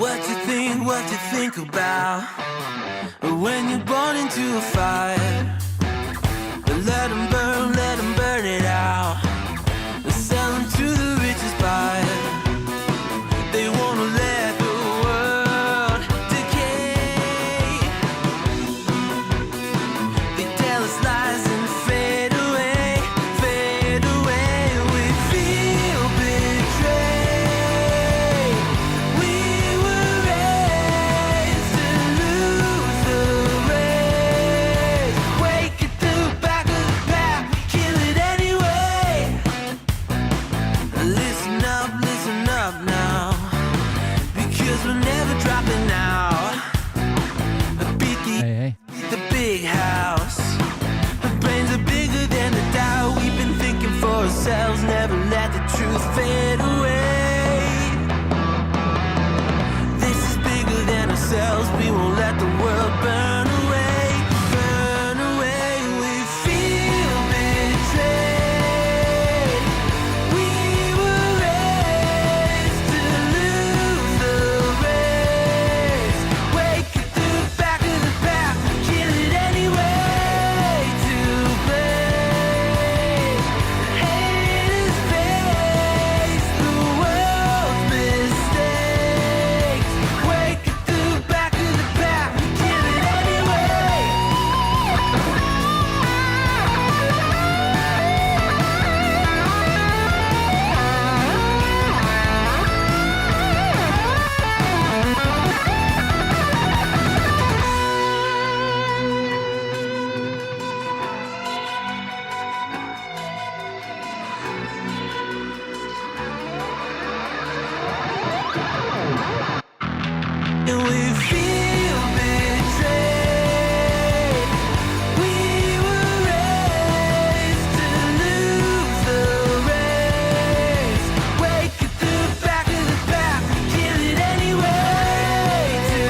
What you think about when you're born into a fire. Let them burn it out. Sell them to the richest buyer. They wanna let the world decay. They tell us lies and fade away, fade away. We feel betrayed. We were raised to lose the race. Wake at the back of the pack, kill it anyway. Listen up now, because we're never dropping out. Hey. Beat the big house. Our brains are bigger than the doubt. We've been thinking for ourselves, never let the truth fade away. This is bigger than ourselves. We won't let the world burn away, burn away. We feel betrayed. We were raised to lose the race. Wake at the back of the pack, kill it anyway. To blame, haters face the world's mistakes. Wake at the back of the pack, kill it anyway. And we feel betrayed. We were raised to lose the race. Wake at the back of the pack, kill it anyway. To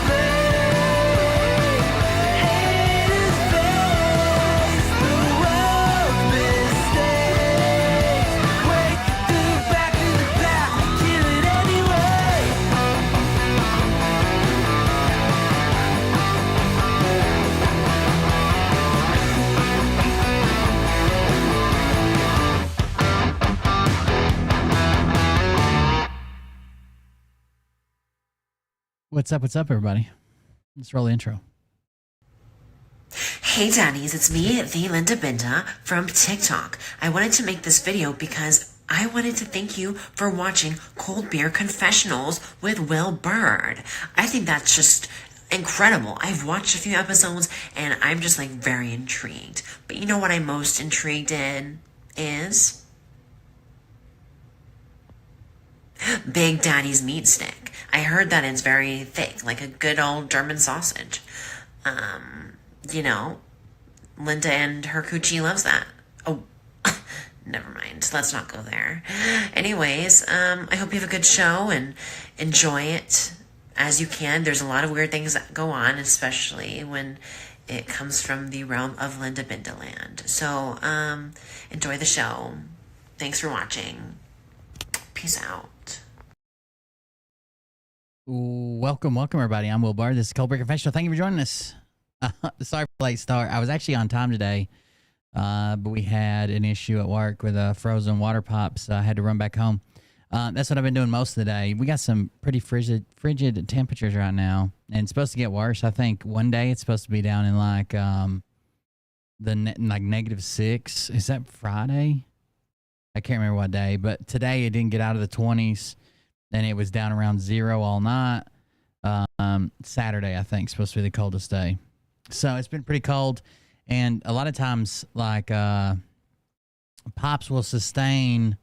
blame, haters face the world's mistakes. Wake at the back of the pack, kill it anyway. What's up, everybody? Let's roll the intro. Hey Daddies, it's me, the Linda Binda from TikTok. I wanted to make this video because I wanted to thank you for watching Cold Beer Confessionals with Will Bird. I think that's just incredible. I've watched a few episodes and I'm just like very intrigued. But you know what I'm most intrigued in is Big Daddy's meat stick. I heard that it's very thick, like a good old German sausage. You know, Linda and her coochie loves that. Oh, never mind. Let's not go there. Anyways, I hope you have a good show and enjoy it as you can. There's a lot of weird things that go on, especially when it comes from the realm of Linda Bindaland. So, enjoy the show. Thanks for watching. Peace out. Welcome, everybody. I'm Will Bird. This is Cold Beer Confessional. Thank you for joining us. Sorry for the late start. I was actually on time today, but we had an issue at work with a frozen water pipe, so I had to run back home. That's what I've been doing most of the day. We got some pretty frigid temperatures right now, and it's supposed to get worse. I think one day it's supposed to be down in like -6. Is that Friday? I can't remember what day, but today it didn't get out of the 20s, and it was down around 0 all night. Saturday, I think, supposed to be the coldest day. So it's been pretty cold, and a lot of times, like, pops will sustain,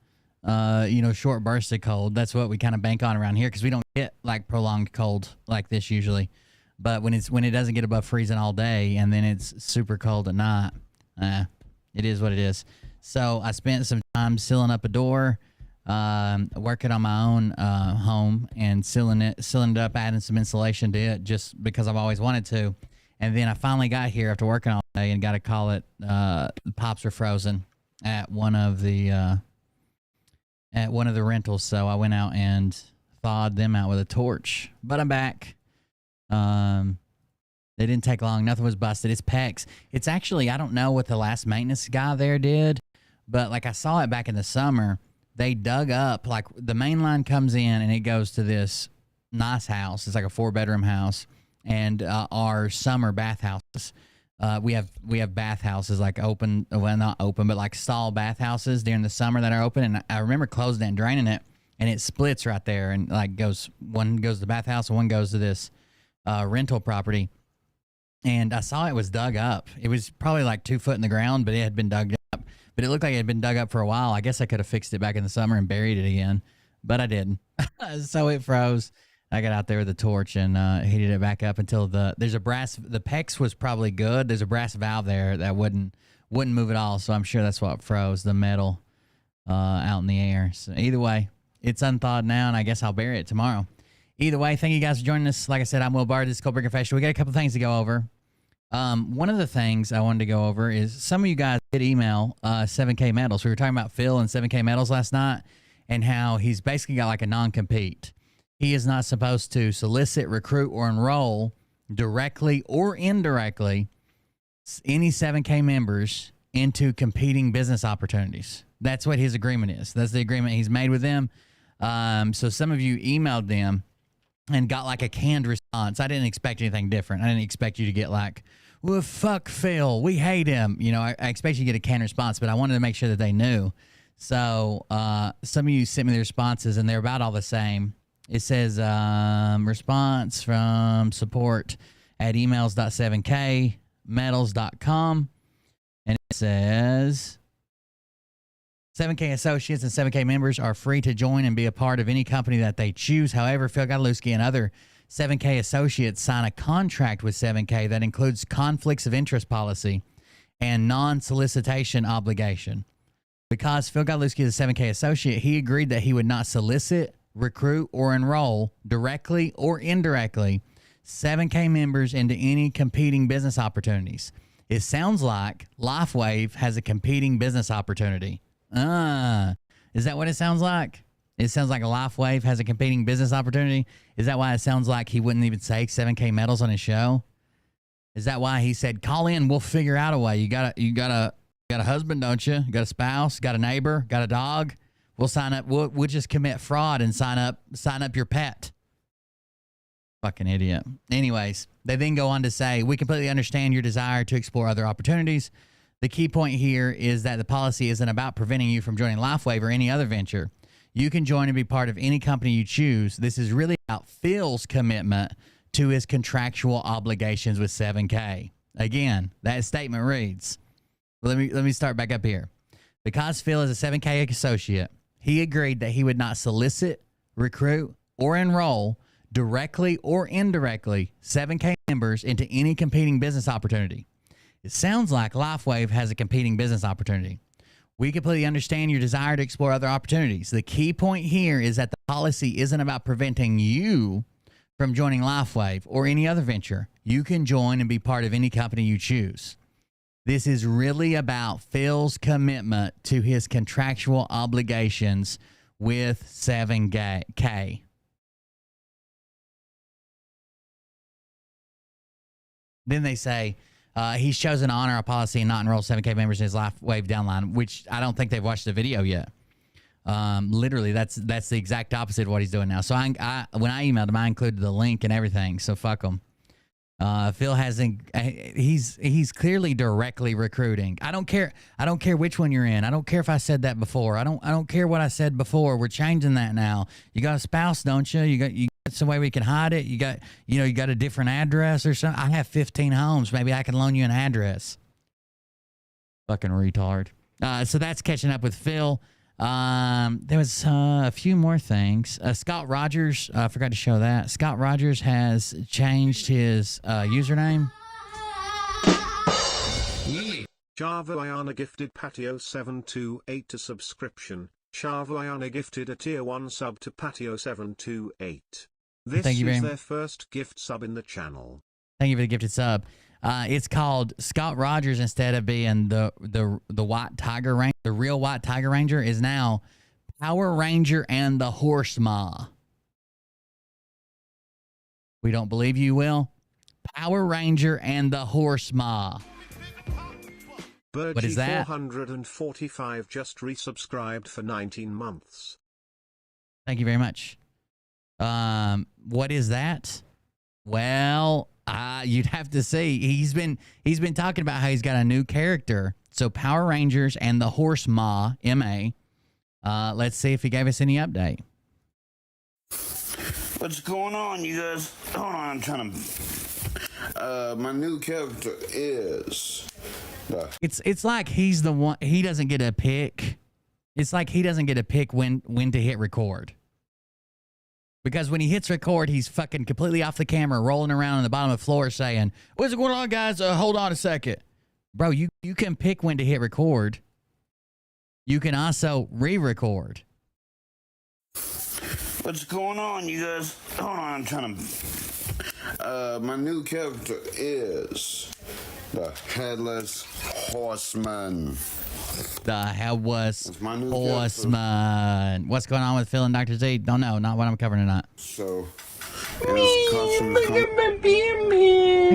short bursts of cold. That's what we kind of bank on around here because we don't get, like, prolonged cold like this usually. But when it doesn't get above freezing all day and then it's super cold at night, it is what it is. So I spent some time sealing up a door, working on my own home and sealing it up, adding some insulation to it just because I've always wanted to. And then I finally got here after working all day and got a call that the pops were frozen at one of the rentals. So I went out and thawed them out with a torch. But I'm back. They didn't take long. Nothing was busted. It's PEX. It's actually, I don't know what the last maintenance guy there did, but like I saw it back in the summer. They dug up, like the main line comes in and it goes to this nice house. It's like a 4-bedroom house, and our summer bathhouses. We have bathhouses like open, well not open, but like stall bathhouses during the summer that are open. And I remember closing it and draining it, and it splits right there, and like one goes to the bathhouse and one goes to this rental property. And I saw it was dug up. It was probably like 2 foot in the ground, but it had been dug up. But it looked like it had been dug up for a while. I guess I could have fixed it back in the summer and buried it again, but I didn't. So it froze. I got out there with a torch and heated it back up until the PEX was probably good. There's a brass valve there that wouldn't move at all. So I'm sure that's what froze the metal out in the air. So either way, it's unthawed now, and I guess I'll bury it tomorrow. Either way, thank you guys for joining us. Like I said, I'm Will Bard. This is Code Breaker Festival. We got a couple things to go over. One of the things I wanted to go over is some of you guys did email 7K Metals. We were talking about Phil and 7K Metals last night and how he's basically got like a non-compete. He is not supposed to solicit, recruit, or enroll directly or indirectly any 7K members into competing business opportunities. That's what his agreement is. That's the agreement he's made with them. So some of you emailed them and got like a canned response. I didn't expect anything different. I didn't expect you to get like, well, fuck Phil, we hate him. You know, I expect you to get a canned response, but I wanted to make sure that they knew. So some of you sent me the responses, and they're about all the same. It says response from support at emails.7kmetals.com. And it says 7K associates and 7K members are free to join and be a part of any company that they choose. However, Phil Godlewski and other 7K associates sign a contract with 7K that includes conflicts of interest policy and non-solicitation obligation. Because Phil Godlewski is a 7K associate, he agreed that he would not solicit, recruit, or enroll directly or indirectly 7K members into any competing business opportunities. It sounds like LifeWave has a competing business opportunity. Is that what it sounds like? It sounds like a LifeWave has a competing business opportunity. Is that why it sounds like he wouldn't even say 7K Metals on his show? Is that why he said, call in, we'll figure out a way. You got a husband, don't you? You got a spouse, got a neighbor, got a dog. We'll sign up. We'll just commit fraud and sign up your pet. Fucking idiot. Anyways, they then go on to say, we completely understand your desire to explore other opportunities. The key point here is that the policy isn't about preventing you from joining LifeWave or any other venture. You can join and be part of any company you choose. This is really about Phil's commitment to his contractual obligations with 7K. Again, that statement reads, let me start back up here. Because Phil is a 7K associate, he agreed that he would not solicit, recruit, or enroll directly or indirectly 7K members into any competing business opportunity. It sounds like LifeWave has a competing business opportunity. We completely understand your desire to explore other opportunities. The key point here is that the policy isn't about preventing you from joining LifeWave or any other venture. You can join and be part of any company you choose. This is really about Phil's commitment to his contractual obligations with 7K. Then they say, he's chosen to honor our policy and not enroll 7K members in his LifeWave downline, which I don't think they've watched the video yet. Literally, that's the exact opposite of what he's doing now. So when I emailed him, I included the link and everything. So fuck him. Phil hasn't. He's clearly directly recruiting. I don't care which one you're in. I don't care if I said that before. I don't care what I said before. We're changing that now. You got a spouse, don't you? You got some way we can hide it. You got a different address or something. I have 15 homes. Maybe I can loan you an address. Fucking retard. So that's catching up with Phil. There was a few more things. Scott Rogers, I forgot to show that. Scott Rogers has changed his username. Charvayana gifted Patio 728 to subscription. Charvayana gifted a tier 1 sub to Patio 728. This is their first gift sub in the channel. Thank you for the gifted sub. It's called Scott Rogers. Instead of being the White Tiger Ranger, the real White Tiger Ranger is now Power Ranger and the Horse Ma. We don't believe you will. Power Ranger and the Horse Ma. What is that? 445 just resubscribed for 19 months. Thank you very much. What is that? Well, you'd have to see. He's been talking about how he's got a new character. So Power Rangers and the Horse Ma, M-A. Let's see if he gave us any update. What's going on, you guys? Hold on, I'm trying to... my new character is... It's like he's the one. He doesn't get a pick. It's like he doesn't get a pick when to hit record. Because when he hits record, he's fucking completely off the camera, rolling around on the bottom of the floor saying, "What's going on, guys? Hold on a second." Bro, you can pick when to hit record. You can also re-record. What's going on, you guys? Hold on, I'm trying to... my new character is the Headless Horseman. The Headless my new Horseman. What's going on with Phil and Dr. Z? Don't know. Not what I'm covering tonight. So, thank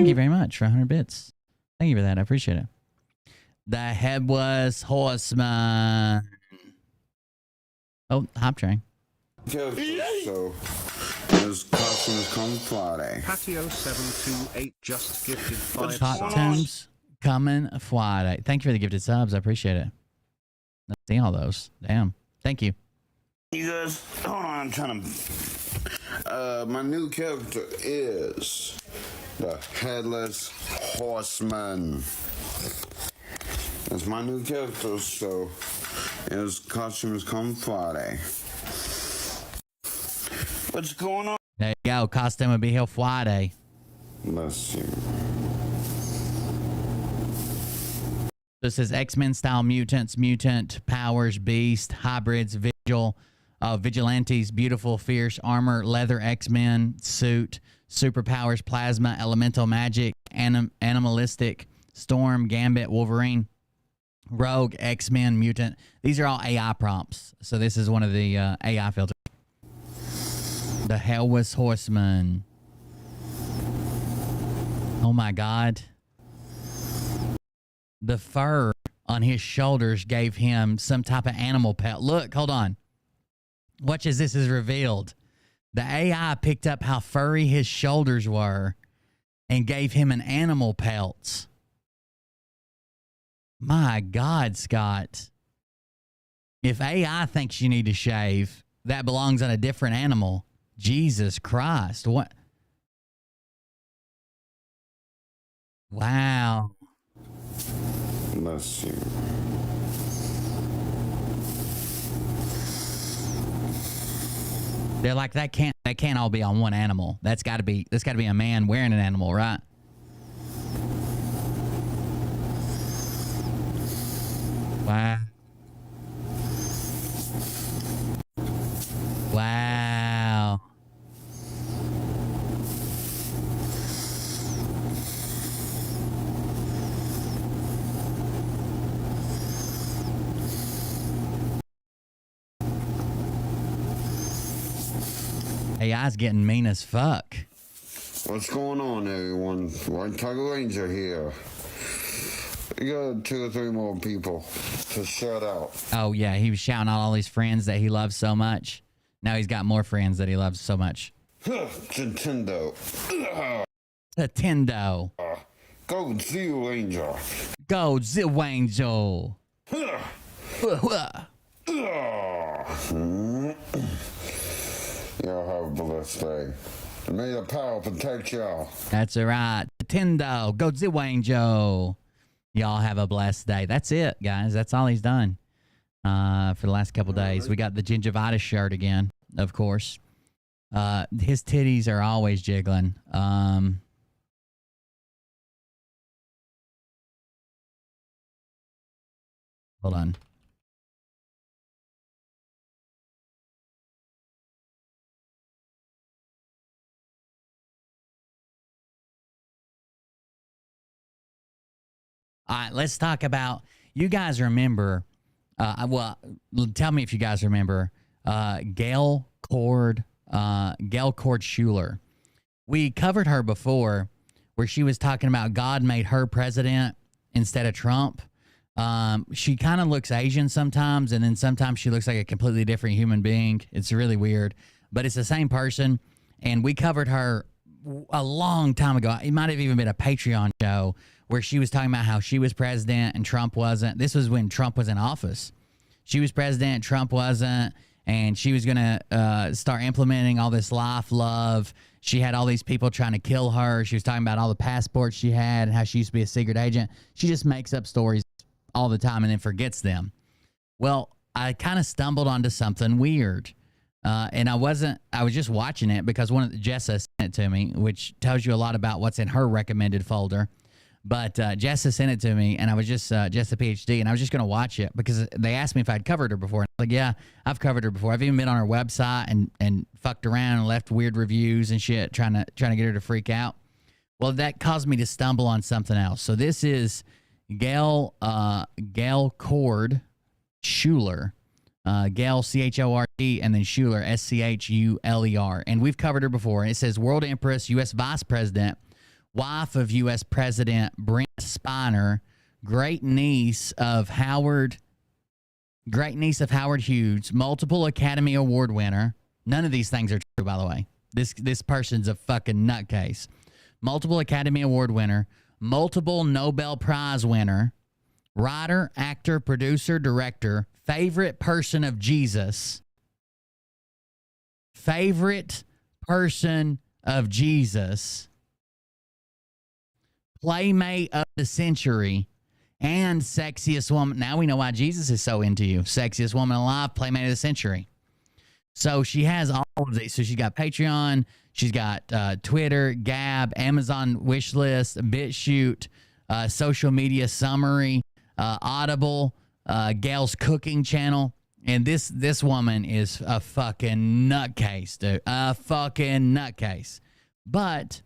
you very much for 100 bits. Thank you for that. I appreciate it. The Headless Horseman. Oh, Hop Train. So, his costumes come Friday. Patio 728 just gifted 5 Hot subs. Tunes coming Friday. Thank you for the gifted subs. I appreciate it. Let's see all those. Damn. Thank you. You guys, hold on, I'm trying to... my new character is the Headless Horseman. That's my new character, so his costumes come Friday. What's going on? There you go. Costume will be here Friday. Let's see. This is X-Men style mutants, mutant powers, beast, hybrids, vigilantes, beautiful, fierce, armor, leather X-Men, suit, superpowers, plasma, elemental magic, animalistic, storm, gambit, Wolverine, rogue, X-Men, mutant. These are all AI prompts. So this is one of the AI filters. The Headless Horseman. Oh my God. The fur on his shoulders gave him some type of animal pelt. Look, hold on. Watch as this is revealed. The AI picked up how furry his shoulders were and gave him an animal pelt. My God, Scott. If AI thinks you need to shave, that belongs on a different animal. Jesus Christ. What? Wow. Let's see. They're like, that can't all be on one animal. That's gotta be a man wearing an animal, right? Wow. Wow. AI's getting mean as fuck. What's going on, everyone? White Tiger Ranger here. We got 2 or 3 more people to shout out. Oh, yeah, he was shouting out all his friends that he loves so much. Now he's got more friends that he loves so much. Nintendo. Nintendo. Go Z Ranger. Go Z Ranger. Y'all have a blessed day. May the power protect y'all. That's all right. Nintendo. Go Z Ranger. Y'all have a blessed day. That's it, guys. That's all he's done for the last couple days. We got the gingivitis shirt again, of course. His titties are always jiggling. Hold on. All right, let's talk about, you guys remember, well, tell me if you guys remember, Gail Chord Schuler We covered her before where she was talking about God made her president instead of Trump. She kind of looks Asian sometimes, and then sometimes she looks like a completely different human being. It's really weird, but it's the same person. And we covered her a long time ago. It might have even been a Patreon show where she was talking about how she was president and Trump wasn't. This was when Trump was in office. She was president, Trump wasn't, and she was going to start implementing all this life, love. She had all these people trying to kill her. She was talking about all the passports she had and how she used to be a secret agent. She just makes up stories all the time and then forgets them. Well, I kind of stumbled onto something weird. And I was just watching it because Jessa sent it to me, which tells you a lot about what's in her recommended folder. But Jessa sent it to me, and I was just Jessa PhD, and I was just going to watch it because they asked me if I'd covered her before. And I was like, yeah, I've covered her before. I've even been on her website and fucked around and left weird reviews and shit, trying to get her to freak out. Well, that caused me to stumble on something else. So this is Gail Chord Schuler. Gail, Chord, and then Schuler, Schuler. And we've covered her before. And it says World Empress, U.S. Vice President, wife of U.S. President Brent Spiner, great niece of Howard Hughes, multiple Academy Award winner. None of these things are true, by the way. This person's a fucking nutcase. Multiple Academy Award winner, multiple Nobel Prize winner, writer, actor, producer, director, favorite person of Jesus, favorite person of Jesus, playmate of the century, and sexiest woman. Now we know why Jesus is so into you. Sexiest woman alive, playmate of the century. So she has all of these. So she's got Patreon, she's got Twitter, Gab, Amazon wishlist, BitChute, social media summary, Audible, Gail's cooking channel. And this woman is a fucking nutcase, dude. A fucking nutcase. But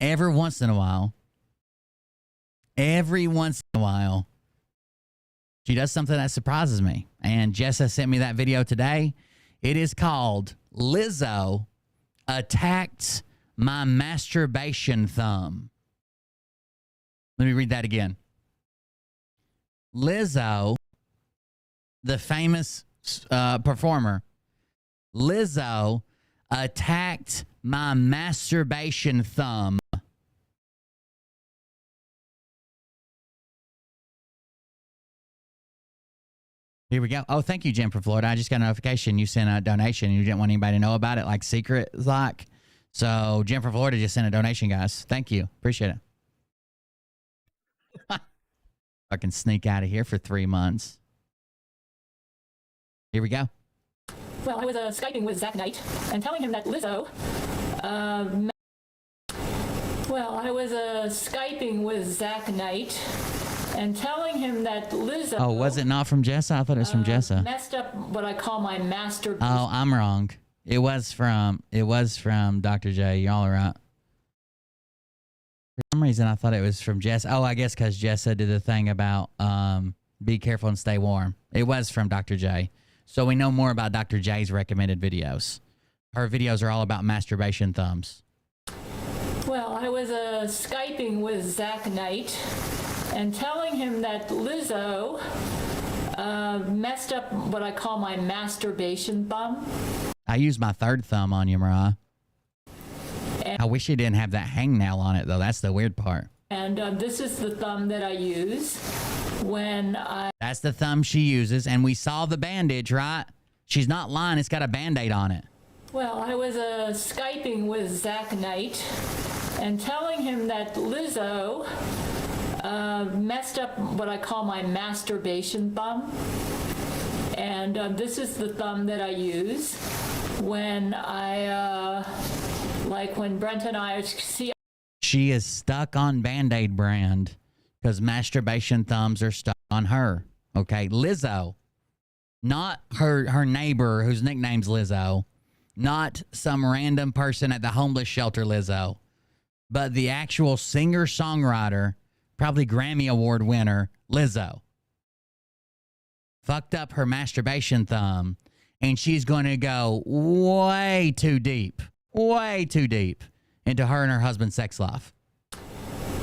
every once in a while, she does something that surprises me. And Jessa sent me that video today. It is called LIZZO Attacked My Masturbation Thumb. Let me read that again. LIZZO, the famous performer, LIZZO attacked my masturbation thumb. Here we go. Oh, thank you, Jim, from Florida. I just got a notification you sent a donation. You didn't want anybody to know about it, like secret, like. So Jim from Florida just sent a donation, guys. Thank you. Appreciate it. I can sneak out of here for 3 months. Here we go. Well, I was Skyping with Zach Knight and telling him that LIZZO. Skyping with Zach Knight and telling him that LIZZO. Oh, was it not from Jessa? I thought it was from Jessa. Messed up what I call my master. Oh, I'm wrong. It was from Dr. J. Y'all are right. For some reason, I thought it was from Jess. Oh, I guess because Jessa did the thing about be careful and stay warm. It was from Dr. J. So we know more about Dr. J's recommended videos. Her videos are all about masturbation thumbs. Well, I was Skyping with Zach Knight and telling him that LIZZO messed up what I call my masturbation thumb. I used my third thumb on you, Mariah. I wish it didn't have that hangnail on it, though. That's the weird part. And this is the thumb that I use when I... That's the thumb she uses, and we saw the bandage, right? She's not lying. It's got a Band-Aid on it. Well, I was Skyping with Zach Knight and telling him that LIZZO messed up what I call my masturbation thumb. And this is the thumb that I use when I... when Brent and I see... She is stuck on Band-Aid brand because masturbation thumbs are stuck on her. Okay, LIZZO. Not her neighbor whose nickname's Lizzo. Not some random person at the homeless shelter Lizzo. But the actual singer-songwriter, probably Grammy Award winner, Lizzo. Fucked up her masturbation thumb, and she's going to go way too deep into her and her husband's sex life?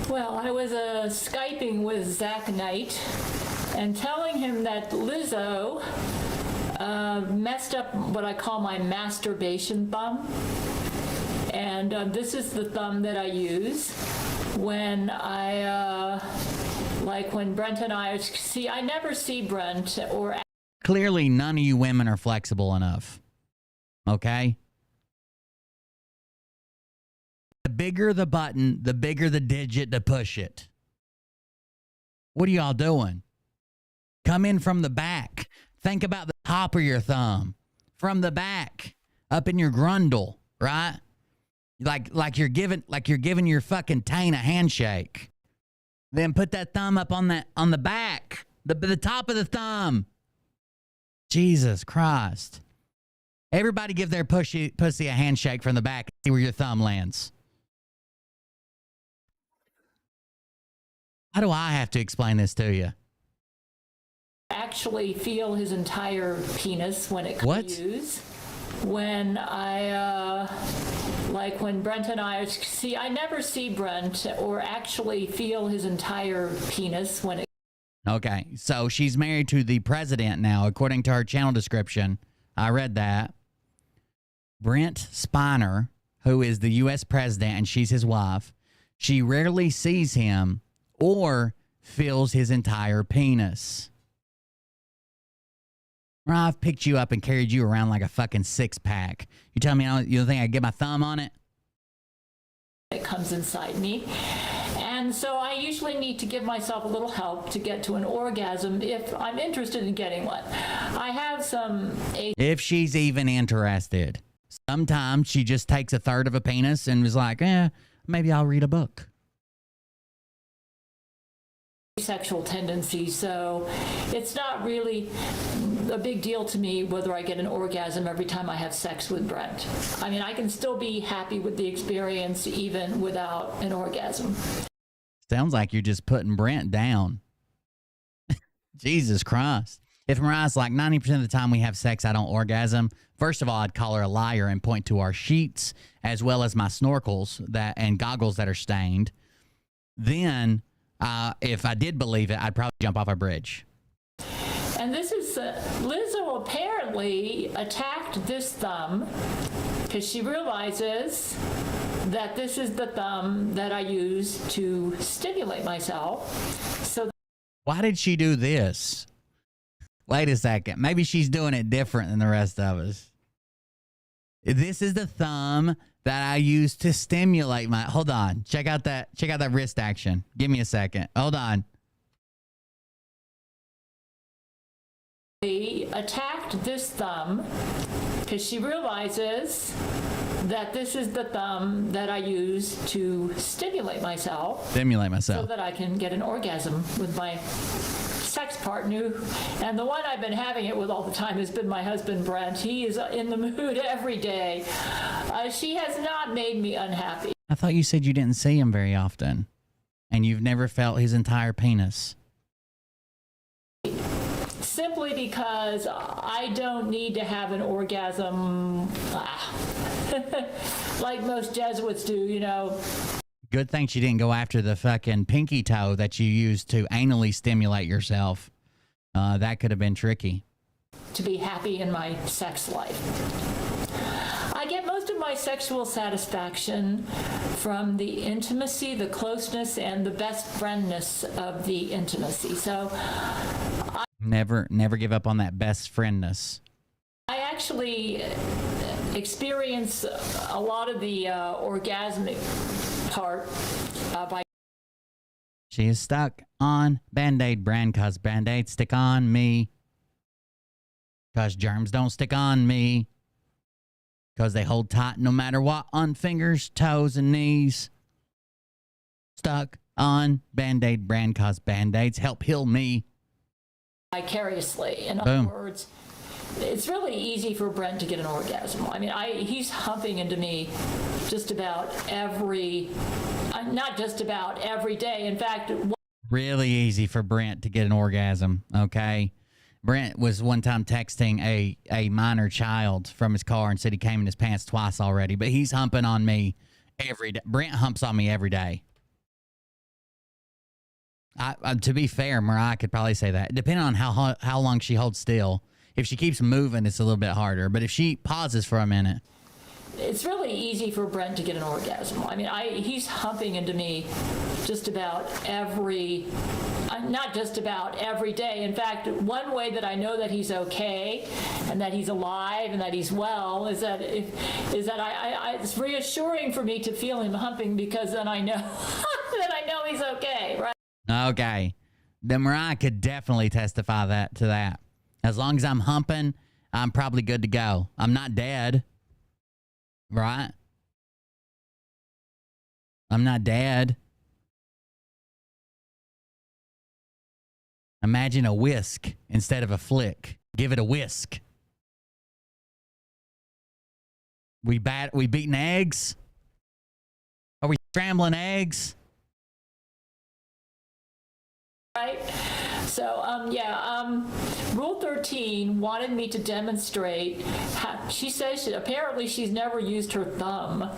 Well, I was Skyping with Zach Knight and telling him that LIZZO messed up what I call my masturbation thumb. And this is the thumb that I use when I, like when Brent and I never see Brent or... Clearly, none of you women are flexible enough. Okay? The bigger the button, the bigger the digit to push it. What are y'all doing? Come in from the back. Think about the top of your thumb. From the back. Up in your grundle, right? Like you're giving your fucking taint a handshake. Then put that thumb up on the back. The top of the thumb. Jesus Christ. Everybody give their pussy a handshake from the back and see where your thumb lands. How do I have to explain this to you? Actually feel his entire penis when it comes to use. When I, like when Brent and I never see Brent or actually feel his entire penis when it... Okay, so she's married to the president now, according to her channel description. I read that. Brent Spiner, who is the U.S. president, and she's his wife, she rarely sees him or feels his entire penis. I've picked you up and carried you around like a fucking six-pack. You tell me you don't think I get my thumb on it? It comes inside me. And so I usually need to give myself a little help to get to an orgasm if I'm interested in getting one. I have some... If she's even interested. Sometimes she just takes a third of a penis and is like, maybe I'll read a book. Sexual tendencies, so it's not really a big deal to me whether I get an orgasm every time I have sex with Brent. I mean, I can still be happy with the experience even without an orgasm. Sounds like you're just putting Brent down. Jesus Christ. If Mariah's like 90% of the time we have sex, I don't orgasm. First of all, I'd call her a liar and point to our sheets as well as my snorkels and goggles that are stained. Then, if I did believe it, I'd probably jump off a bridge. And this is, LIZZO apparently attacked this thumb because she realizes that this is the thumb that I use to stimulate myself. So why did she do this? Wait a second. Maybe she's doing it different than the rest of us. This is the thumb that I use to stimulate my... Hold on. Check out that wrist action. Give me a second. Hold on. She attacked this thumb because she realizes that this is the thumb that I use to stimulate myself. So that I can get an orgasm with my sex partner. And the one I've been having it with all the time has been my husband, Brent. He is in the mood every day. She has not made me unhappy. I thought you said you didn't see him very often. And you've never felt his entire penis. Simply because I don't need to have an orgasm like most Jesuits do, you know. Good thing she didn't go after the fucking pinky toe that you use to anally stimulate yourself. That could have been tricky. To be happy in my sex life. I get most of my sexual satisfaction from the intimacy, the closeness, and the best friendness of the intimacy. So Never give up on that best friendness. I actually experience a lot of the orgasmic part by... She is stuck on Band-Aid brand because Band-Aids stick on me. Because germs don't stick on me. Because they hold tight no matter what on fingers, toes, and knees. Stuck on Band-Aid brand because Band-Aids help heal me. Vicariously. In other words, it's really easy for Brent to get an orgasm. I mean, he's humping into me just about not just about every day. In fact, really easy for Brent to get an orgasm, okay? Brent was one time texting a minor child from his car and said he came in his pants twice already, but he's humping on me every day. Brent humps on me every day. To be fair, Mariah could probably say that. Depending on how long she holds still. If she keeps moving, it's a little bit harder. But if she pauses for a minute. It's really easy for Brent to get an orgasm. I mean, he's humping into me just about not just about every day. In fact, one way that I know that he's okay and that he's alive and that he's well is that it's reassuring for me to feel him humping, because then I know that I know he's okay, right? Okay. Then Mariah could definitely testify to that. As long as I'm humping, I'm probably good to go. I'm not dead. Right? I'm not dead. Imagine a whisk instead of a flick. Give it a whisk. We beating eggs? Are we scrambling eggs? Right? So, Rule 13 wanted me to demonstrate how, she says apparently she's never used her thumb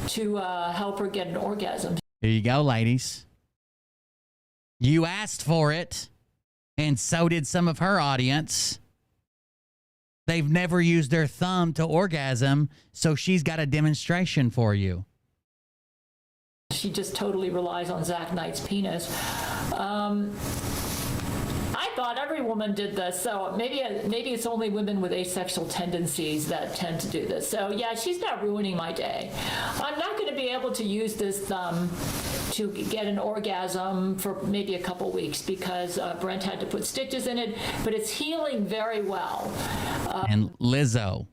to help her get an orgasm. Here you go, ladies. You asked for it, and so did some of her audience. They've never used their thumb to orgasm, so she's got a demonstration for you. She just totally relies on Zach Knight's penis. I thought every woman did this, so maybe it's only women with asexual tendencies that tend to do this. So yeah, she's not ruining my day. I'm not going to be able to use this thumb to get an orgasm for maybe a couple weeks because Brent had to put stitches in it, but it's healing very well. And Lizzo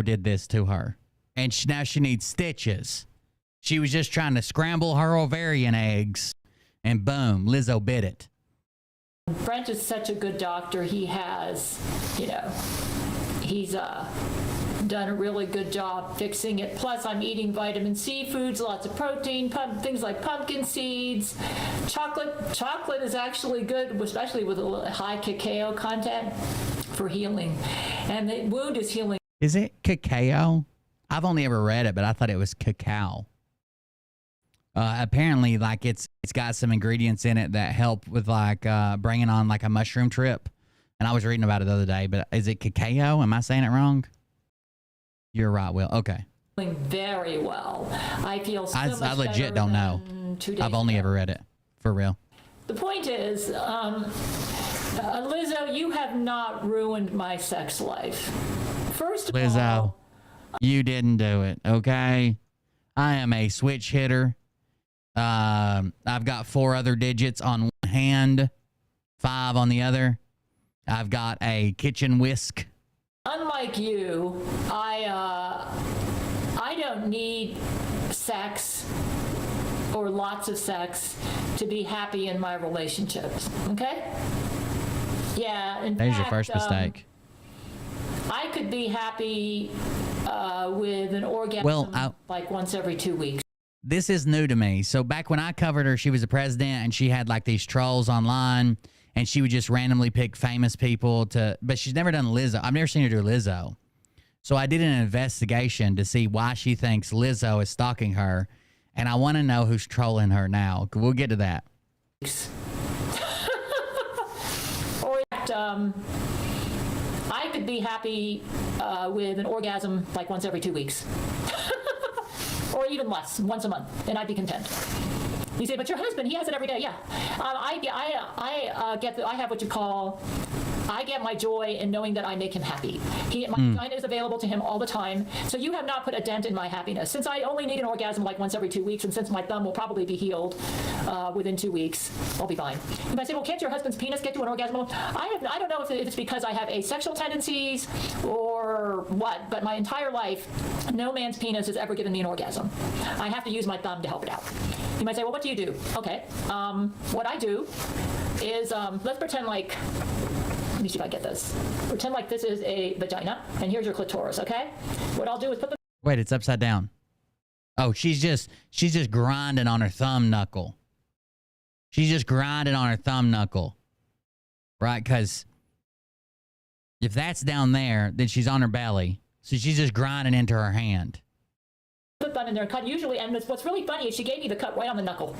did this to her, and now she needs stitches. She was just trying to scramble her ovarian eggs, and boom, Lizzo bit it. Brent is such a good doctor. He has, he's done a really good job fixing it. Plus, I'm eating vitamin C foods, lots of protein, things like pumpkin seeds. Chocolate is actually good, especially with a high cacao content, for healing. And the wound is healing. Is it cacao? I've only ever read it, but I thought it was cacao. Apparently, like it's got some ingredients in it that help with like bringing on like a mushroom trip. And I was reading about it the other day, but is it cacao? Am I saying it wrong? You're right, Will. Okay. Very well. I feel so much I legit don't know. I've only ever read it. For real. The point is, Lizzo, you have not ruined my sex life. First of all, Lizzo, you didn't do it, okay? I am a switch hitter. I've got 4 other digits on one hand, 5 on the other. I've got a kitchen whisk. Unlike you, I don't need sex or lots of sex to be happy in my relationships. Okay? Yeah. There's your first mistake. I could be happy with an orgasm like once every 2 weeks. This is new to me. So back when I covered her, she was a president and she had like these trolls online and she would just randomly pick famous people but she's never done Lizzo. I've never seen her do Lizzo. So I did an investigation to see why she thinks Lizzo is stalking her. And I want to know who's trolling her now. We'll get to that. Or I could be happy with an orgasm like once every 2 weeks. Or even less, once a month, and I'd be content. You say, but your husband, he has it every day. Yeah, I have what you call, I get my joy in knowing that I make him happy. My vagina is available to him all the time. So you have not put a dent in my happiness. Since I only need an orgasm like once every 2 weeks, and since my thumb will probably be healed within 2 weeks, I'll be fine. If I say, well, can't your husband's penis get to an orgasm? I don't know if it's because I have asexual tendencies or what, but my entire life, no man's penis has ever given me an orgasm. I have to use my thumb to help it out. You might say, well, what do you do? Okay, what I do is, let's pretend like, let me see if I get this. Pretend like this is a vagina, and here's your clitoris, okay? What I'll do is put the... Wait, it's upside down. Oh, she's just grinding on her thumb knuckle. She's just grinding on her thumb knuckle. Right? Because if that's down there, then she's on her belly. So she's just grinding into her hand. Put in there and cut. Usually, and what's really funny is she gave me the cut right on the knuckle.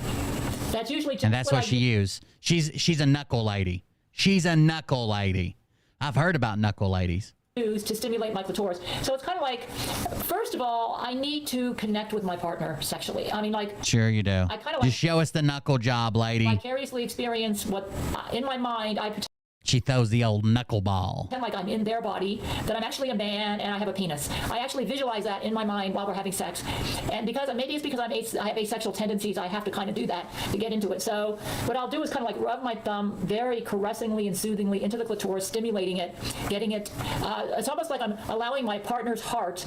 That's usually just and that's what she used. She's a knuckle lady. She's a knuckle lady. I've heard about knuckle ladies. To stimulate my clitoris. So it's kind of like, first of all, I need to connect with my partner sexually. I mean, like, sure you do. I kind of just show us the knuckle job, lady. Vicariously experience what in my mind I She throws the old knuckleball. pretend like I'm in their body, that I'm actually a man and I have a penis. I actually visualize that in my mind while we're having sex. And because maybe it's because I have asexual tendencies, I have to kind of do that to get into it. So what I'll do is kind of like rub my thumb very caressingly and soothingly into the clitoris, stimulating it, getting it. It's almost like I'm allowing my partner's heart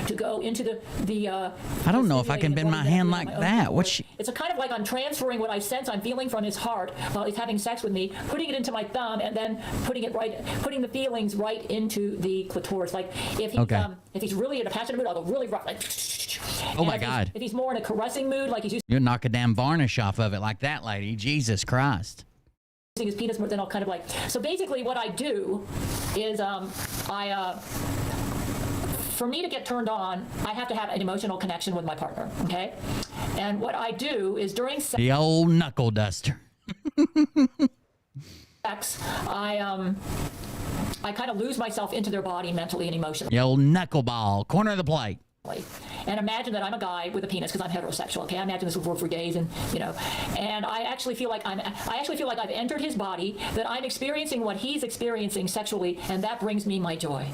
to go into the I don't know if I can bend my hand like that. It's a kind of like I'm transferring what I sense I'm feeling from his heart while he's having sex with me, putting it into my thumb, and then putting the feelings right into the clitoris. Like if he's really in a passionate mood, I'll go really rough. Like, oh my God. If he's more in a caressing mood, like he's you'll knock a damn varnish off of it like that, lady. Jesus Christ. using his penis more, then I'll kind of like. So basically, what I do is for me to get turned on, I have to have an emotional connection with my partner. Okay, and what I do is during sex, the old knuckle duster. I kind of lose myself into their body mentally and emotionally. The old knuckleball, corner of the plate. And imagine that I'm a guy with a penis because I'm heterosexual. Okay, I imagine this would work for gays, and and I actually feel like I've entered his body, that I'm experiencing what he's experiencing sexually, and that brings me my joy.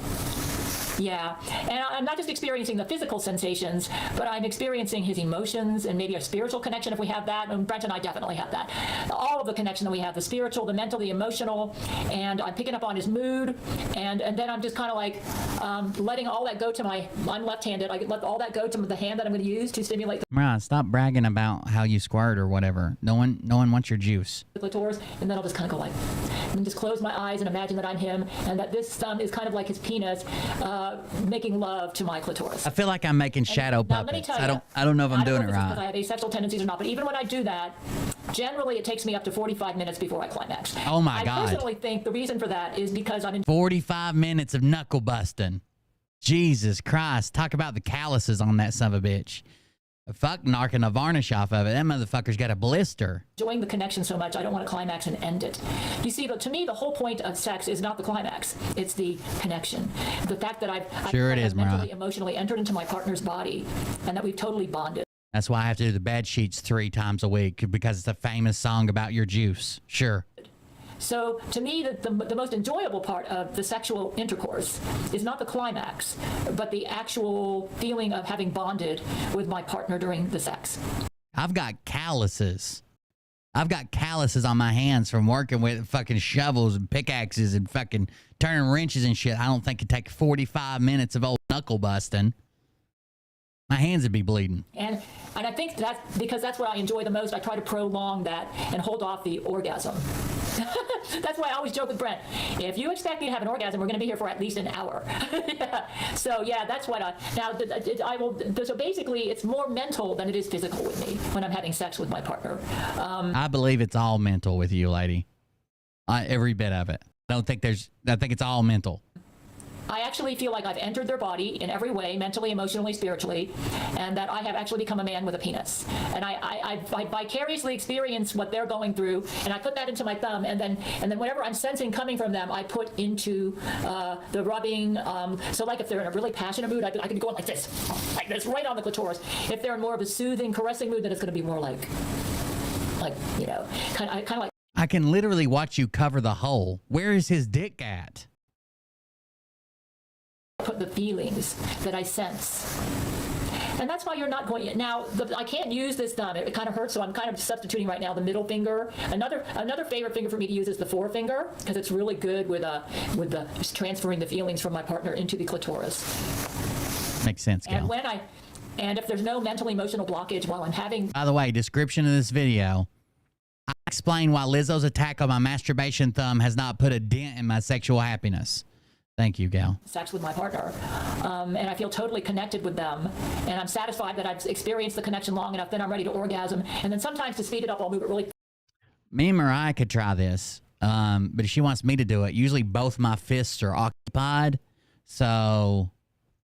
Yeah, and I'm not just experiencing the physical sensations, but I'm experiencing his emotions and maybe a spiritual connection if we have that. And Brent and I definitely have that. All of the connection that we have, the spiritual, the mental, the emotional, and I'm picking up on his mood, and then I'm just kind of like letting all that go to I'm left-handed. I let all that go to the hand that I'm going to use to stimulate the Right, stop bragging about how you squirt or whatever. No one wants your juice. clitoris, and then I'll just kind of go like, and just close my eyes and imagine that I'm him, and that this thumb is kind of like his penis, making love to my clitoris. I feel like I'm making shadow puppets. I don't know if I'm doing it right. Because I have asexual tendencies or not, but even when I do that, generally it takes me up to 45 minutes before I climax. Oh my God. I personally think the reason for that is because I'm in 45 minutes of knuckle busting. Jesus Christ. Talk about the calluses on that son of a bitch. Fuck knocking a varnish off of it. That motherfucker's got a blister. enjoying the connection so much, I don't want to climax and end it. You see, to me, the whole point of sex is not the climax. It's the connection. The fact that I've mentally, emotionally entered into my partner's body, and that we've totally bonded. That's why I have to do the bed sheets 3 times a week, because it's a famous song about your juice. Sure. So to me, the most enjoyable part of the sexual intercourse is not the climax, but the actual feeling of having bonded with my partner during the sex. I've got calluses. I've got calluses on my hands from working with fucking shovels and pickaxes and fucking turning wrenches and shit. I don't think it'd take 45 minutes of old knuckle busting. My hands would be bleeding. And I think that's because that's what I enjoy the most. I try to prolong that and hold off the orgasm. That's why I always joke with Brent. If you expect me to have an orgasm, we're going to be here for at least an hour. Yeah. So yeah, that's what I will. So basically, it's more mental than it is physical with me when I'm having sex with my partner. I believe it's all mental with you, lady. Every bit of it. I think it's all mental. I actually feel like I've entered their body in every way, mentally, emotionally, spiritually, and that I have actually become a man with a penis. And I vicariously experience what they're going through, and I put that into my thumb, and then whatever I'm sensing coming from them, I put into the rubbing. So like if they're in a really passionate mood, I could be going like this, right on the clitoris. If they're in more of a soothing, caressing mood, then it's going to be more like kind of like. I can literally watch you cover the hole. Where is his dick at? Put the feelings that I sense. And that's why you're not going to, now I can't use this thumb. It kind of hurts, so I'm kind of substituting right now the middle finger. Another favorite finger for me to use is the forefinger, because it's really good with just transferring the feelings from my partner into the clitoris. Makes sense, Gail. And if there's no mental emotional blockage while I'm having. By the way, description of this video, I explain why Lizzo's attack on my masturbation thumb has not put a dent in my sexual happiness. Thank you, Gail. Sex with my partner, and I feel totally connected with them, and I'm satisfied that I've experienced the connection long enough. Then I'm ready to orgasm, and then sometimes to speed it up, I'll move it really. Me and Mariah could try this, but if she wants me to do it, usually both my fists are occupied, so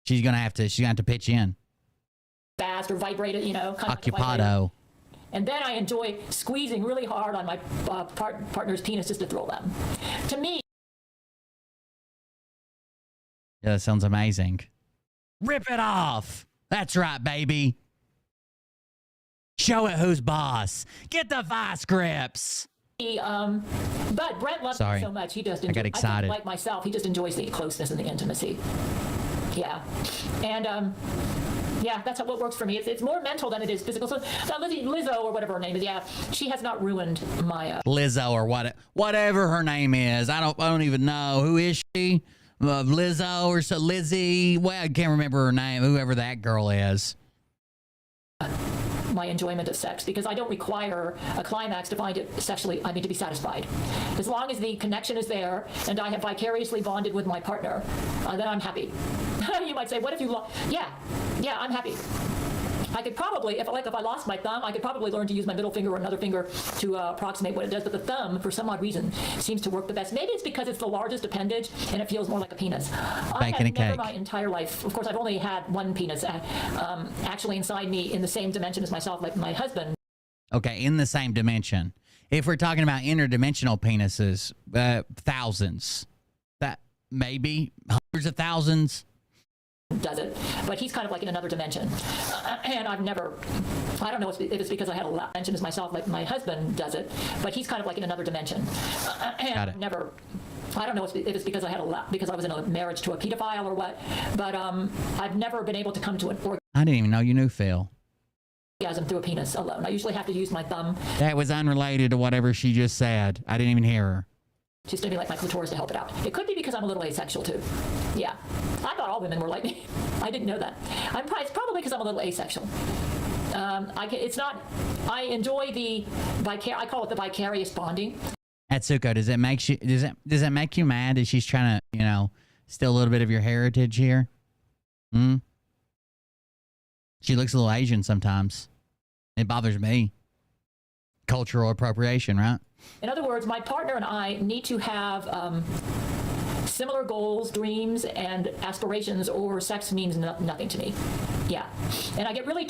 she's gonna have to pitch in. fast or vibrated, you know, kind of Occupado. And then I enjoy squeezing really hard on my partner's penis just to thrill them. To me, yeah, that sounds amazing. Rip it off. That's right, baby. Show it who's boss. Get the vice grips. but Brent loves me so much. He just enjoys, I got excited. Like myself, he just enjoys the closeness and the intimacy. Yeah. And yeah, that's what works for me. It's more mental than it is physical. So Lizzo or whatever her name is, yeah, she has not ruined my Lizzo or whatever her name is. I don't even know. Who is she? Lizzo or so Lizzie? Well, I can't remember her name. Whoever that girl is. My enjoyment of sex, because I don't require a climax to find it sexually, to be satisfied. As long as the connection is there and I have vicariously bonded with my partner, then I'm happy. You might say, what if you yeah, I'm happy. I could probably, if I lost my thumb, I could probably learn to use my middle finger or another finger to approximate what it does, but the thumb, for some odd reason, seems to work the best. Maybe it's because it's the largest appendage and it feels more like a penis. I have never my entire life, of course, I've only had one penis actually inside me in the same dimension as myself, like my husband. Okay, in the same dimension. If we're talking about interdimensional penises, thousands. That maybe hundreds of thousands. Does it, but he's kind of like in another dimension, and I don't know if it's because I had a lot of dimension as myself, like my husband does it, but he's kind of like in another dimension, and I don't know if it's because I had a lot, because I was in a marriage to a pedophile or what, but I've never been able to come to an orgasm. I didn't even know you knew Phil. Through a penis alone. I usually have to use my thumb. That was unrelated to whatever she just said. I didn't even hear her. To stimulate my clitoris to help it out. It could be because I'm a little asexual too. Yeah, I thought all women were like me. I didn't know that. It's probably because I'm a little asexual. I enjoy I call it the vicarious bonding. Atsuko, does it make you mad that she's trying to, steal a little bit of your heritage here? She looks a little Asian sometimes. It bothers me. Cultural appropriation, right? In other words, my partner and I need to have similar goals, dreams, and aspirations, or sex means nothing to me. Yeah. And I get really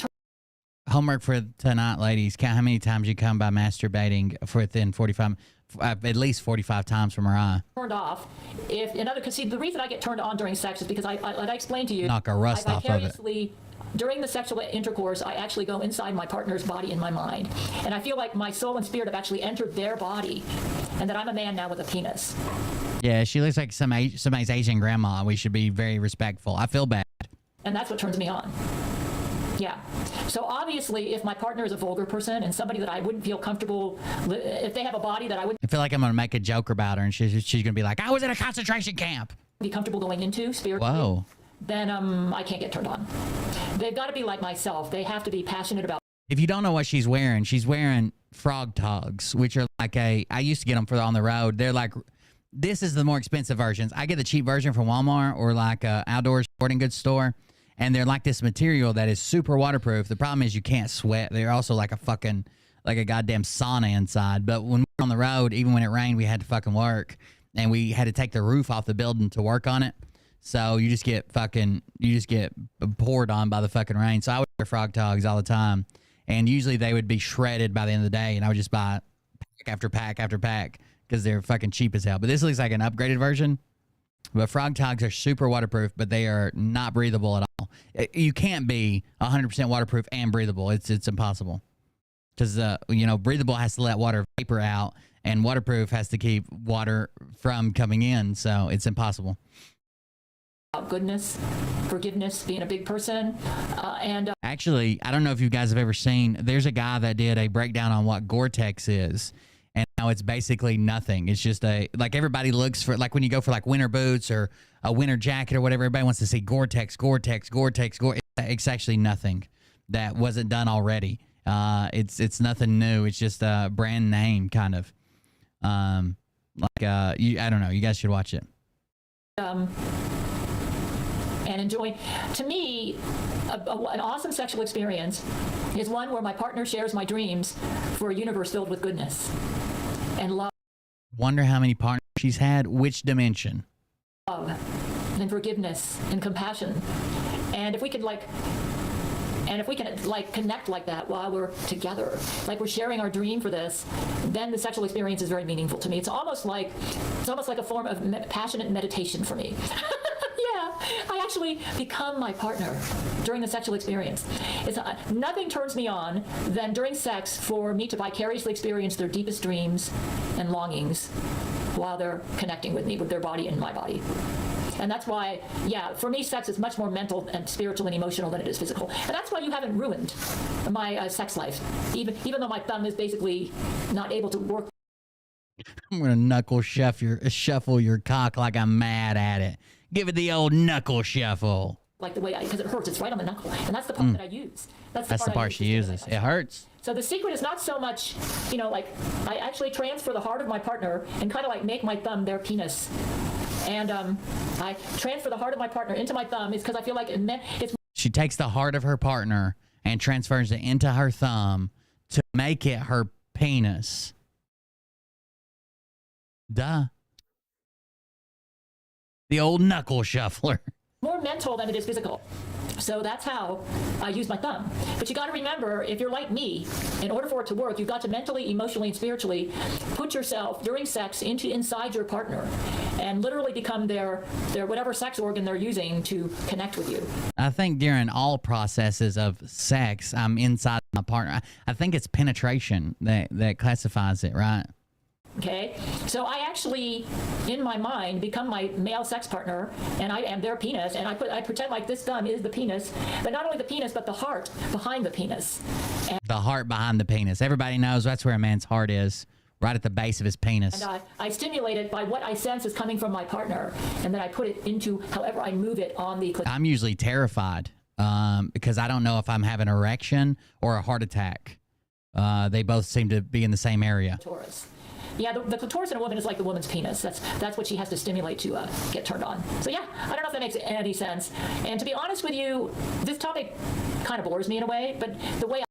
homework for tonight, ladies. Count how many times you come by masturbating within 45, at least 45 times from her eye. Turned off. Because the reason I get turned on during sex is because I explained to you. Knock a rust off of it. During the sexual intercourse, I actually go inside my partner's body in my mind. And I feel like my soul and spirit have actually entered their body, and that I'm a man now with a penis. Yeah, she looks like somebody's Asian grandma. We should be very respectful. I feel bad. And that's what turns me on. Yeah. So obviously, if my partner is a vulgar person and somebody that I wouldn't feel comfortable, if they have a body that I wouldn't... I feel like I'm going to make a joke about her, and she's going to be like, I was in a concentration camp. ...be comfortable going into spiritually. Whoa. Then I can't get turned on. They've got to be like myself. They have to be passionate about... If you don't know what she's wearing frog togs, which are like I used to get them for on the road. They're like, this is the more expensive versions. I get the cheap version from Walmart or like a outdoor sporting goods store, and they're like this material that is super waterproof. The problem is you can't sweat. They're also like a goddamn sauna inside. But when we were on the road, even when it rained, we had to fucking work, and we had to take the roof off the building to work on it. So you just get poured on by the fucking rain. So I would wear frog togs all the time. And usually they would be shredded by the end of the day. And I would just buy pack after pack after pack because they're fucking cheap as hell. But this looks like an upgraded version. But frog togs are super waterproof, but they are not breathable at all. You can't be 100% waterproof and breathable. It's impossible. Because, breathable has to let water vapor out. And waterproof has to keep water from coming in. So it's impossible. Goodness, forgiveness, being a big person, and actually, I don't know if you guys have ever seen. There's a guy that did a breakdown on what Gore-Tex is, and now it's basically nothing. It's just everybody looks for, like when you go for like winter boots or a winter jacket or whatever. Everybody wants to see Gore-Tex. It's actually nothing that wasn't done already. It's nothing new. It's just a brand name kind of. I don't know. You guys should watch it. And enjoy. To me, an awesome sexual experience is one where my partner shares my dreams for a universe filled with goodness and love. Wonder how many partners she's had. Which dimension? Love and forgiveness and compassion. And if we could And if we can like connect like that while we're together, like we're sharing our dream for this, then the sexual experience is very meaningful to me. It's almost like a form of passionate meditation for me. Yeah, I actually become my partner during the sexual experience. Nothing turns me on than during sex for me to vicariously experience their deepest dreams and longings while they're connecting with me, with their body and my body. And that's why, yeah, for me, sex is much more mental and spiritual and emotional than it is physical. And that's why you haven't ruined my sex life, even though my thumb is basically not able to work. I'm going to knuckle shuffle your cock like I'm mad at it. Give it the old knuckle shuffle. Like the way because it hurts. It's right on the knuckle. And that's the part that I use. That's the part she uses. It hurts. So the secret is not so much, like I actually transfer the heart of my partner and kind of like make my thumb their penis. And I transfer the heart of my partner into my thumb is because I feel like it's... She takes the heart of her partner and transfers it into her thumb to make it her penis. Duh. The old knuckle shuffler. More mental than it is physical. So that's how I use my thumb. But you got to remember, if you're like me, in order for it to work, you've got to mentally, emotionally, and spiritually put yourself during sex inside your partner and literally become their whatever sex organ they're using to connect with you. I think during all processes of sex, I'm inside my partner. I think it's penetration that classifies it, right? Okay, so I actually, in my mind, become my male sex partner, and I am their penis, and I pretend like this thumb is the penis, but not only the penis, but the heart behind the penis. And the heart behind the penis. Everybody knows that's where a man's heart is, right at the base of his penis. And I stimulate it by what I sense is coming from my partner, and then I put it into however I move it on the clitoris. I'm usually terrified because I don't know if I'm having an erection or a heart attack. They both seem to be in the same area. Yeah, the clitoris in a woman is like the woman's penis. That's what she has to stimulate to get turned on. So yeah, I don't know if that makes any sense. And to be honest with you, this topic kind of bores me in a way, but the way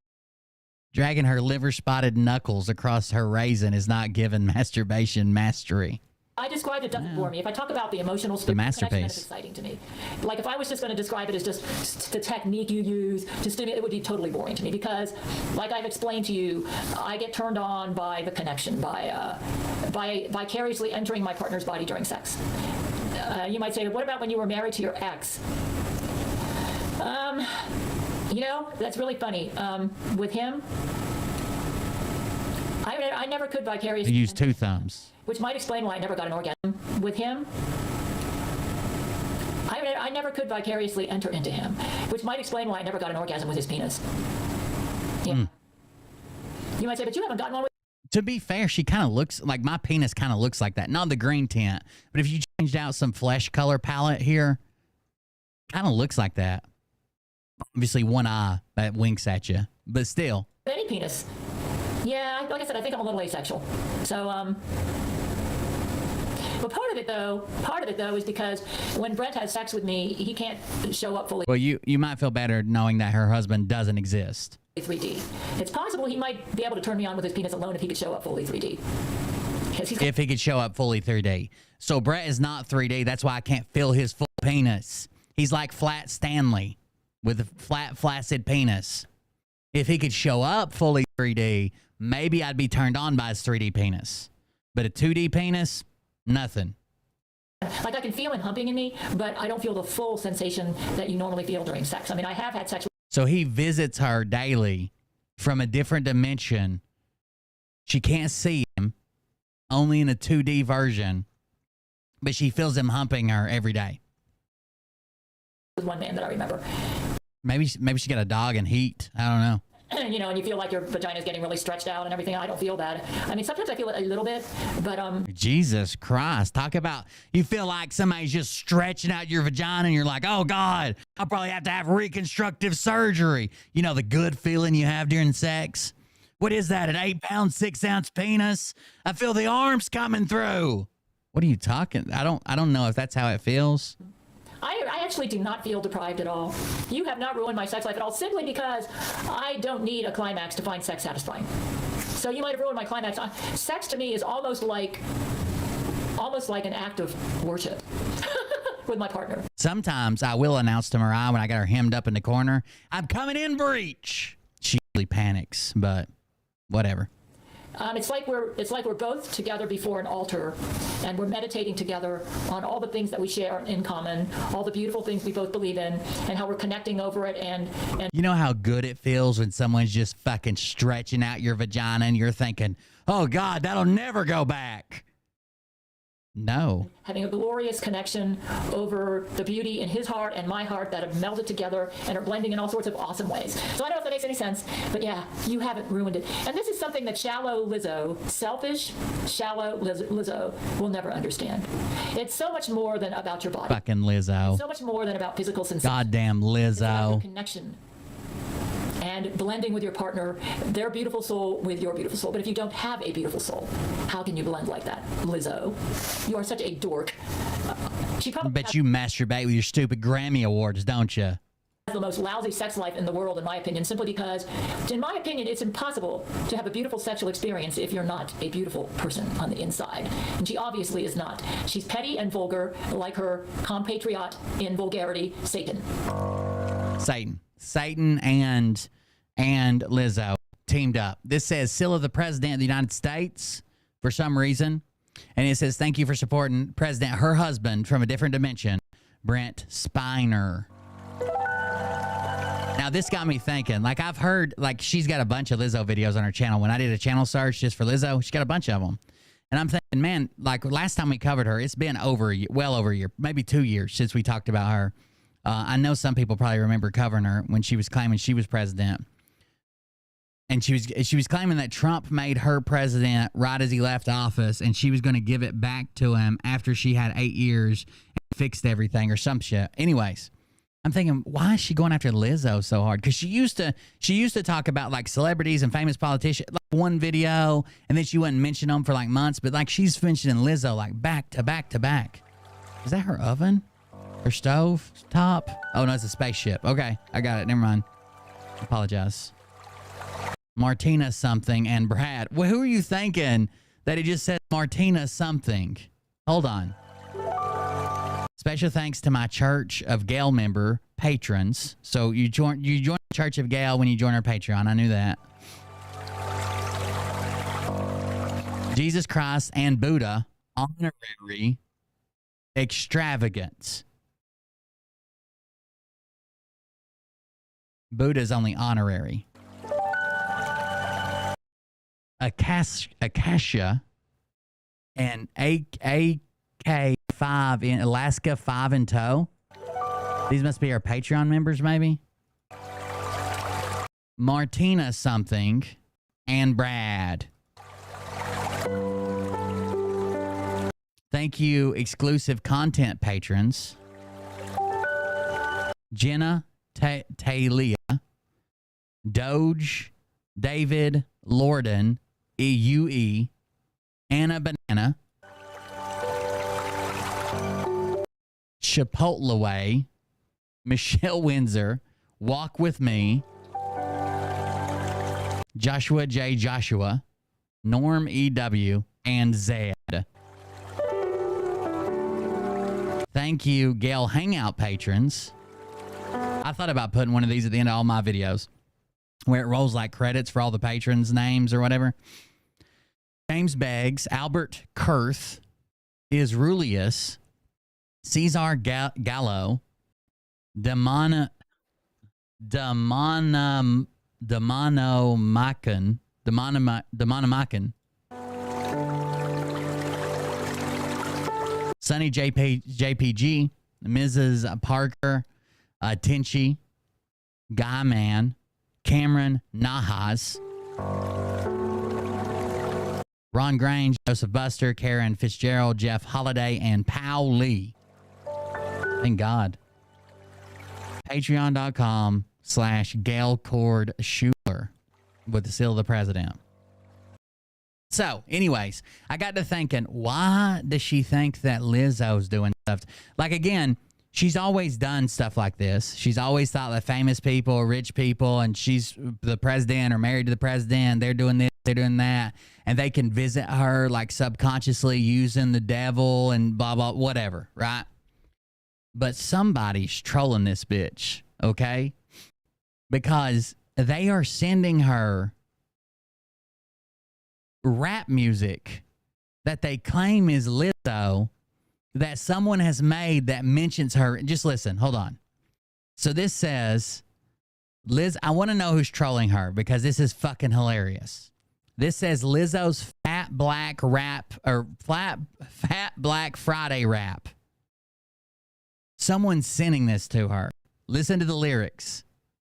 Dragging her liver-spotted knuckles across her raisin is not given masturbation mastery. I described it doesn't bore me. If I talk about the emotional connection, it's exciting to me. Like if I was just going to describe it as just the technique you use to stimulate, it would be totally boring to me because, like I've explained to you, I get turned on by the connection, by vicariously entering my partner's body during sex. You might say, what about when you were married to your ex? That's really funny. With him, I never could vicariously. You use two thumbs. Which might explain why I never got an orgasm with him. I never could vicariously enter into him, which might explain why I never got an orgasm with his penis. Yeah. You might say, but you haven't gotten one with... To be fair, she kind of looks like my penis kind of looks like that. Not the green tint, but if you changed out some flesh color palette here, kind of looks like that. Obviously, one eye that winks at you, but still. Any penis. Yeah, like I said, I think I'm a little asexual. So, but part of it though is because when Brent has sex with me, he can't show up fully. Well, you might feel better knowing that her husband doesn't exist. 3D. It's possible he might be able to turn me on with his penis alone if he could show up fully 3D. If he could show up fully 3D. So Brett is not 3D. That's why I can't feel his full penis. He's like Flat Stanley with a flat, flaccid penis. If he could show up fully 3D, maybe I'd be turned on by his 3D penis. But a 2D penis, nothing. Like I can feel him humping in me, but I don't feel the full sensation that you normally feel during sex. I mean, I have had sex. So he visits her daily from a different dimension. She can't see him, only in a 2D version, but she feels him humping her every day. With one man that I remember. Maybe she got a dog in heat. I don't know. And you feel like your vagina is getting really stretched out and everything. I don't feel that. I mean, sometimes I feel it a little bit, but Jesus Christ! Talk about you feel like somebody's just stretching out your vagina, and you're like, oh God, I'll probably have to have reconstructive surgery. You know the good feeling you have during sex. What is that? An 8-pound, 6-ounce penis? I feel the arms coming through. What are you talking? I don't know if that's how it feels. I actually do not feel deprived at all. You have not ruined my sex life at all, simply because I don't need a climax to find sex satisfying. So you might have ruined my climax. Sex to me is almost like an act of worship. with my partner. Sometimes I will announce to Mariah when I got her hemmed up in the corner, I'm coming in breach. She usually panics, but whatever. It's like we're both together before an altar, and we're meditating together on all the things that we share in common, all the beautiful things we both believe in, and how we're connecting over it. And you know how good it feels when someone's just fucking stretching out your vagina and you're thinking, oh God, that'll never go back. No. Having a glorious connection over the beauty in his heart and my heart that have melded together and are blending in all sorts of awesome ways. So I don't know if that makes any sense, but yeah, you haven't ruined it. And this is something that shallow Lizzo, selfish, shallow Lizzo will never understand. It's so much more than about your body. Fucking Lizzo. It's so much more than about physical sensation. Goddamn It's about your Lizzo. connection. And blending with your partner, their beautiful soul with your beautiful soul. But if you don't have a beautiful soul, how can you blend like that? Lizzo, you are such a dork. She I probably bet has you masturbate with your stupid Grammy Awards, don't you? the most lousy sex life in the world, in my opinion, simply because, in my opinion, it's impossible to have a beautiful sexual experience if you're not a beautiful person on the inside. And she obviously is not. She's petty and vulgar, like her compatriot in vulgarity, Satan. Satan and Lizzo teamed up. This says, Scylla, the President of the United States, for some reason. And it says, thank you for supporting President, her husband from a different dimension, Brent Spiner. Now, this got me thinking. Like, I've heard, like, she's got a bunch of Lizzo videos on her channel. When I did a channel search just for Lizzo, she's got a bunch of them. And I'm thinking, man, like, last time we covered her, it's been well over a year, maybe 2 years since we talked about her. I know some people probably remember covering her when she was claiming she was president. And she was claiming that Trump made her president right as he left office, and she was going to give it back to him after she had 8 years and fixed everything or some shit. Anyways, I'm thinking, why is she going after Lizzo so hard? Because she used to talk about like celebrities and famous politicians, like one video, and then she wouldn't mention them for like months. But like she's mentioning Lizzo like back to back to back. Is that her oven? Her stove top? Oh no, it's a spaceship. Okay, I got it. Never mind. Apologize. Martina something and Brad. Well, who are you thinking that it just said Martina something? Hold on. Special thanks to my Church of Gail member patrons. So you join the Church of Gail when you join our Patreon. I knew that. Jesus Christ and Buddha, honorary extravagance. Buddha's only honorary. Acacia and AK5 in Alaska 5 in tow. These must be our Patreon members, maybe. Martina something and Brad. Thank you, exclusive content patrons. Jenna Talia, Doge, David Lorden, EUE, Anna Banana, Chipotle Way, Michelle Windsor, Walk With Me, Joshua J. Joshua, Norm EW, and Zed. Thank you, Gail Hangout patrons. I thought about putting one of these at the end of all my videos, where it rolls like credits for all the patrons' names or whatever. James Beggs, Albert Kurth, Isrulius, Cesar Gallo, Damanomakan, Sonny JPG, Mrs. Parker, Tinchi, Guy Man, Cameron Nahas, Ron Grange, Joseph Buster, Karen Fitzgerald, Jeff Holiday, and Powell Lee. Thank God. Patreon.com/Gail Chord Schuler with the seal of the president. So, anyways, I got to thinking, why does she think that Lizzo's doing stuff? Like, again, she's always done stuff like this. She's always thought that famous people or rich people, and she's the president or married to the president, they're doing this, they're doing that, and they can visit her like subconsciously using the devil and blah, blah, whatever, right? but somebody's trolling this bitch, okay? Because they are sending her rap music that they claim is LIZZO that someone has made that mentions her. Just listen, hold on. So this says, Liz, I want to know who's trolling her because this is fucking hilarious. This says Lizzo's fat black rap or fat black Friday rap. Someone's sending this to her. Listen to the lyrics.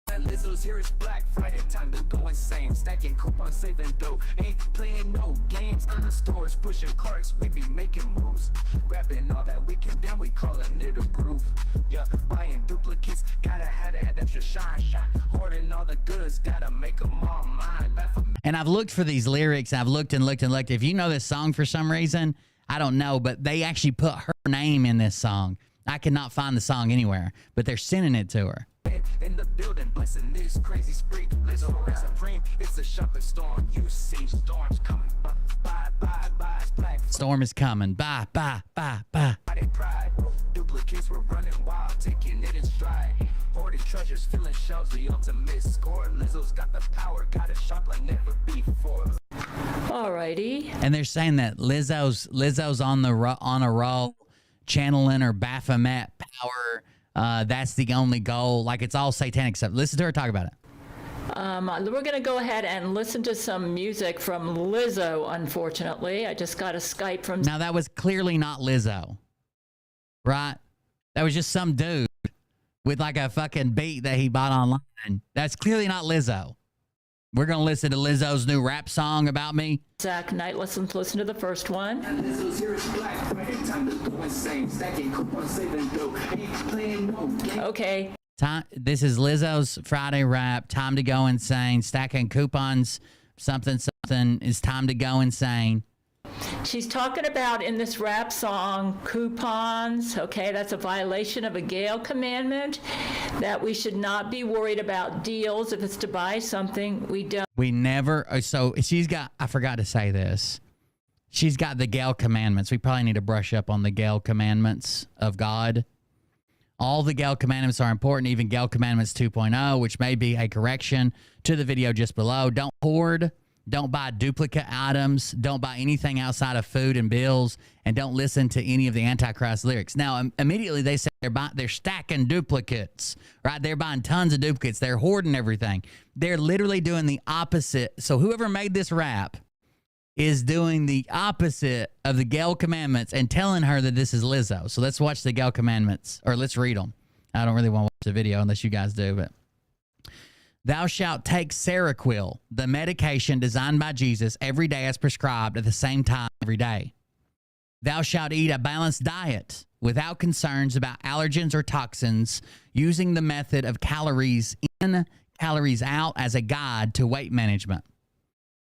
Lizzo's here is Black Friday, time to go insane. Stacking coupons, saving dough. Ain't playing no games in the stores, pushing carts. We be making moves, grabbing all that we can. Then we calling it a groove. Yeah, buying duplicates, gotta have that extra shine. Hoarding all the goods, gotta make them all mine. And I've looked for these lyrics. I've looked and looked and looked. If you know this song for some reason, I don't know, but they actually put her name in this song. I cannot find the song anywhere, but they're sending it to her. In the building, blessing this crazy spree. Lizzo is supreme. It's a shopping storm. You see storms coming. Bye, bye, bye. Black Storm is coming. Bye, bye, bye, bye. Friday pride. Duplicates were running wild, taking it in stride. Hoarded treasures, filling shelves, the ultimate score. Lizzo's got the power, got it sharp like never before. Alrighty. And they're saying that Lizzo's on a roll, channeling her Baphomet power. That's the only goal. Like, it's all satanic stuff. Listen to her talk about it. We're going to go ahead and listen to some music from Lizzo, unfortunately. I just got a Skype from... Now, that was clearly not Lizzo, right? That was just some dude with like a fucking beat that he bought online. That's clearly not Lizzo. We're going to listen to Lizzo's new rap song about me. Zach Knight, listen to the first one. Lizzo's here is Black Friday, time to go insane. Stacking coupons, saving dough. Ain't playing no game. Okay. This is Lizzo's Friday rap. Time to go insane. Stacking coupons, something. It's time to go insane. She's talking about in this rap song coupons. Okay, that's a violation of a Gail commandment that we should not be worried about deals. If it's to buy something, we don't. We never. So she's got, I forgot to say this. She's got the Gail commandments. We probably need to brush up on the Gail commandments of God. All the Gail commandments are important, even Gail commandments 2.0, which may be a correction to the video just below. Don't hoard. Don't buy duplicate items. Don't buy anything outside of food and bills. And don't listen to any of the Antichrist lyrics. Now, immediately they say they're stacking duplicates, right? They're buying tons of duplicates. They're hoarding everything. They're literally doing the opposite. So whoever made this rap is doing the opposite of the Gail commandments and telling her that this is Lizzo. So let's watch the Gail commandments, or let's read them. I don't really want to watch the video unless you guys do, but... Thou shalt take Seroquel, the medication designed by Jesus, every day as prescribed at the same time every day. Thou shalt eat a balanced diet without concerns about allergens or toxins, using the method of calories in, calories out as a guide to weight management.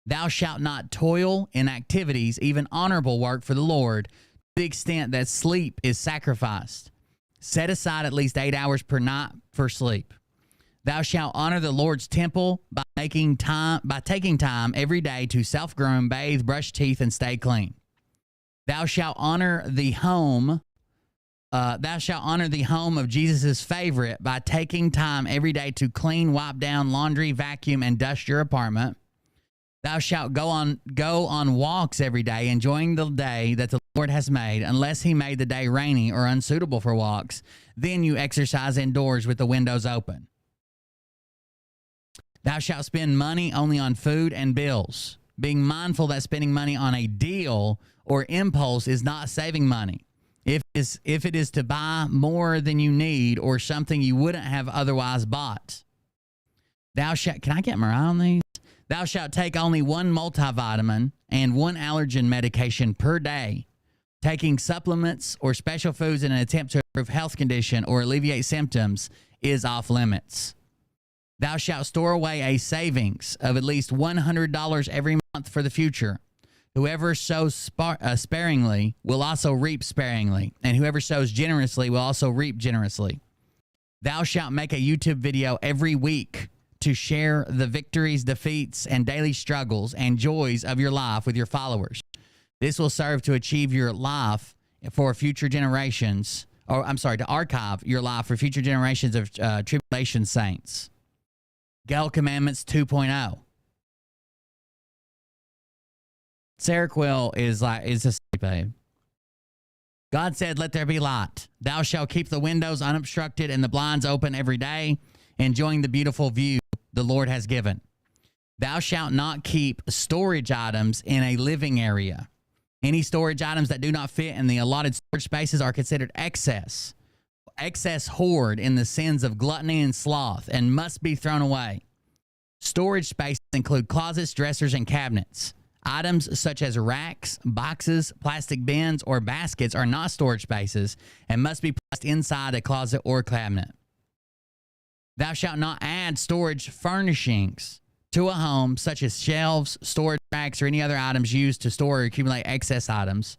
Thou shalt not toil in activities, even honorable work for the Lord, to the extent that sleep is sacrificed. Set aside at least 8 hours per night for sleep. Thou shalt honor the Lord's temple by taking time every day to self-groom, bathe, brush teeth, and stay clean. Thou shalt honor the home. Thou shalt honor the home of Jesus' favorite by taking time every day to clean, wipe down, laundry, vacuum, and dust your apartment. Thou shalt go on walks every day, enjoying the day that the Lord has made, unless he made the day rainy or unsuitable for walks. Then you exercise indoors with the windows open. Thou shalt spend money only on food and bills, being mindful that spending money on a deal or impulse is not saving money. If it is to buy more than you need or something you wouldn't have otherwise bought. Thou shalt, can I get my eye on these? Thou shalt take only one multivitamin and one allergen medication per day. Taking supplements or special foods in an attempt to improve health condition or alleviate symptoms is off limits. Thou shalt store away a savings of at least $100 every month for the future. Whoever sows sparingly will also reap sparingly, and whoever sows generously will also reap generously. Thou shalt make a YouTube video every week to share the victories, defeats, and daily struggles and joys of your life with your followers. This will serve to achieve your life for future generations or I'm sorry, to archive your life for future generations of tribulation saints. Gail Commandments 2.0. Sarah Quill is a babe. God said, let there be light. Thou shalt keep the windows unobstructed and the blinds open every day, enjoying the beautiful view the Lord has given. Thou shalt not keep storage items in a living area. Any storage items that do not fit in the allotted storage spaces are considered excess hoard in the sins of gluttony and sloth, and must be thrown away. Storage spaces include closets, dressers, and cabinets. Items such as racks, boxes, plastic bins, or baskets are not storage spaces and must be placed inside a closet or cabinet. Thou shalt not add storage furnishings to a home, such as shelves, storage racks, or any other items used to store or accumulate excess items.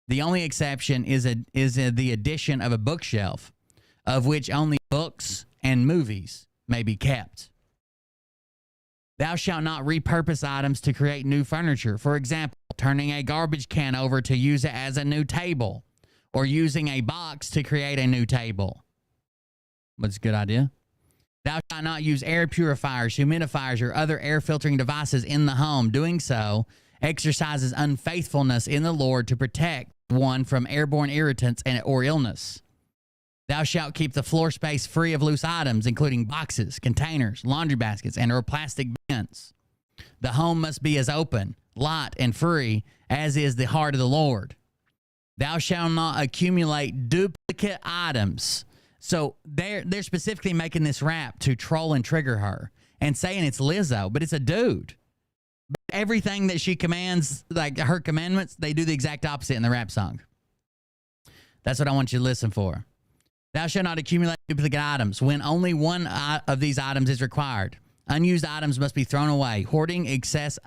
The only exception is the addition of a bookshelf, of which only books and movies may be kept. Thou shalt not repurpose items to create new furniture. For example, turning a garbage can over to use it as a new table, or using a box to create a new table. What's a good idea? Thou shalt not use air purifiers, humidifiers, or other air filtering devices in the home. Doing so exercises unfaithfulness in the Lord to protect one from airborne irritants or illness. Thou shalt keep the floor space free of loose items, including boxes, containers, laundry baskets, and or plastic bins. The home must be as open, light, and free as is the heart of the Lord. Thou shalt not accumulate duplicate items. So they're specifically making this rap to troll and trigger her and saying it's Lizzo, but it's a dude. But everything that she commands, like her commandments, they do the exact opposite in the rap song. That's what I want you to listen for. Thou shalt not accumulate duplicate items when only one of these items is required. Unused items must be thrown away. Hoarding excess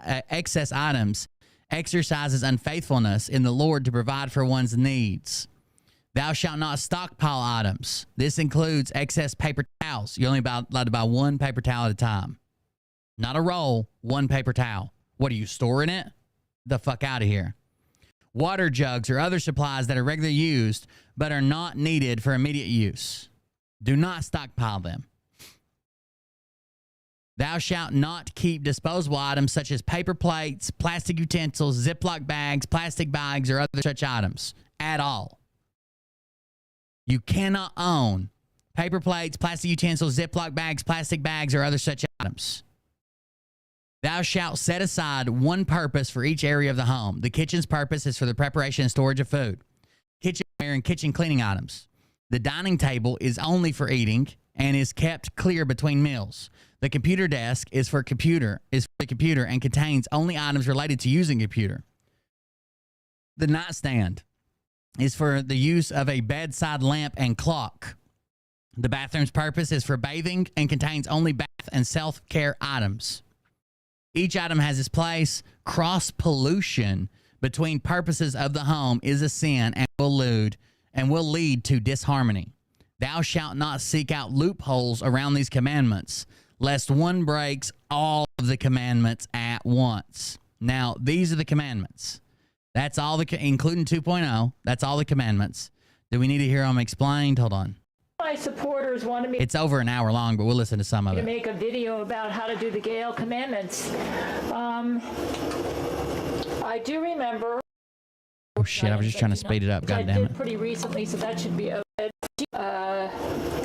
items exercises unfaithfulness in the Lord to provide for one's needs. Thou shalt not stockpile items. This includes excess paper towels. You're only allowed to buy one paper towel at a time. Not a roll, one paper towel. What, are you storing it? The fuck out of here. Water jugs or other supplies that are regularly used but are not needed for immediate use. Do not stockpile them. Thou shalt not keep disposable items such as paper plates, plastic utensils, Ziploc bags, plastic bags, or other such items at all. You cannot own paper plates, plastic utensils, Ziploc bags, plastic bags, or other such items. Thou shalt set aside one purpose for each area of the home. The kitchen's purpose is for the preparation and storage of food, kitchenware, and kitchen cleaning items. The dining table is only for eating and is kept clear between meals. The computer desk is for the computer and contains only items related to using a computer. The nightstand is for the use of a bedside lamp and clock. The bathroom's purpose is for bathing and contains only bath and self-care items. Each item has its place. Cross-pollution between purposes of the home is a sin and will lead to disharmony. Thou shalt not seek out loopholes around these commandments, lest one breaks all of the commandments at once. Now, these are the commandments. That's all, including 2.0. That's all the commandments. Do we need to hear them explained? Hold on. My supporters wanted me It's over an hour long, but we'll listen to some of to it. make a video about how to do the Gail commandments. I do remember. Oh, shit. I was just trying to speed it up. God damn I it. did pretty recently, so that should be okay.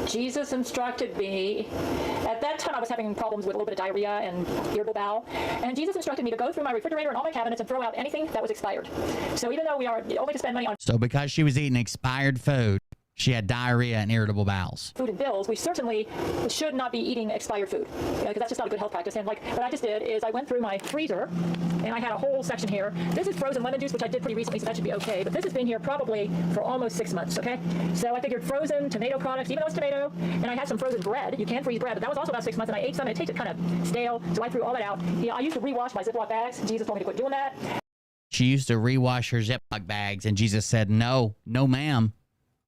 Jesus instructed me. At that time, I was having problems with a little bit of diarrhea and irritable bowel. And Jesus instructed me to go through my refrigerator and all my cabinets and throw out anything that was expired. So even though we are only to spend money on So because she was eating expired food, she had diarrhea and irritable bowels. food and bills, we certainly should not be eating expired food, because that's just not a good health practice. And like what I just did is I went through my freezer and I had a whole section here. This is frozen lemon juice, which I did pretty recently, so that should be okay. But this has been here probably for almost 6 months, okay? So I figured frozen tomato products, even though it's tomato, and I had some frozen bread. You can freeze bread, but that was also about 6 months, and I ate some, and it tasted kind of stale, so I threw all that out. Yeah, I used to rewash my Ziploc bags. Jesus told me to quit doing that. She used to rewash her Ziploc bags, and Jesus said, no, ma'am.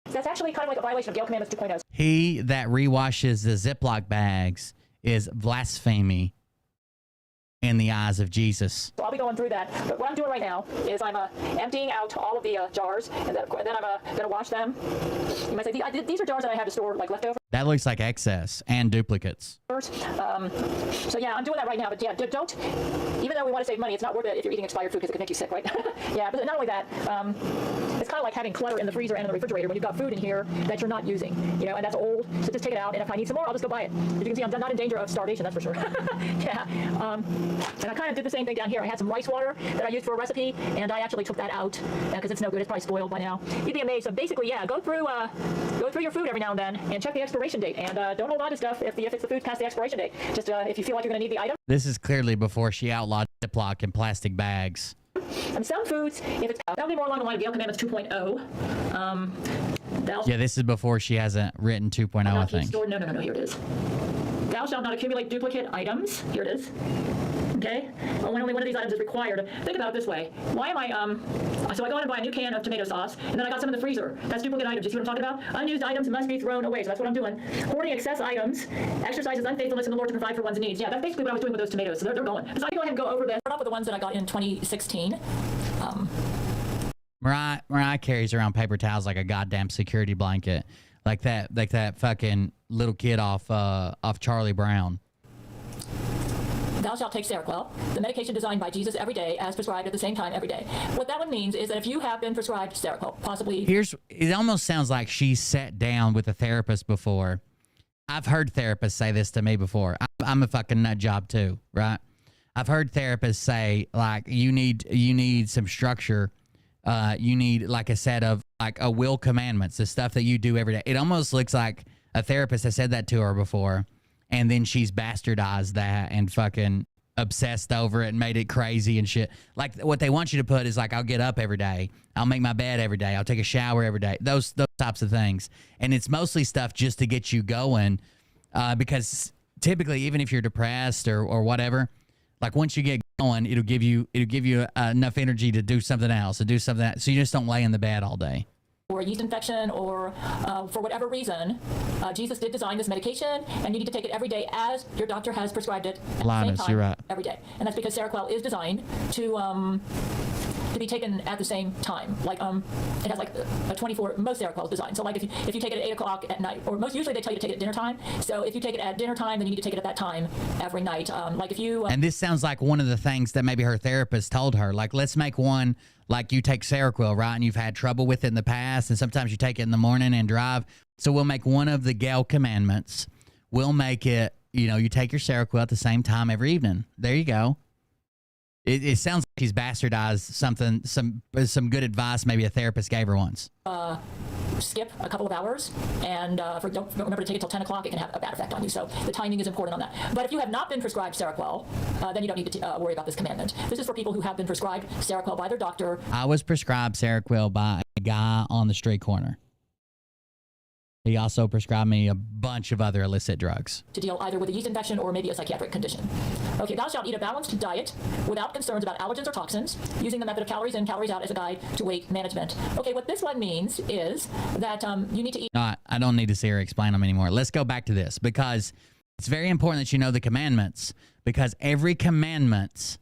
That's actually kind of like a violation of Gail Commandments 2.0. He that rewashes the Ziploc bags is blasphemy. in the eyes of Jesus. So I'll be going through that. But what I'm doing right now is I'm emptying out all of the jars, and then I'm going to wash them. You might say, these are jars that I had to store like leftovers. That looks like excess and duplicates. So yeah, I'm doing that right now. But yeah, don't. Even though we want to save money, it's not worth it if you're eating expired food because it can make you sick, right? Yeah, but not only that, it's kind of like having clutter in the freezer and in the refrigerator when you've got food in here that you're not using, you know, and that's old. So just take it out, and if I need some more, I'll just go buy it. As you can see, I'm not in danger of starvation, that's for sure. Yeah. And I kind of did the same thing down here. I had some rice water that I used for a recipe, and I actually took that out because it's no good. It's probably spoiled by now. You'd be amazed. So basically, yeah, go through your food every now and then and check the expiration date. And don't hold on to stuff if it's the food past the expiration date. Just if you feel like you're going to need the item. This is clearly before she outlawed Ziploc and plastic bags. And some foods, if it's that'll be more along the line of Gail Commandments 2.0. Yeah, this is before she hasn't written 2.0, I think. No, here it is. Thou shalt not accumulate duplicate items. Here it is. Okay? When only one of these items is required. Think about it this way. Why am I, so I go out and buy a new can of tomato sauce, and then I got some in the freezer. That's duplicate items. You see what I'm talking about? Unused items must be thrown away. So that's what I'm doing. Hoarding excess items exercises unfaithfulness in the Lord to provide for one's needs. Yeah, that's basically what I was doing with those tomatoes. So they're going. So I can go ahead and go over this. Start off with the ones that I got in 2016. Mariah carries around paper towels like a goddamn security blanket. Like that fucking little kid off Charlie Brown. Thou shalt take Seroquel, the medication designed by Jesus every day, as prescribed at the same time every day. What that one means is that if you have been prescribed Seroquel, possibly... It almost sounds like she sat down with a therapist before. I've heard therapists say this to me before. I'm a fucking nut job too, right? I've heard therapists say, like, you need some structure. You need, like, a set of, like, a will commandments, the stuff that you do every day. It almost looks like a therapist has said that to her before. And then she's bastardized that and fucking obsessed over it and made it crazy and shit. Like, what they want you to put is, like, I'll get up every day. I'll make my bed every day. I'll take a shower every day. Those types of things. And it's mostly stuff just to get you going because typically, even if you're depressed or whatever, like, once you get going, it'll give you enough energy to do something else, so you just don't lay in the bed all day. Or a yeast infection, or for whatever reason, Jesus did design this medication, and you need to take it every day as your doctor has prescribed it at the same time, you're right. every day. And that's because Seroquel is designed to be taken at the same time. Like it has like a 24. Most Seroquel is designed. So like if you take it at 8 o'clock at night, or usually they tell you to take it at dinner time. So if you take it at dinner time, then you need to take it at that time every night. Like if you and this sounds like one of the things that maybe her therapist told her. Like, let's make one. Like, you take Seroquel, right? And you've had trouble with it in the past, and sometimes you take it in the morning and drive. So we'll make one of the Gail commandments. We'll make it, you take your Seroquel at the same time every evening. There you go. It sounds like he's bastardized something, some good advice maybe a therapist gave her once. Skip a couple of hours, and don't remember to take it till 10 o'clock, it can have a bad effect on you. So the timing is important on that. But if you have not been prescribed Seroquel, then you don't need to worry about this commandment. This is for people who have been prescribed Seroquel by their doctor. I was prescribed Seroquel by a guy on the street corner. He also prescribed me a bunch of other illicit drugs. To deal either with a yeast infection or maybe a psychiatric condition. Okay, thou shalt eat a balanced diet without concerns about allergens or toxins, using the method of calories in, calories out as a guide to weight management. Okay, what this one means is that you need to eat... No, I don't need to see her explain them anymore. Let's go back to this, because it's very important that you know the commandments, because every commandment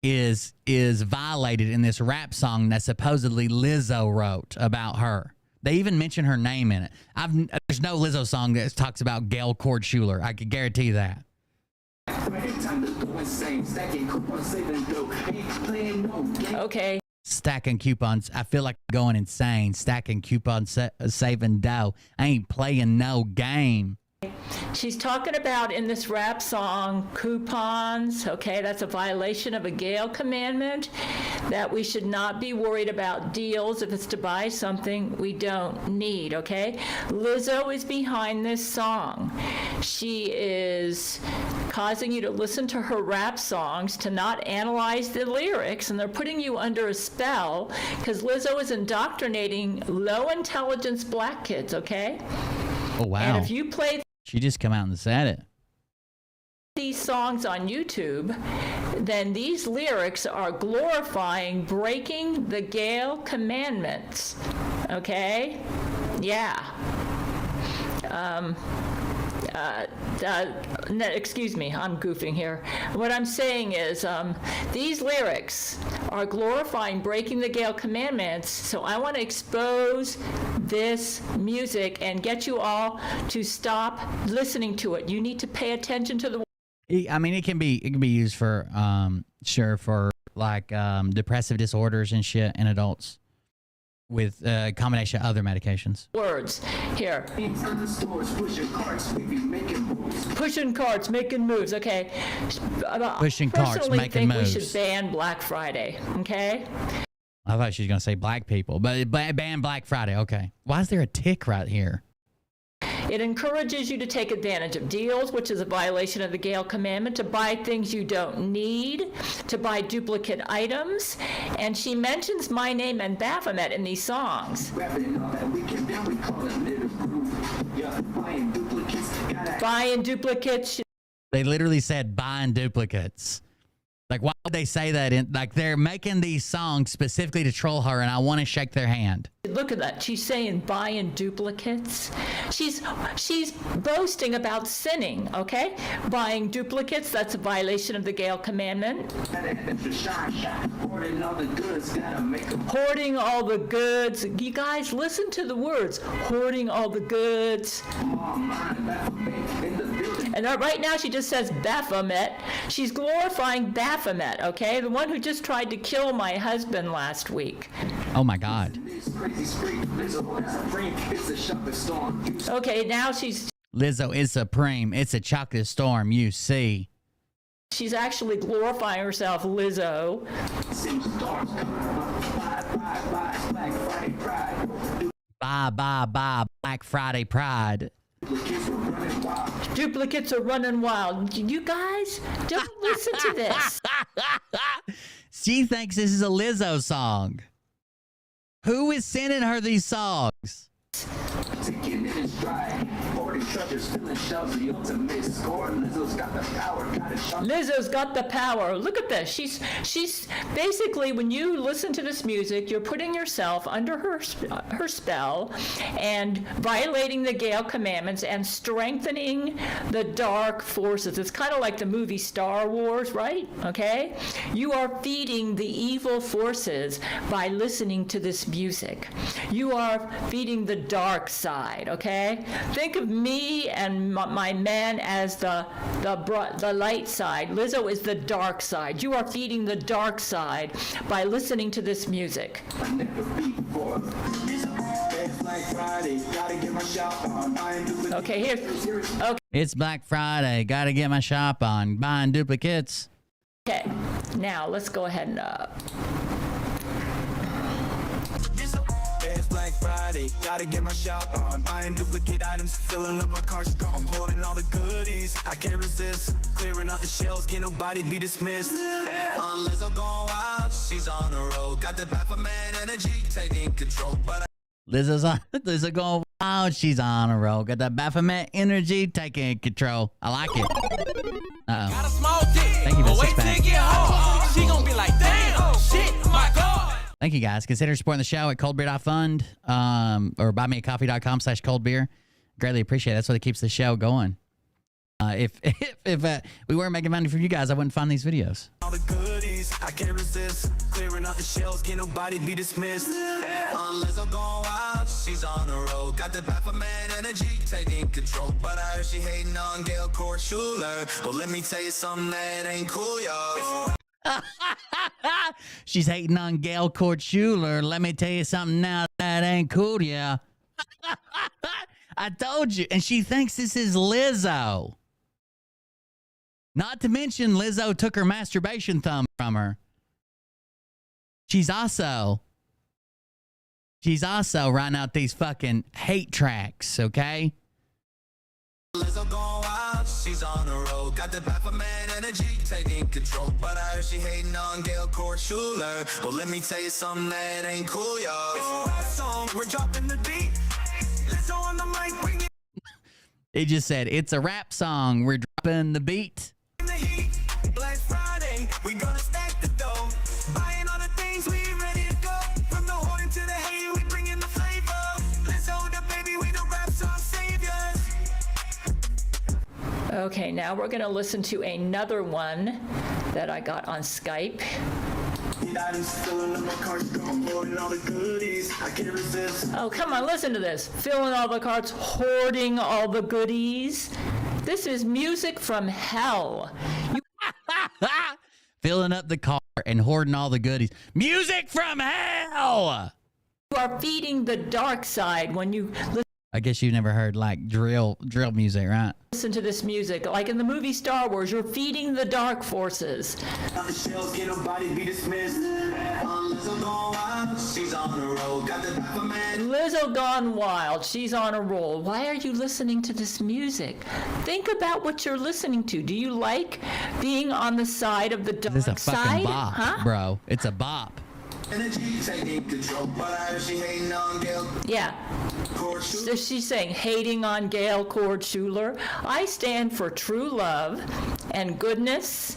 is violated in this rap song that supposedly Lizzo wrote about her. They even mention her name in it. There's no Lizzo song that talks about Gail, Chord, Schuler. I can guarantee that. Okay. Stacking coupons. I feel like going insane. Stacking coupons, saving dough. I ain't playing no game. She's talking about in this rap song coupons. Okay, that's a violation of a Gail commandment, that we should not be worried about deals if it's to buy something we don't need. Okay, Lizzo is behind this song. She is causing you to listen to her rap songs, to not analyze the lyrics, and they're putting you under a spell because Lizzo is indoctrinating low intelligence black kids. Okay. Oh wow. And if you play she just come out and said it. These songs on YouTube, then these lyrics are glorifying breaking the Gail commandments. Okay? Yeah. excuse me, I'm goofing here. What I'm saying is these lyrics are glorifying breaking the Gail commandments, so I want to expose this music and get you all to stop listening to it. You need to pay attention to the. I mean, it can be used for sure, for like depressive disorders and shit in adults with a combination of other medications. Words here. Pushing carts, making moves. Okay. Pushing carts, making moves. We should ban Black Friday. Okay. I thought she was gonna say black people, but ban Black Friday. Okay. Why is there a tick right here? It encourages you to take advantage of deals, which is a violation of the Gail commandment, to buy things you don't need, to buy duplicate items. And she mentions my name and Baphomet in these songs. Buying duplicates. They literally said buying duplicates. Like, why would they say that? Like, they're making these songs specifically to troll her, and I want to shake their hand. Look at that. She's saying buying duplicates. She's boasting about sinning, okay? Buying duplicates, that's a violation of the Gail commandment. Hoarding all the goods. You guys, listen to the words. Hoarding all the goods. And right now she just says Baphomet. She's glorifying Baphomet, okay? The one who just tried to kill my husband last week. Oh my God. Okay, now she's... Lizzo is supreme. It's a chocolate storm, you see. She's actually glorifying herself, Lizzo. Bye, Black Friday pride. Duplicates are running wild. You guys, don't listen to this. She thinks this is a Lizzo song. Who is sending her these songs? Lizzo's got the power. Look at this. She's basically, when you listen to this music, you're putting yourself under her spell and violating the Gail commandments and strengthening the dark forces. It's kind of like the movie Star Wars, right? Okay? You are feeding the evil forces by listening to this music. You are feeding the dark side, okay? Think of me and my man as the light side. Lizzo is the dark side. You are feeding the dark side by listening to this music. Okay, here. Okay. It's Black Friday. Gotta get my shop on. Buying duplicates. Okay, now let's go ahead and It's Black Friday, gotta get my shop on. Buying duplicate items, filling up my cart's gone. Holding all the goodies, I can't resist. Clearing out the shelves, can't nobody be dismissed. Unless I'm going wild, she's on the road. Got the Baphomet energy, taking control. But Lizzo going wild, she's on a roll. Got that Baphomet energy, taking control. I like it. Uh-oh. got a small dick. Thank you for the Wait 6 till pack. it get hard. She gonna be like, damn, shit, my God. Thank you, guys. Consider supporting the show at coldbeer.fund or buymeacoffee.com/coldbeer. Greatly appreciate it. That's what keeps the show going. If we weren't making money for you guys, I wouldn't find these videos. All the goodies, I can't resist. Clearing out the shelves, can't nobody be dismissed. Unless I'm going wild, she's on the road. Got the Baphomet energy, taking control. But I heard she hating on Gail, Chord, Schuler. Well, let me tell you something that ain't cool, y'all. She's hating on Gail, Chord, Schuler. Let me tell you something now that ain't cool, yeah. I told you. And she thinks this is Lizzo. Not to mention Lizzo took her masturbation thumb from her. She's also writing out these fucking hate tracks, okay? Lizzo going wild, she's on the road. Got the Baphomet energy, taking control. But I heard she hating on Gail, Chord, Schuler. Well, let me tell you something that ain't cool, y'all. Song, we're dropping the beat. Lizzo on the mic, bring it. It just said, it's a rap song. We're dropping the beat. In the heat. Black Friday, we gonna stack the dough. Buying all the things, we ready to go. From the hoarding to the hate, we bring in the flavor. Lizzo, the baby, we the rap song saviors. Okay, now we're going to listen to another one that I got on Skype. Oh, come on, listen to this. Filling all the carts, hoarding all the goodies. This is music from hell. Filling up the car and hoarding all the goodies. Music from hell! You are feeding the dark side when you I guess you've never heard like drill music, right? listen to this music. Like in the movie Star Wars, you're feeding the dark forces. Lizzo gone wild. She's on a roll. Why are you listening to this music? Think about what you're listening to. Do you like being on the side of the dark This is a side? fucking bop, Huh? bro. It's a bop. Yeah. So she's saying hating on Gail, Chord, Schuler. I stand for true love and goodness.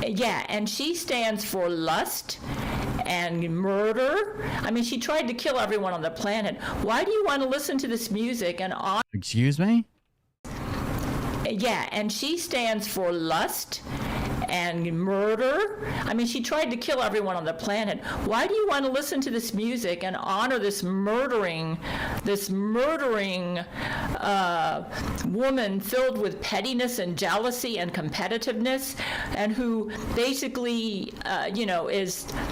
Yeah, and she stands for lust and murder. I mean, she tried to kill everyone on the planet. Why do you want to listen to this music and on? Excuse me? Yeah, and she stands for lust and murder. I mean, she tried to kill everyone on the planet. Why do you want to listen to this music and honor this murdering woman filled with pettiness and jealousy and competitiveness, and who basically,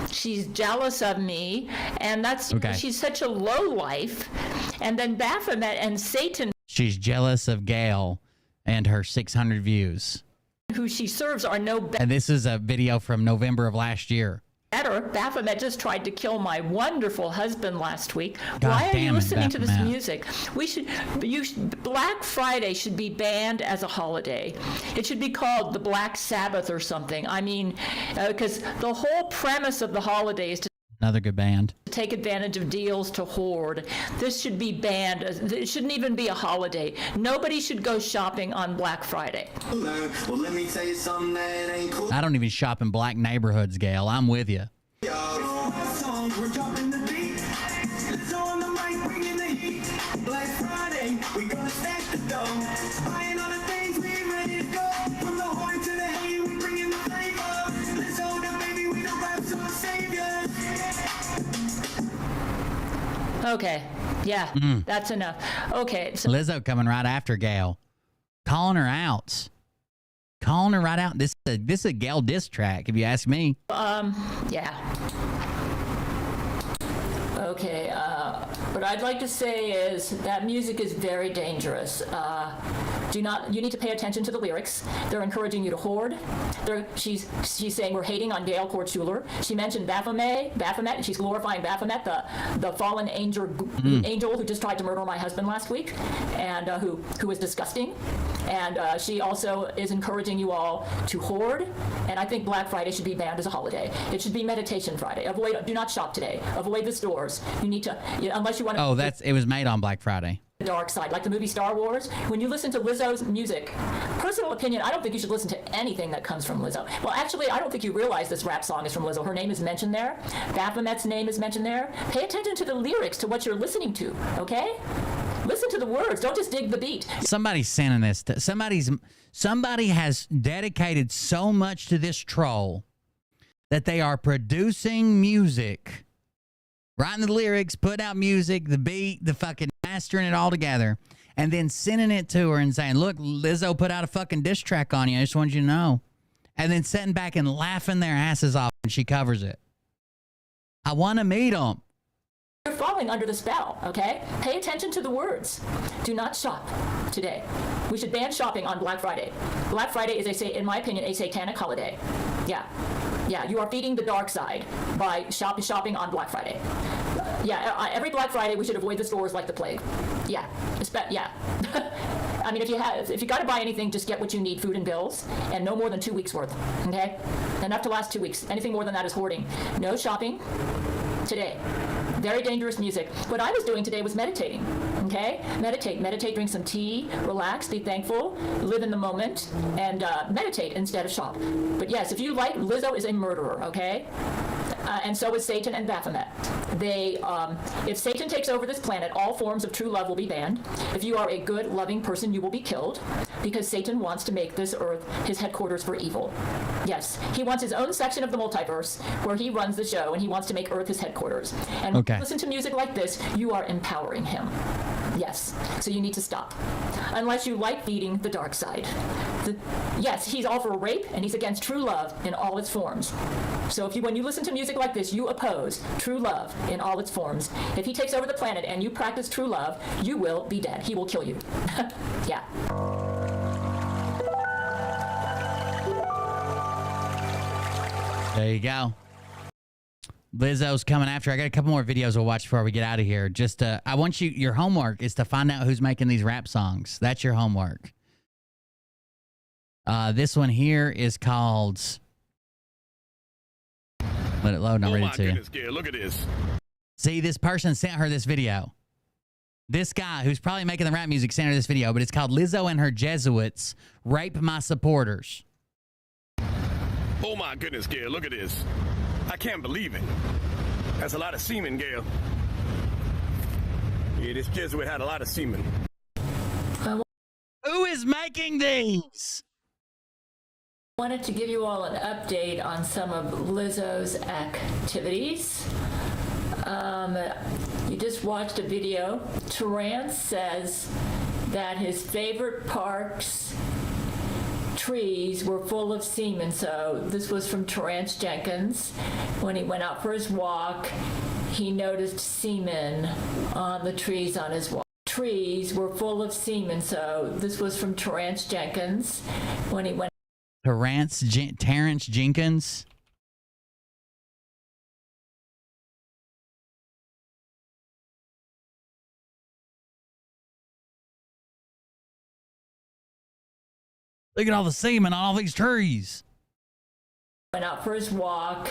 she's jealous of me, and that's Okay. She's such a low life. And then Baphomet and Satan, She's jealous of Gail and her 600 views. who she serves, are no better. And this is a video from November of last year. Baphomet just tried to kill my wonderful husband last week. God Why are you damn it, listening to this Baphomet. music? Black Friday should be banned as a holiday. It should be called the Black Sabbath or something. I mean, because the whole premise of the holiday is to Another good band. take advantage of deals to hoard. This should be banned. It shouldn't even be a holiday. Nobody should go shopping on Black Friday. Well, let me tell you something that ain't cool. I don't even shop in black neighborhoods, Gail. I'm with you. We're dropping the beat. It's on the mic, bringing the heat. Black Friday, we gonna stack the dough. Buying all the things, we ready to go. From the horn to the hay, we bringing the flavor. Let's hold up, baby, we the raps of the saviors. Okay. Yeah, that's enough. Okay. So Lizzo coming right after Gail. Calling her out. Calling her right out. This is a Gail diss track, if you ask me. yeah. Okay, what I'd like to say is that music is very dangerous. You need to pay attention to the lyrics. They're encouraging you to hoard. She's saying we're hating on Gail, Chord, Schuler. She mentioned Baphomet, and she's glorifying Baphomet, the fallen angel who just tried to murder my husband last week, and who was disgusting. And she also is encouraging you all to hoard. And I think Black Friday should be banned as a holiday. It should be Meditation Friday. Do not shop today. Avoid the stores. You need to, unless you want to. Oh, it was made on Black Friday. The dark side, like the movie Star Wars. When you listen to Lizzo's music, personal opinion, I don't think you should listen to anything that comes from Lizzo. Well, actually, I don't think you realize this rap song is from Lizzo. Her name is mentioned there. Baphomet's name is mentioned there. Pay attention to the lyrics, to what you're listening to, okay? Listen to the words. Don't just dig the beat. Somebody's sending this. Somebody has dedicated so much to this troll that they are producing music, writing the lyrics, putting out music, the beat, the fucking mastering it all together, and then sending it to her and saying, look, Lizzo put out a fucking diss track on you. I just want you to know. And then sitting back and laughing their asses off when she covers it. I want to meet them. You're falling under the spell, okay? Pay attention to the words. Do not shop today. We should ban shopping on Black Friday. Black Friday is, in my opinion, a satanic holiday. Yeah. Yeah, you are feeding the dark side by shopping on Black Friday. Every Black Friday we should avoid the stores like the plague. Yeah. I mean, if you got to buy anything, just get what you need, food and bills, and no more than 2 weeks worth, okay? Enough to last 2 weeks. Anything more than that is hoarding. No shopping today. Very dangerous music. What I was doing today was meditating, okay? Meditate, drink some tea, relax, be thankful, live in the moment, and meditate instead of shop. But yes, if you like, Lizzo is a murderer, okay? and so is Satan and Baphomet. If Satan takes over this planet, all forms of true love will be banned. If you are a good, loving person, you will be killed, because Satan wants to make this earth his headquarters for evil. Yes, he wants his own section of the multiverse where he runs the show, and he wants to make earth his headquarters. And when you listen to music like this, you are empowering him. Yes, so you need to stop. Unless you like feeding the dark side. Yes, he's all for rape, and he's against true love in all its forms. So when you listen to music like this, you oppose true love in all its forms. If he takes over the planet and you practice true love, you will be dead. He will kill you. Yeah. There you go. Lizzo's coming after. I got a couple more videos we'll watch before we get out of here. Just I want your homework is to find out who's making these rap songs. That's your homework. This one here is called... Let it load and I'll read it to you. Gail, look at this. See, this person sent her this video. This guy who's probably making the rap music sent her this video, but it's called Lizzo and Her Jesuits Rape My Supporters. Oh my goodness, Gail, look at this. I can't believe it. That's a lot of semen, Gail. Yeah, this Jesuit had a lot of semen. Who is making these? Wanted to give you all an update on some of Lizzo's activities. You just watched a video. Terrance says that his favorite park's trees were full of semen. So this was from Terrance Jenkins. When he went out for his walk, he noticed semen on the trees on his walk. Trees were full of semen. So this was from Terrance Jenkins. When he went Terrance Jenkins. Look at all the semen on all these trees. Went out for his walk.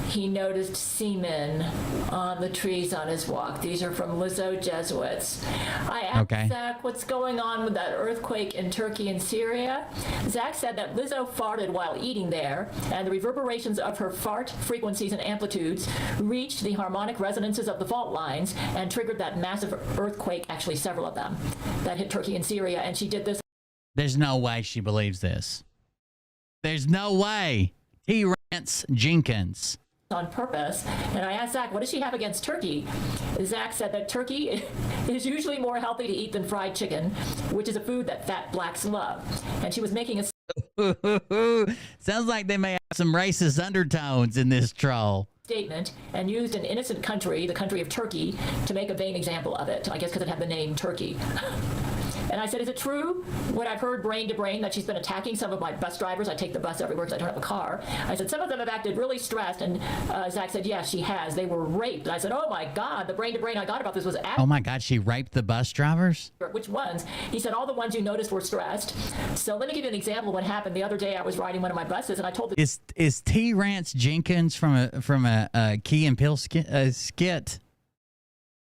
He noticed semen on the trees on his walk. These are from Lizzo Jesuits. I asked Zach what's going on with that earthquake in Turkey and Syria. Zach said that Lizzo farted while eating there, and the reverberations of her fart frequencies and amplitudes reached the harmonic resonances of the fault lines and triggered that massive earthquake, actually several of them, that hit Turkey and Syria. And she did this. There's no way she believes this. There's no way. Terrance Jenkins. On purpose. And I asked Zach, what does she have against turkey? Zach said that turkey is usually more healthy to eat than fried chicken, which is a food that fat blacks love. And she was making a sounds like they may have some racist undertones in this troll. Statement and used an innocent country, the country of Turkey, to make a vain example of it. I guess because it had the name Turkey. And I said, is it true what I've heard brain to brain that she's been attacking some of my bus drivers? I take the bus everywhere because I don't have a car. I said, some of them have acted really stressed. And Zach said, yes, she has. They were raped. And I said, oh my God, the brain to brain I got about this was oh my God, she raped the bus drivers? Which ones? He said, all the ones you noticed were stressed. So let me give you an example of what happened. The other day I was riding one of my buses and I told the Is Terrance Jenkins from a Key and Peele skit?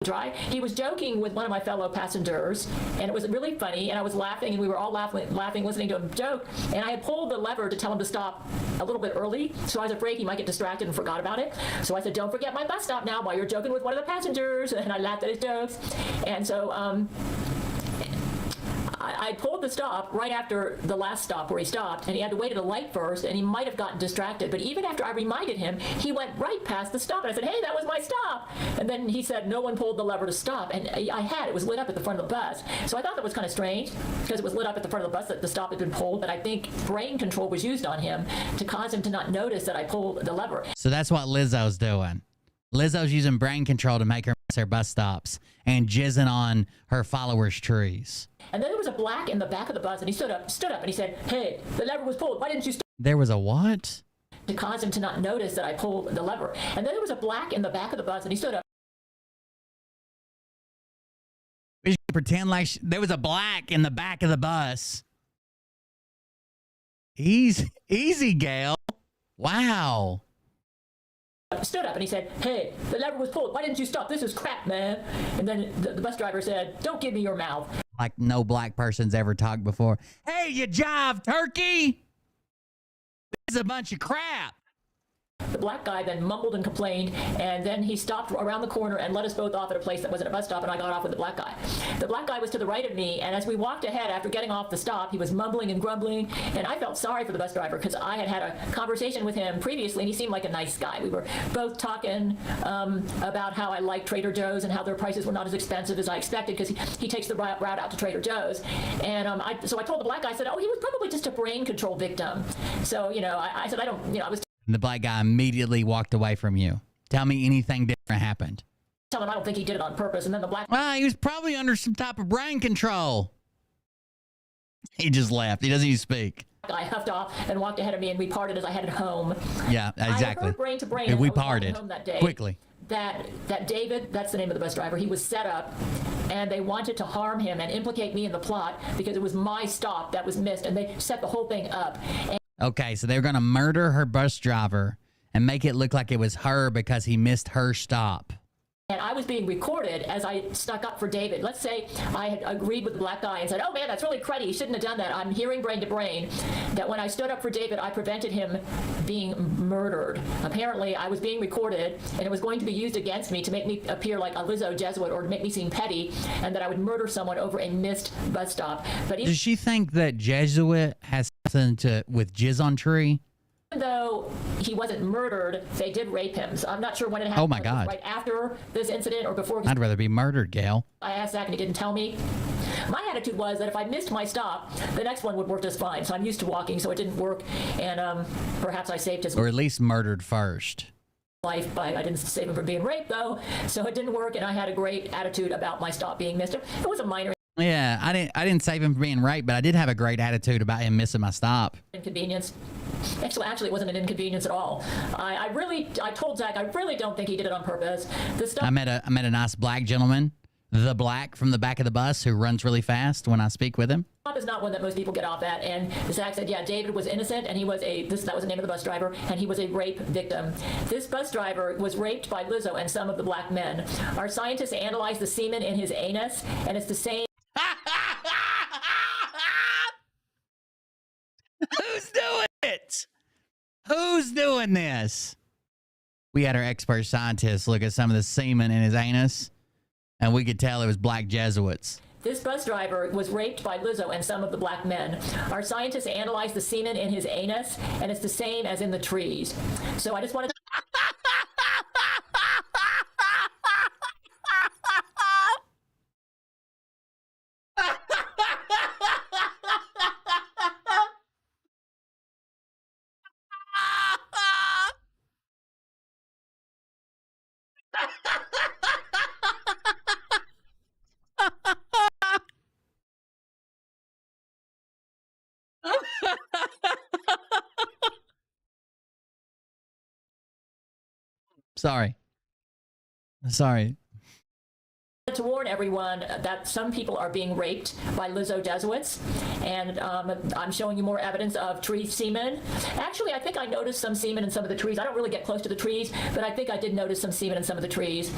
Dry. He was joking with one of my fellow passengers, and it was really funny, and I was laughing, and we were all laughing, listening to him joke, and I had pulled the lever to tell him to stop a little bit early, so I was afraid he might get distracted and forgot about it. So I said, don't forget my bus stop now while you're joking with one of the passengers, and I laughed at his jokes. And so I pulled the stop right after the last stop where he stopped, and he had to wait at a light first, and he might have gotten distracted. But even after I reminded him, he went right past the stop. And I said, hey, that was my stop. And then he said, no one pulled the lever to stop. And it was lit up at the front of the bus. So I thought that was kind of strange because it was lit up at the front of the bus that the stop had been pulled. But I think brain control was used on him to cause him to not notice that I pulled the lever. So that's what Lizzo's doing. Lizzo's using brain control to make her miss her bus stops and jizzing on her followers' trees. And then there was a black in the back of the bus, and he stood up, and he said, hey, the lever was pulled. Why didn't you stop? There was a what? To cause him to not notice that I pulled the lever. And then there was a black in the back of the bus, and he stood up. We should pretend like there was a black in the back of the bus. Easy, Gail. Wow. Stood up and he said, hey, the lever was pulled. Why didn't you stop? This is crap, man. And then the bus driver said, don't give me your mouth. Like no black person's ever talked before. Hey, you jive turkey. This is a bunch of crap. The black guy then mumbled and complained, and then he stopped around the corner and let us both off at a place that wasn't a bus stop, and I got off with the black guy. The black guy was to the right of me, and as we walked ahead after getting off the stop, he was mumbling and grumbling, and I felt sorry for the bus driver because I had had a conversation with him previously, and he seemed like a nice guy. We were both talking about how I like Trader Joe's and how their prices were not as expensive as I expected because he takes the route out to Trader Joe's. And so I told the black guy, I said, oh, he was probably just a brain control victim. So, I said, I don't, I was And the black guy immediately walked away from you. Tell me anything different happened. telling him I don't think he did it on purpose. And then the black Well, he was probably under some type of brain control. He just left. He doesn't even speak. guy huffed off and walked ahead of me, and we parted as I headed home. Yeah, exactly. I heard brain to brain. And we as I was walking parted home that day, quickly. That David, that's the name of the bus driver, he was set up, and they wanted to harm him and implicate me in the plot because it was my stop that was missed, and they set the whole thing up. And Okay, so they were going to murder her bus driver and make it look like it was her because he missed her stop. And I was being recorded as I stuck up for David. Let's say I had agreed with the black guy and said, oh man, that's really cruddy. He shouldn't have done that. I'm hearing brain to brain that when I stood up for David, I prevented him being murdered. Apparently, I was being recorded, and it was going to be used against me to make me appear like a LIZZO Jesuit or to make me seem petty, and that I would murder someone over a missed bus stop. But Does she think that Jesuit has something with jizz on tree? even though he wasn't murdered, they did rape him. So I'm not sure when it happened. Oh my God. Right after this incident or before. I'd rather be murdered, Gail. I asked Zach and he didn't tell me. My attitude was that if I missed my stop, the next one would work just fine. So I'm used to walking, so it didn't work. And perhaps I saved his Or at least murdered first. life by, I didn't save him from being raped though. So it didn't work, and I had a great attitude about my stop being missed. It was a minor Yeah, I didn't save him from being raped, but I did have a great attitude about him missing my stop. inconvenience. Actually, it wasn't an inconvenience at all. I told Zach, I really don't think he did it on purpose. The stuff I met a nice black gentleman, the black from the back of the bus who runs really fast when I speak with him. is not one that most people get off at. And Zach said, yeah, David was innocent, and he was that was the name of the bus driver, and he was a rape victim. This bus driver was raped by LIZZO and some of the black men. Our scientists analyzed the semen in his anus, and it's the same. Who's doing it? Who's doing this? We had our expert scientists look at some of the semen in his anus, and we could tell it was black Jesuits. This bus driver was raped by LIZZO and some of the black men. Our scientists analyzed the semen in his anus, and it's the same as in the trees. So I just wanted to... Sorry. to warn everyone that some people are being raped by LIZZO Jesuits, and I'm showing you more evidence of tree semen. Actually, I think I noticed some semen in some of the trees. I don't really get close to the trees, but I think I did notice some semen in some of the trees.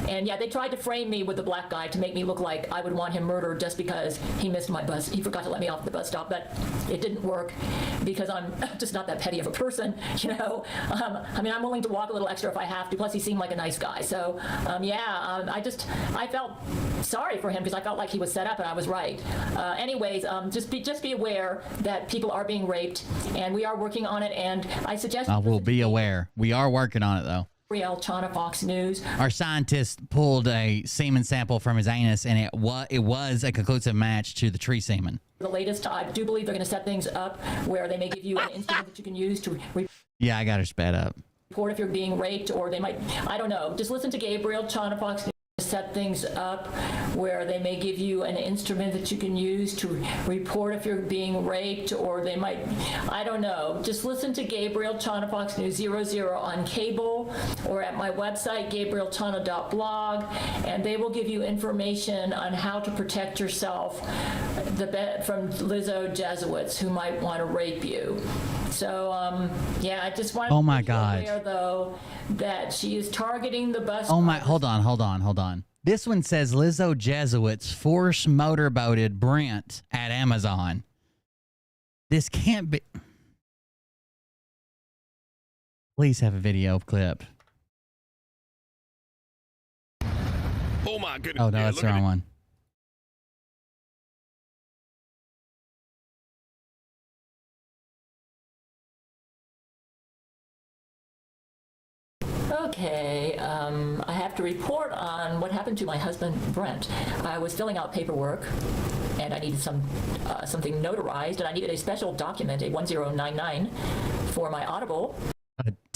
And yeah, they tried to frame me with the black guy to make me look like I would want him murdered just because he missed my bus. He forgot to let me off at the bus stop, but it didn't work because I'm just not that petty of a person, you know. I mean, I'm willing to walk a little extra if I have to. Plus, he seemed like a nice guy. So, I felt sorry for him because I felt like he was set up, and I was right. Anyways, just be aware that people are being raped, and we are working on it. And I suggest We'll be aware. We are working on it, though. Gabriel Chana, Fox News. Our scientist pulled a semen sample from his anus, and it was a conclusive match to the tree semen. The latest, I do believe they're going to set things up where they may give you an instrument that you can use to Yeah, I got her sped up. report if you're being raped, or they might, I don't know. Just listen to Gabriel Chana, Fox News. Set things up where they may give you an instrument that you can use to report if you're being raped, or they might, I don't know. Just listen to Gabriel Chana, Fox News 00 on cable or at my website, gabrielchana.blog, and they will give you information on how to protect yourself from LIZZO Jesuits who might want to rape you. So, yeah, I just wanted Oh to my make you God. aware, though, that she is targeting the bus. Oh my, hold on. This one says LIZZO Jesuits force motorboated Brent at Amazon. This can't be. Please have a video clip. Oh my goodness. Oh, no, yeah, that's look the at wrong it. one. Okay, I have to report on what happened to my husband, Brent. I was filling out paperwork, and I needed something notarized, and I needed a special document, a 1099, for my Audible.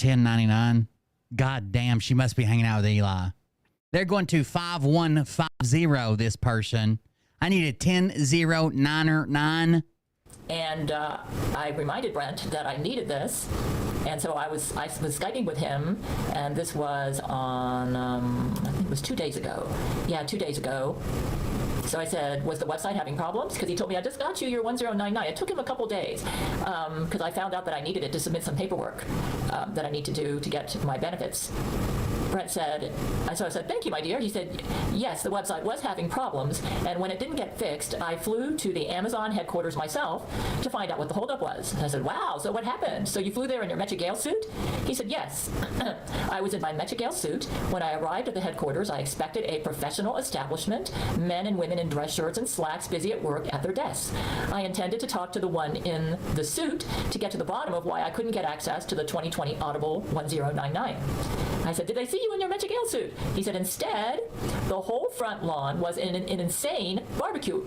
1099. God damn, she must be hanging out with Eli. They're going to 5150 this person. I need a 10099. And I reminded Brent that I needed this, and so I was Skyping with him, and this was on, I think it was 2 days ago. Yeah, 2 days ago. So I said, was the website having problems? Because he told me, I just got you your 1099. It took him a couple days because I found out that I needed it to submit some paperwork that I need to do to get my benefits. Brent said, so I said, thank you, my dear. He said, yes, the website was having problems, and when it didn't get fixed, I flew to the Amazon headquarters myself to find out what the holdup was. And I said, wow, so what happened? So you flew there in your Gail suit? He said, yes. I was in my Gail suit. When I arrived at the headquarters, I expected a professional establishment, men and women in dress shirts and slacks busy at work at their desks. I intended to talk to the one in the suit to get to the bottom of why I couldn't get access to the 2020 Audible 1099. I said, did they see you in your Gail suit? He said, instead, the whole front lawn was in an insane barbecue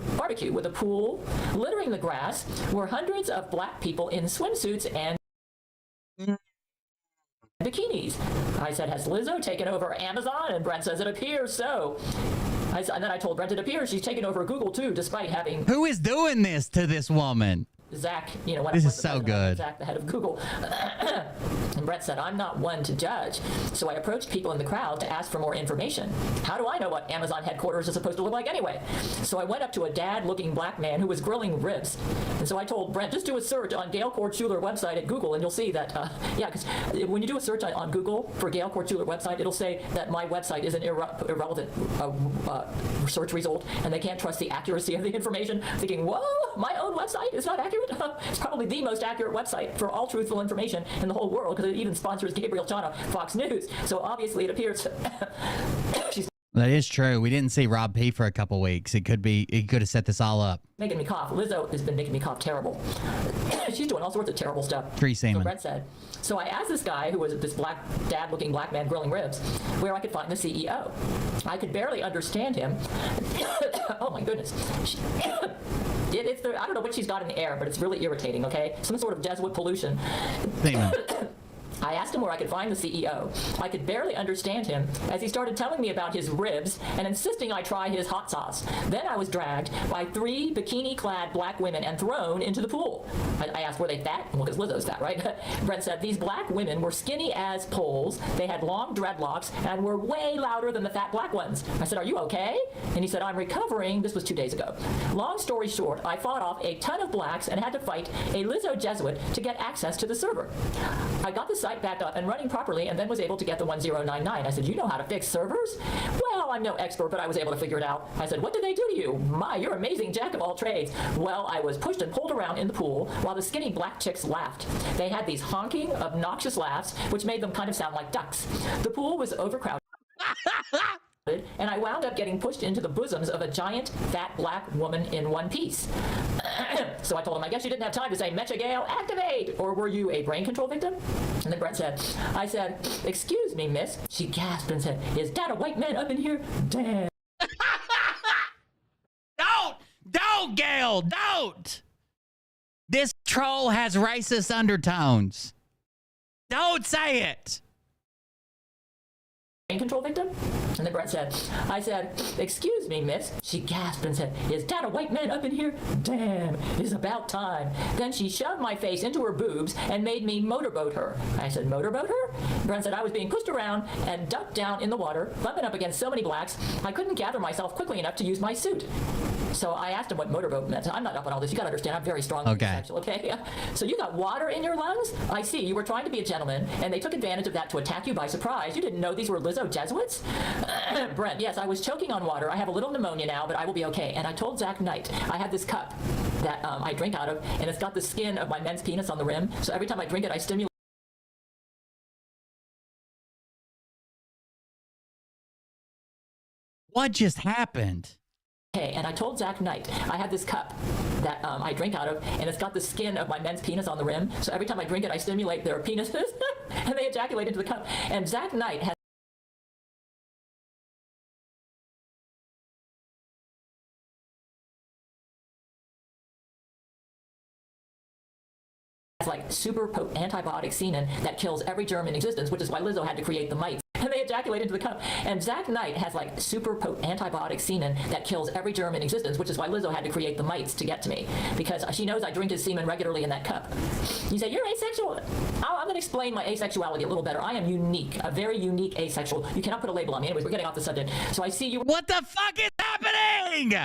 with a pool littering the grass, where hundreds of black people in swimsuits and bikinis. I said, has Lizzo taken over Amazon? And Brent says, it appears so. And then I told Brent, it appears she's taken over Google too, despite having... Who is doing this to this woman? Zach, this is so good. Zach, the head of Google. And Brett said, I'm not one to judge. So I approached people in the crowd to ask for more information. How do I know what Amazon headquarters is supposed to look like anyway? So I went up to a dad-looking black man who was grilling ribs. And so I told Brent, just do a search on Gail Chord Schuler website at Google, and you'll see that, because when you do a search on Google for Gail Chord Schuler website, it'll say that my website is an irrelevant search result, and they can't trust the accuracy of the information. Thinking, whoa, my own website is not accurate? It's probably the most accurate website for all truthful information in the whole world, because it even sponsors Gabriel Chana, Fox News. So obviously it appears she's... That is true. We didn't see Rob P for a couple weeks. He could have set this all up. Making me cough. Lizzo has been making me cough terrible. She's doing all sorts of terrible stuff. Tree semen. So Brett said. So I asked this guy, who was this dad-looking black man grilling ribs, where I could find the CEO. I could barely understand him. Oh my goodness. I don't know what she's got in the air, but it's really irritating, okay? Some sort of Jesuit pollution. I asked him where I could find the CEO. I could barely understand him as he started telling me about his ribs and insisting I try his hot sauce. Then I was dragged by 3 bikini-clad black women and thrown into the pool. I asked, were they fat? Well, because Lizzo's fat, right? Brent said, these black women were skinny as poles. They had long dreadlocks and were way louder than the fat black ones. I said, are you okay? And he said, I'm recovering. This was 2 days ago. Long story short, I fought off a ton of blacks and had to fight a Lizzo Jesuit to get access to the server. I got the site back up and running properly, and then was able to get the 1099. I said, you know how to fix servers? Well, I'm no expert, but I was able to figure it out. I said, what did they do to you? My, you're amazing jack of all trades. Well, I was pushed and pulled around in the pool while the skinny black chicks laughed. They had these honking, obnoxious laughs, which made them kind of sound like ducks. The pool was overcrowded. And I wound up getting pushed into the bosoms of a giant, fat black woman in one piece. So I told him, I guess you didn't have time to say, Metcha Gail, activate! Or were you a brain control victim? And then Brent said, I said, excuse me, miss. She gasped and said, is that a white man up in here? Damn. Don't, Gail, don't! This troll has racist undertones. Don't say it! Control victim? And then Brett said, I said, excuse me, miss. She gasped and said, is that a white man up in here? Damn, it's about time. Then she shoved my face into her boobs and made me motorboat her. I said, motorboat her? Brent said, I was being pushed around and ducked down in the water, bumping up against so many blacks, I couldn't gather myself quickly enough to use my suit. So I asked him what motorboat meant. I'm not up on all this. You got to understand, I'm very strong. Okay. Okay. So you got water in your lungs? I see. You were trying to be a gentleman, and they took advantage of that to attack you by surprise. You didn't know these were Lizzo Jesuits? Brent, yes, I was choking on water. I have a little pneumonia now, but I will be okay. And I told Zach Knight, I have this cup that I drink out of, and it's got the skin of my men's penis on the rim. So every time I drink it, I stimulate What just happened? Okay, and I told Zach Knight, I had this cup that I drink out of, and it's got the skin of my men's penis on the rim. So every time I drink it, I stimulate their penises, and they ejaculate into the cup. And Zach Knight has like super potent antibiotic semen that kills every germ in existence, which is why Lizzo had to create the mites. And they ejaculate into the cup. And Zach Knight has like super potent antibiotic semen that kills every germ in existence, which is why Lizzo had to create the mites to get to me, because she knows I drink his semen regularly in that cup. You say, you're asexual. I'm going to explain my asexuality a little better. I am unique, a very unique asexual. You cannot put a label on me. Anyways, we're getting off the subject. So I see you. What the fuck is happening?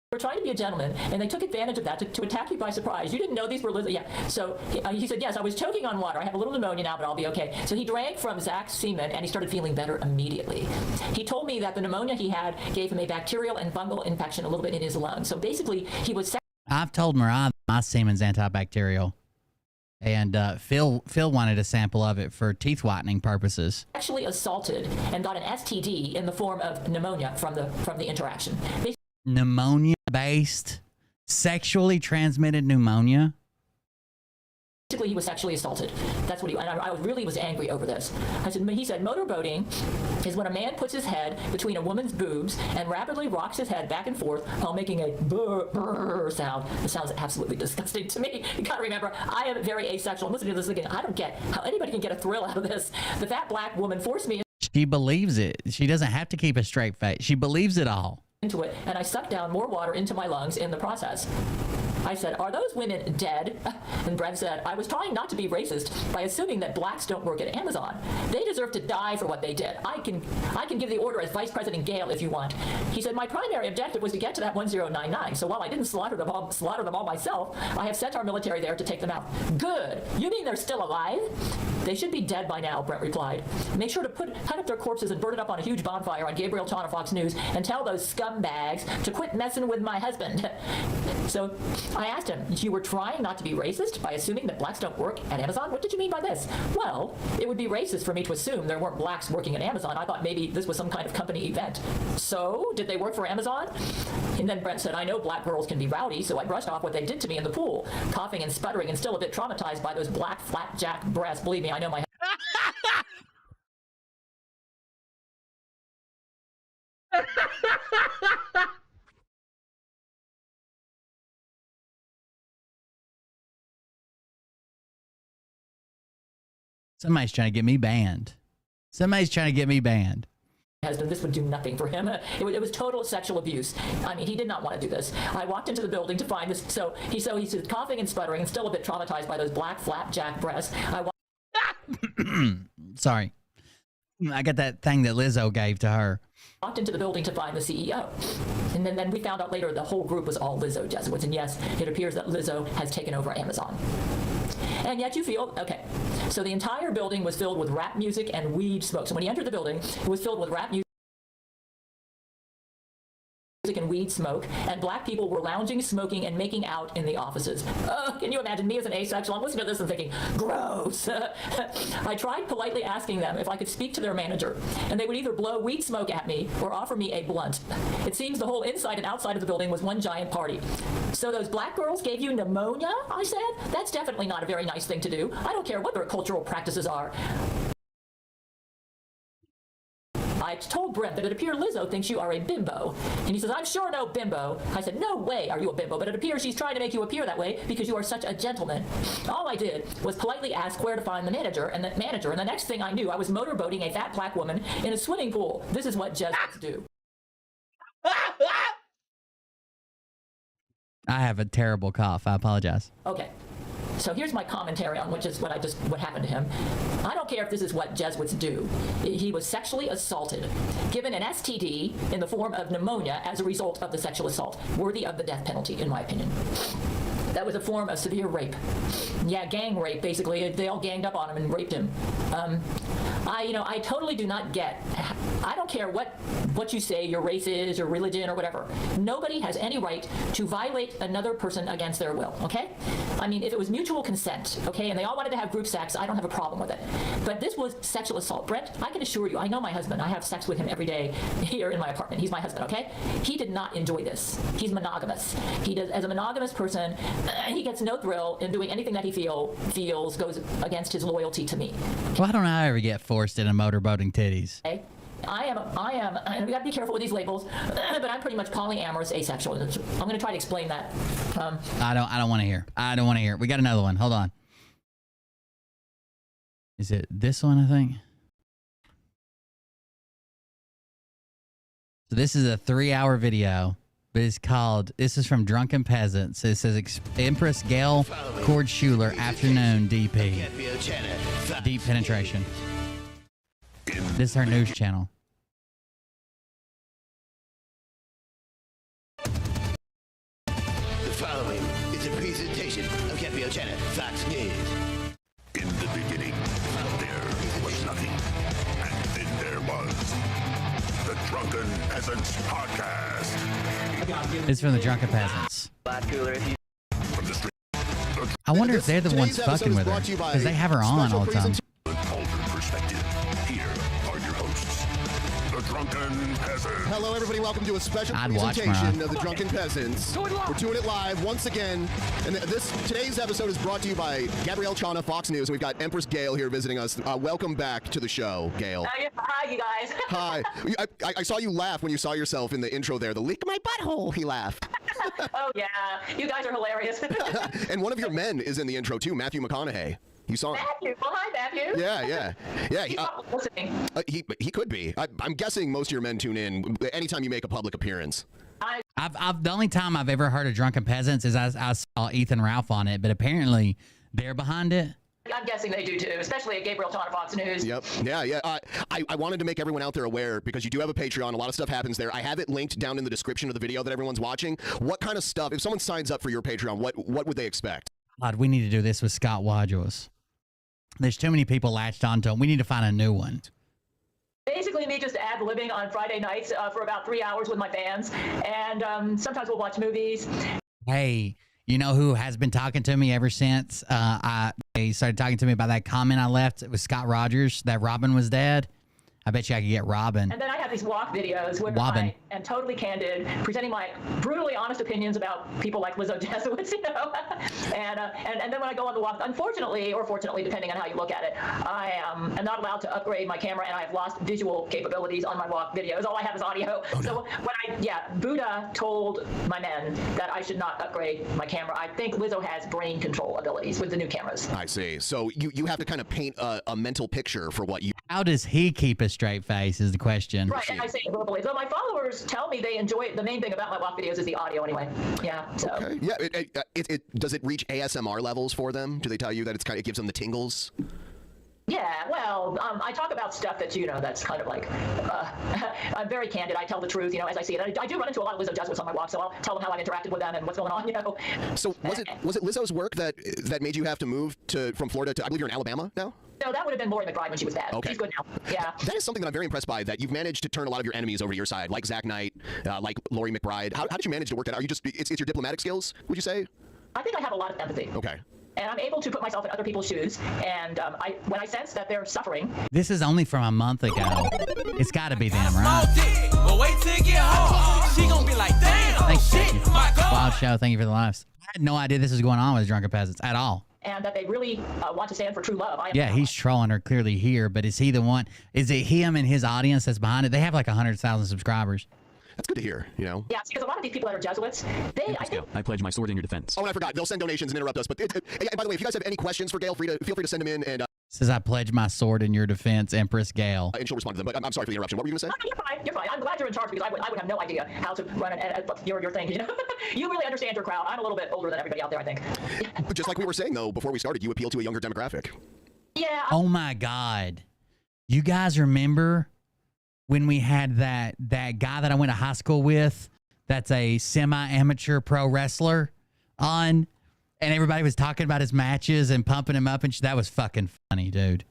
We're trying to be a gentleman, and they took advantage of that to attack you by surprise. You didn't know these were Lizzo. Yeah. So he said, yes, I was choking on water. I have a little pneumonia now, but I'll be okay. So he drank from Zach's semen, and he started feeling better immediately. He told me that the pneumonia he had gave him a bacterial and fungal infection a little bit in his lungs. So basically, he was... I've told Mariah my semen's antibacterial. And Phil wanted a sample of it for teeth whitening purposes. Actually assaulted and got an STD in the form of pneumonia from the interaction. Pneumonia-based, sexually transmitted pneumonia? Basically, he was sexually assaulted. That's what and I really was angry over this. He said, motorboating is when a man puts his head between a woman's boobs and rapidly rocks his head back and forth while making a brr, brr sound. It sounds absolutely disgusting to me. You gotta remember, I am very asexual. I'm listening to this again. I don't get how anybody can get a thrill out of this. The fat black woman forced me. She believes it. She doesn't have to keep a straight face. She believes it all. Into it, and I sucked down more water into my lungs in the process. I said, are those women dead? And Brent said, I was trying not to be racist by assuming that blacks don't work at Amazon. They deserve to die for what they did. I can give the order as Vice President Gail if you want. He said, my primary objective was to get to that 1099. So while I didn't slaughter them all myself, I have sent our military there to take them out. Good. You mean they're still alive? They should be dead by now, Brent replied. Make sure to cut up their corpses and burn it up on a huge bonfire on Gabriel Chana of Fox News and tell those scumbags to quit messing with my husband. So I asked him, you were trying not to be racist by assuming that blacks don't work at Amazon? What did you mean by this? Well, it would be racist for me to assume there weren't blacks working at Amazon. I thought maybe this was some kind of company event. So, did they work for Amazon? And then Brent said, I know black girls can be rowdy, so I brushed off what they did to me in the pool, coughing and sputtering and still a bit traumatized by those black flapjack breasts. Believe me, I know my... Somebody's trying to get me banned. Somebody's trying to get me banned. This would do nothing for him. It was total sexual abuse. I mean, he did not want to do this. I walked into the building to find this. So he's coughing and sputtering and still a bit traumatized by those black flapjack breasts. Sorry. I got that thing that Lizzo gave to her. Walked into the building to find the CEO. And then we found out later the whole group was all Lizzo Jesuits. And yes, it appears that Lizzo has taken over Amazon. And yet you feel, okay, so the entire building was filled with rap music and weed smoke. So when he entered the building, it was filled with rap music and weed smoke, and black people were lounging, smoking, and making out in the offices. Can you imagine me as an asexual? I'm listening to this and thinking, gross. I tried politely asking them if I could speak to their manager, and they would either blow weed smoke at me or offer me a blunt. It seems the whole inside and outside of the building was one giant party. So those black girls gave you pneumonia? I said. That's definitely not a very nice thing to do. I don't care what their cultural practices are. I told Brent that it appears Lizzo thinks you are a bimbo. And he says, I'm sure no bimbo. I said, no way are you a bimbo, but it appears she's trying to make you appear that way because you are such a gentleman. All I did was politely ask where to find the manager, and the next thing I knew, I was motorboating a fat black woman in a swimming pool. This is what Jesuits do. I have a terrible cough. I apologize. Okay. So here's my commentary on what happened to him. I don't care if this is what Jesuits do. He was sexually assaulted, given an STD in the form of pneumonia as a result of the sexual assault, worthy of the death penalty, in my opinion. That was a form of severe rape. Yeah, gang rape, basically. They all ganged up on him and raped him. I totally do not get. I don't care what you say, your race is, your religion, or whatever. Nobody has any right to violate another person against their will, okay? I mean, if it was mutual consent, okay, and they all wanted to have group sex, I don't have a problem with it. But this was sexual assault. Brent, I can assure you, I know my husband. I have sex with him every day here in my apartment. He's my husband, okay? He did not enjoy this. He's monogamous. He does, as a monogamous person, he gets no thrill in doing anything that he feels goes against his loyalty to me. Why don't I ever get forced into motorboating titties? Okay? I am, and we got to be careful with these labels, but I'm pretty much polyamorous, asexual. I'm going to try to explain that. I don't want to hear. I don't want to hear. We got another one. Hold on. Is it this one, I think? So this is a 3-hour video, but it's called, this is from Drunken Peasants. It says Empress Gail, Chord, Schuler, afternoon, DP. Deep penetration. This is her news channel. The following is a presentation of Capio Channel, Fox News. In the beginning, there was nothing. And then there was the Drunken Peasants Podcast. This is from the Drunken Peasants. From the street, I wonder if they're the ones fucking with her, because they have her on all the time. altered perspective. Here are your hosts, the Drunken Peasants. Hello, everybody. Welcome to a special presentation of the Drunken Peasants. We're doing it live once again. And today's episode is brought to you by Gabrielle Chana, Fox News. And we've got Empress Gail here visiting us. Welcome back to the show, Gail. Hi, you guys. Hi. I saw you laugh when you saw yourself in the intro there. The lick my butthole, he laughed. Oh, yeah. You guys are hilarious. And one of your men is in the intro, too, Matthew McConaughey. You saw him? Matthew. Well, hi, Matthew. Yeah. He's not listening. He could be. I'm guessing most of your men tune in anytime you make a public appearance. The only time I've ever heard of Drunken Peasants is I saw Ethan Ralph on it, but apparently they're behind it. I'm guessing they do too, especially at Gabriel Chana Fox News. Yep. Yeah. I wanted to make everyone out there aware because you do have a Patreon. A lot of stuff happens there. I have it linked down in the description of the video that everyone's watching. What kind of stuff, if someone signs up for your Patreon, what would they expect? God, we need to do this with Scott Wadgels. There's too many people latched onto him. We need to find a new one. Basically, me just ad-libbing on Friday nights for about 3 hours with my fans, and sometimes we'll watch movies. Hey, you know who has been talking to me ever since they started talking to me about that comment I left? It was Scott Rogers, that Robin was dead. I bet you I could get Robin. And then I have these walk videos where I am totally candid, presenting my brutally honest opinions about people like LIZZO Jesuits, you know. and then when I go on the walk, unfortunately or fortunately, depending on how you look at it, I am not allowed to upgrade my camera, and I have lost visual capabilities on my walk videos. All I have is audio. Oh, so when Buddha told my men that I should not upgrade my camera. I think LIZZO has brain control abilities with the new cameras. I see. So you have to kind of paint a mental picture for what you... How does he keep a straight face is the question. Right, and I say it verbally. So my followers tell me they enjoy it. The main thing about my walk videos is the audio anyway. Yeah, so. Okay. Yeah, does it reach ASMR levels for them? Do they tell you that it gives them the tingles? Yeah, well, I talk about stuff that, that's kind of like, I'm very candid. I tell the truth, as I see it. I do run into a lot of LIZZO Jesuits on my walk, so I'll tell them how I've interacted with them and what's going on, So was it LIZZO's work that made you have to move from Florida to, I believe you're in Alabama now? No, that would have been Lori McBride when she was bad. Okay. She's good now. Yeah. That is something that I'm very impressed by, that you've managed to turn a lot of your enemies over to your side, like Zach Knight, like Lori McBride. How did you manage to work that out? Are you just, it's your diplomatic skills, would you say? I think I have a lot of empathy. Okay. And I'm able to put myself in other people's shoes. And when I sense that they're suffering. This is only from a month ago. It's got to be them, right? But wait till it get home. She gonna be like, damn, shit, my God. Wild show. Thank you for the lives. I had no idea this was going on with Drunken Peasants at all. And that they really want to stand for true love. Yeah, he's trolling her clearly here, but is he the one? Is it him and his audience that's behind it? They have like 100,000 subscribers. That's good to hear, Yeah, because a lot of these people that are Jesuits, I pledge my sword in your defense. Oh, and I forgot. They'll send donations and interrupt us. But by the way, if you guys have any questions for Gail, feel free to send them in. And says, I pledge my sword in your defense, Empress Gail. And she'll respond to them. But I'm sorry for the interruption. What were you going to say? No, you're fine. I'm glad you're in charge because I would have no idea how to run your thing. You really understand your crowd. I'm a little bit older than everybody out there, I think. But just like we were saying, though, before we started, you appeal to a younger demographic. Yeah. Oh, my God. You guys remember when we had that guy that I went to high school with that's a semi-amateur pro wrestler on, and everybody was talking about his matches and pumping him up, and that was fucking funny, dude.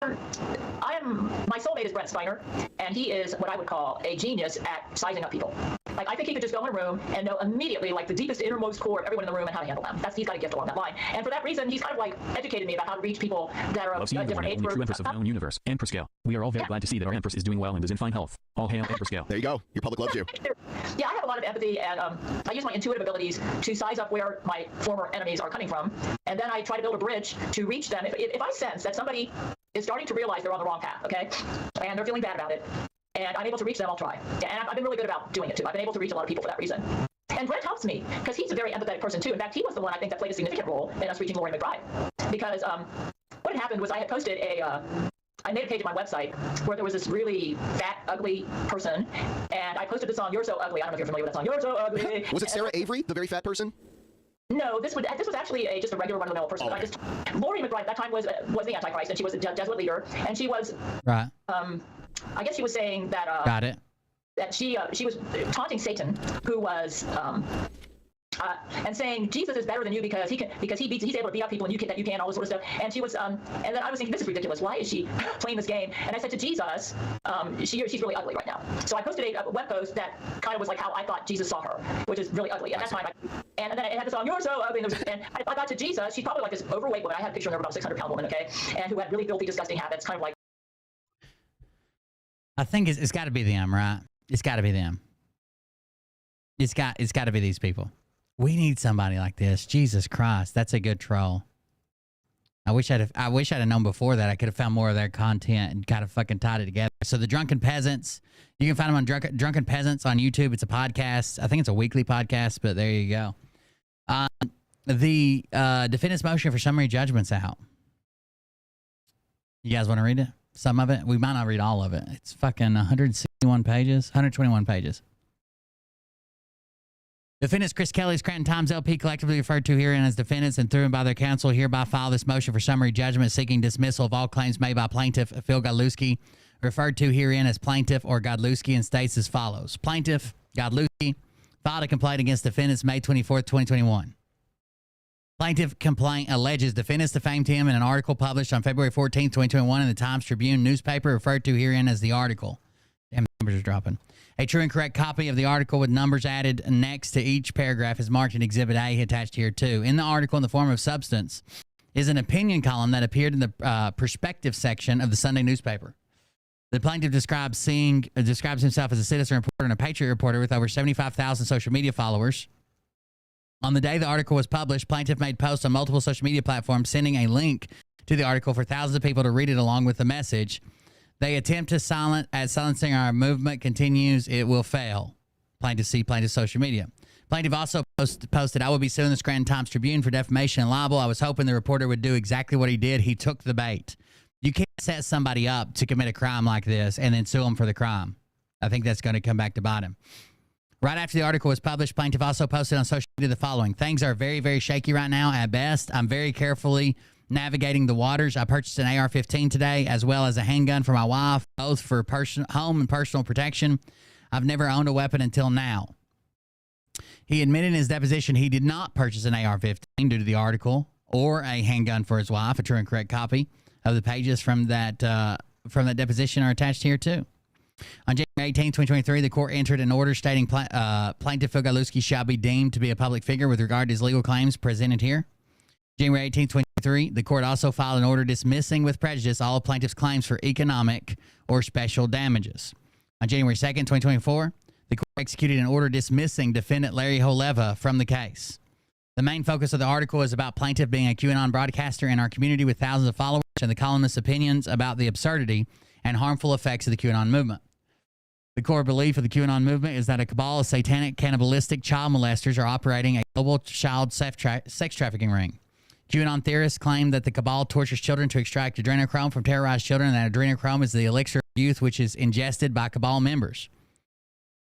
I my soulmate is Brent Steiner, and he is what I would call a genius at sizing up people. Like, I think he could just go in a room and know immediately, like, the deepest, innermost core of everyone in the room and how to handle them. He's got a gift along that line. And for that reason, he's kind of, like, educated me about how to reach people that are of different age groups. True Empress of the known universe, Empress Gail. We are all very glad to see that our Empress is doing well and is in fine health. All hail Empress Gail. There you go. Your public loves you. Yeah, I have a lot of empathy, and I use my intuitive abilities to size up where my former enemies are coming from, and then I try to build a bridge to reach them. If I sense that somebody is starting to realize they're on the wrong path, okay, and they're feeling bad about it, and I'm able to reach them, I'll try. And I've been really good about doing it, too. I've been able to reach a lot of people for that reason. And Brent helps me, because he's a very empathetic person, too. In fact, he was the one, I think, that played a significant role in us reaching Lori McBride. Because what had happened was I had posted I made a page on my website where there was this really fat, ugly person, and I posted the song "You're So Ugly." I don't know if you're familiar with that song. You're so ugly. Was it Sarah Avery, the very fat person? No, this was actually just a regular run-of-the-mill person. Okay. Lori McBride at that time was the Antichrist, and she was a Jesuit leader, and she was right. I guess she was saying that got it. That she was taunting Satan, who was and saying Jesus is better than you because he's able to beat up people and you can't, all this sort of stuff. And she was and then I was thinking, this is ridiculous. Why is she playing this game? And I said to Jesus, she's really ugly right now. So I posted a web post that kind of was like how I thought Jesus saw her, which is really ugly. At that time, and then it had the song "You're So Ugly," and I got to Jesus. She's probably like this overweight woman. I had a picture of her, about 600-pound woman, okay, and who had really filthy, disgusting habits, kind of like. I think it's got to be them, right? It's got to be them. It's got to be these people. We need somebody like this. Jesus Christ, that's a good troll. I wish I'd have known before that. I could have found more of their content and kind of fucking tied it together. So the Drunken Peasants, you can find them on Drunken Peasants on YouTube. It's a podcast. I think it's a weekly podcast, but there you go. The defendant's motion for summary judgment's out. You guys want to read it? Some of it? We might not read all of it. It's fucking 121 pages. Defendants Chris Kelly, Scranton Times LP, collectively referred to herein as defendants and through and by their counsel, hereby file this motion for summary judgment seeking dismissal of all claims made by plaintiff Phil Godlewski, referred to herein as plaintiff or Godlewski, and states as follows. Plaintiff Godlewski filed a complaint against defendants May 24th, 2021. Plaintiff complaint alleges defendants defamed him in an article published on February 14th, 2021 in the Times Tribune newspaper, referred to herein as the article. Damn, numbers are dropping. A true and correct copy of the article with numbers added next to each paragraph is marked in Exhibit A attached here too. In the article, in the form of substance, is an opinion column that appeared in the perspective section of the Sunday newspaper. The plaintiff describes himself as a citizen reporter and a patriot reporter with over 75,000 social media followers. On the day the article was published, plaintiff made posts on multiple social media platforms, sending a link to the article for thousands of people to read it along with the message. They attempt to silencing our movement continues, it will fail. Plaintiff social media. Plaintiff also posted, I will be suing the Scranton Times Tribune for defamation and libel. I was hoping the reporter would do exactly what he did. He took the bait. You can't set somebody up to commit a crime like this and then sue them for the crime. I think that's going to come back to bite him. Right after the article was published, plaintiff also posted on social media the following. Things are very, very shaky right now at best. I'm very carefully navigating the waters. I purchased an AR-15 today, as well as a handgun for my wife, both for home and personal protection. I've never owned a weapon until now. He admitted in his deposition he did not purchase an AR-15 due to the article or a handgun for his wife. A true and correct copy of the pages from that deposition are attached here too. On January 18, 2023, the court entered an order stating plaintiff Phil Godlewski shall be deemed to be a public figure with regard to his legal claims presented here. January 18, 2023, the court also filed an order dismissing with prejudice all plaintiff's claims for economic or special damages. On January 2, 2024, the court executed an order dismissing defendant Larry Holeva from the case. The main focus of the article is about plaintiff being a QAnon broadcaster in our community with thousands of followers and the columnist's opinions about the absurdity and harmful effects of the QAnon movement. The core belief of the QAnon movement is that a cabal of satanic, cannibalistic child molesters are operating a global child sex trafficking ring. QAnon theorists claim that the cabal tortures children to extract adrenochrome from terrorized children, and that adrenochrome is the elixir of youth which is ingested by cabal members.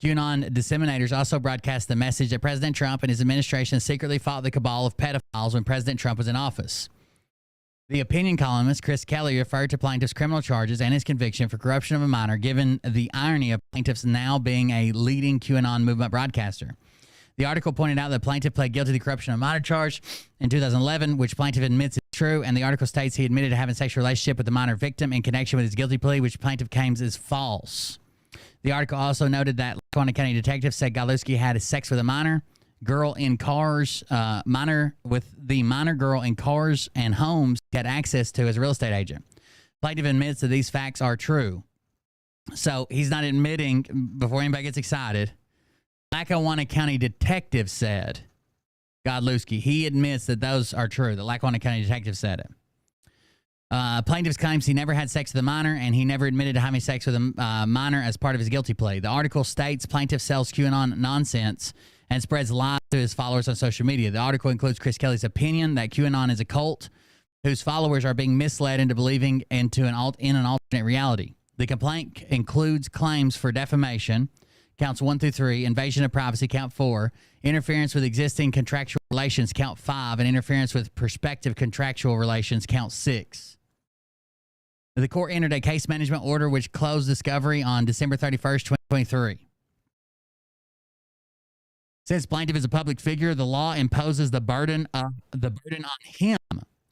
QAnon disseminators also broadcast the message that President Trump and his administration secretly fought the cabal of pedophiles when President Trump was in office. The opinion columnist Chris Kelly referred to plaintiff's criminal charges and his conviction for corruption of a minor, given the irony of plaintiff's now being a leading QAnon movement broadcaster. The article pointed out that plaintiff pled guilty to corruption of a minor charge in 2011, which plaintiff admits is true, and the article states he admitted to having a sexual relationship with the minor victim in connection with his guilty plea, which plaintiff claims is false. The article also noted that Lackawanna County detective said Godlewski had sex with a minor girl in cars, minor girl in cars and homes he had access to as a real estate agent. Plaintiff admits that these facts are true. So he's not admitting, before anybody gets excited, Lackawanna County detective said Godlewski. He admits that those are true. The Lackawanna County detective said it. Plaintiff claims he never had sex with a minor, and he never admitted to having sex with a minor as part of his guilty plea. The article states plaintiff sells QAnon nonsense and spreads lies to his followers on social media. The article includes Chris Kelly's opinion that QAnon is a cult whose followers are being misled into believing in an alternate reality. The complaint includes claims for defamation, counts 1 through 3, invasion of privacy, count 4, interference with existing contractual relations, count 5, and interference with prospective contractual relations, count 6. The court entered a case management order which closed discovery on December 31st, 2023. Since plaintiff is a public figure, the law imposes the burden on him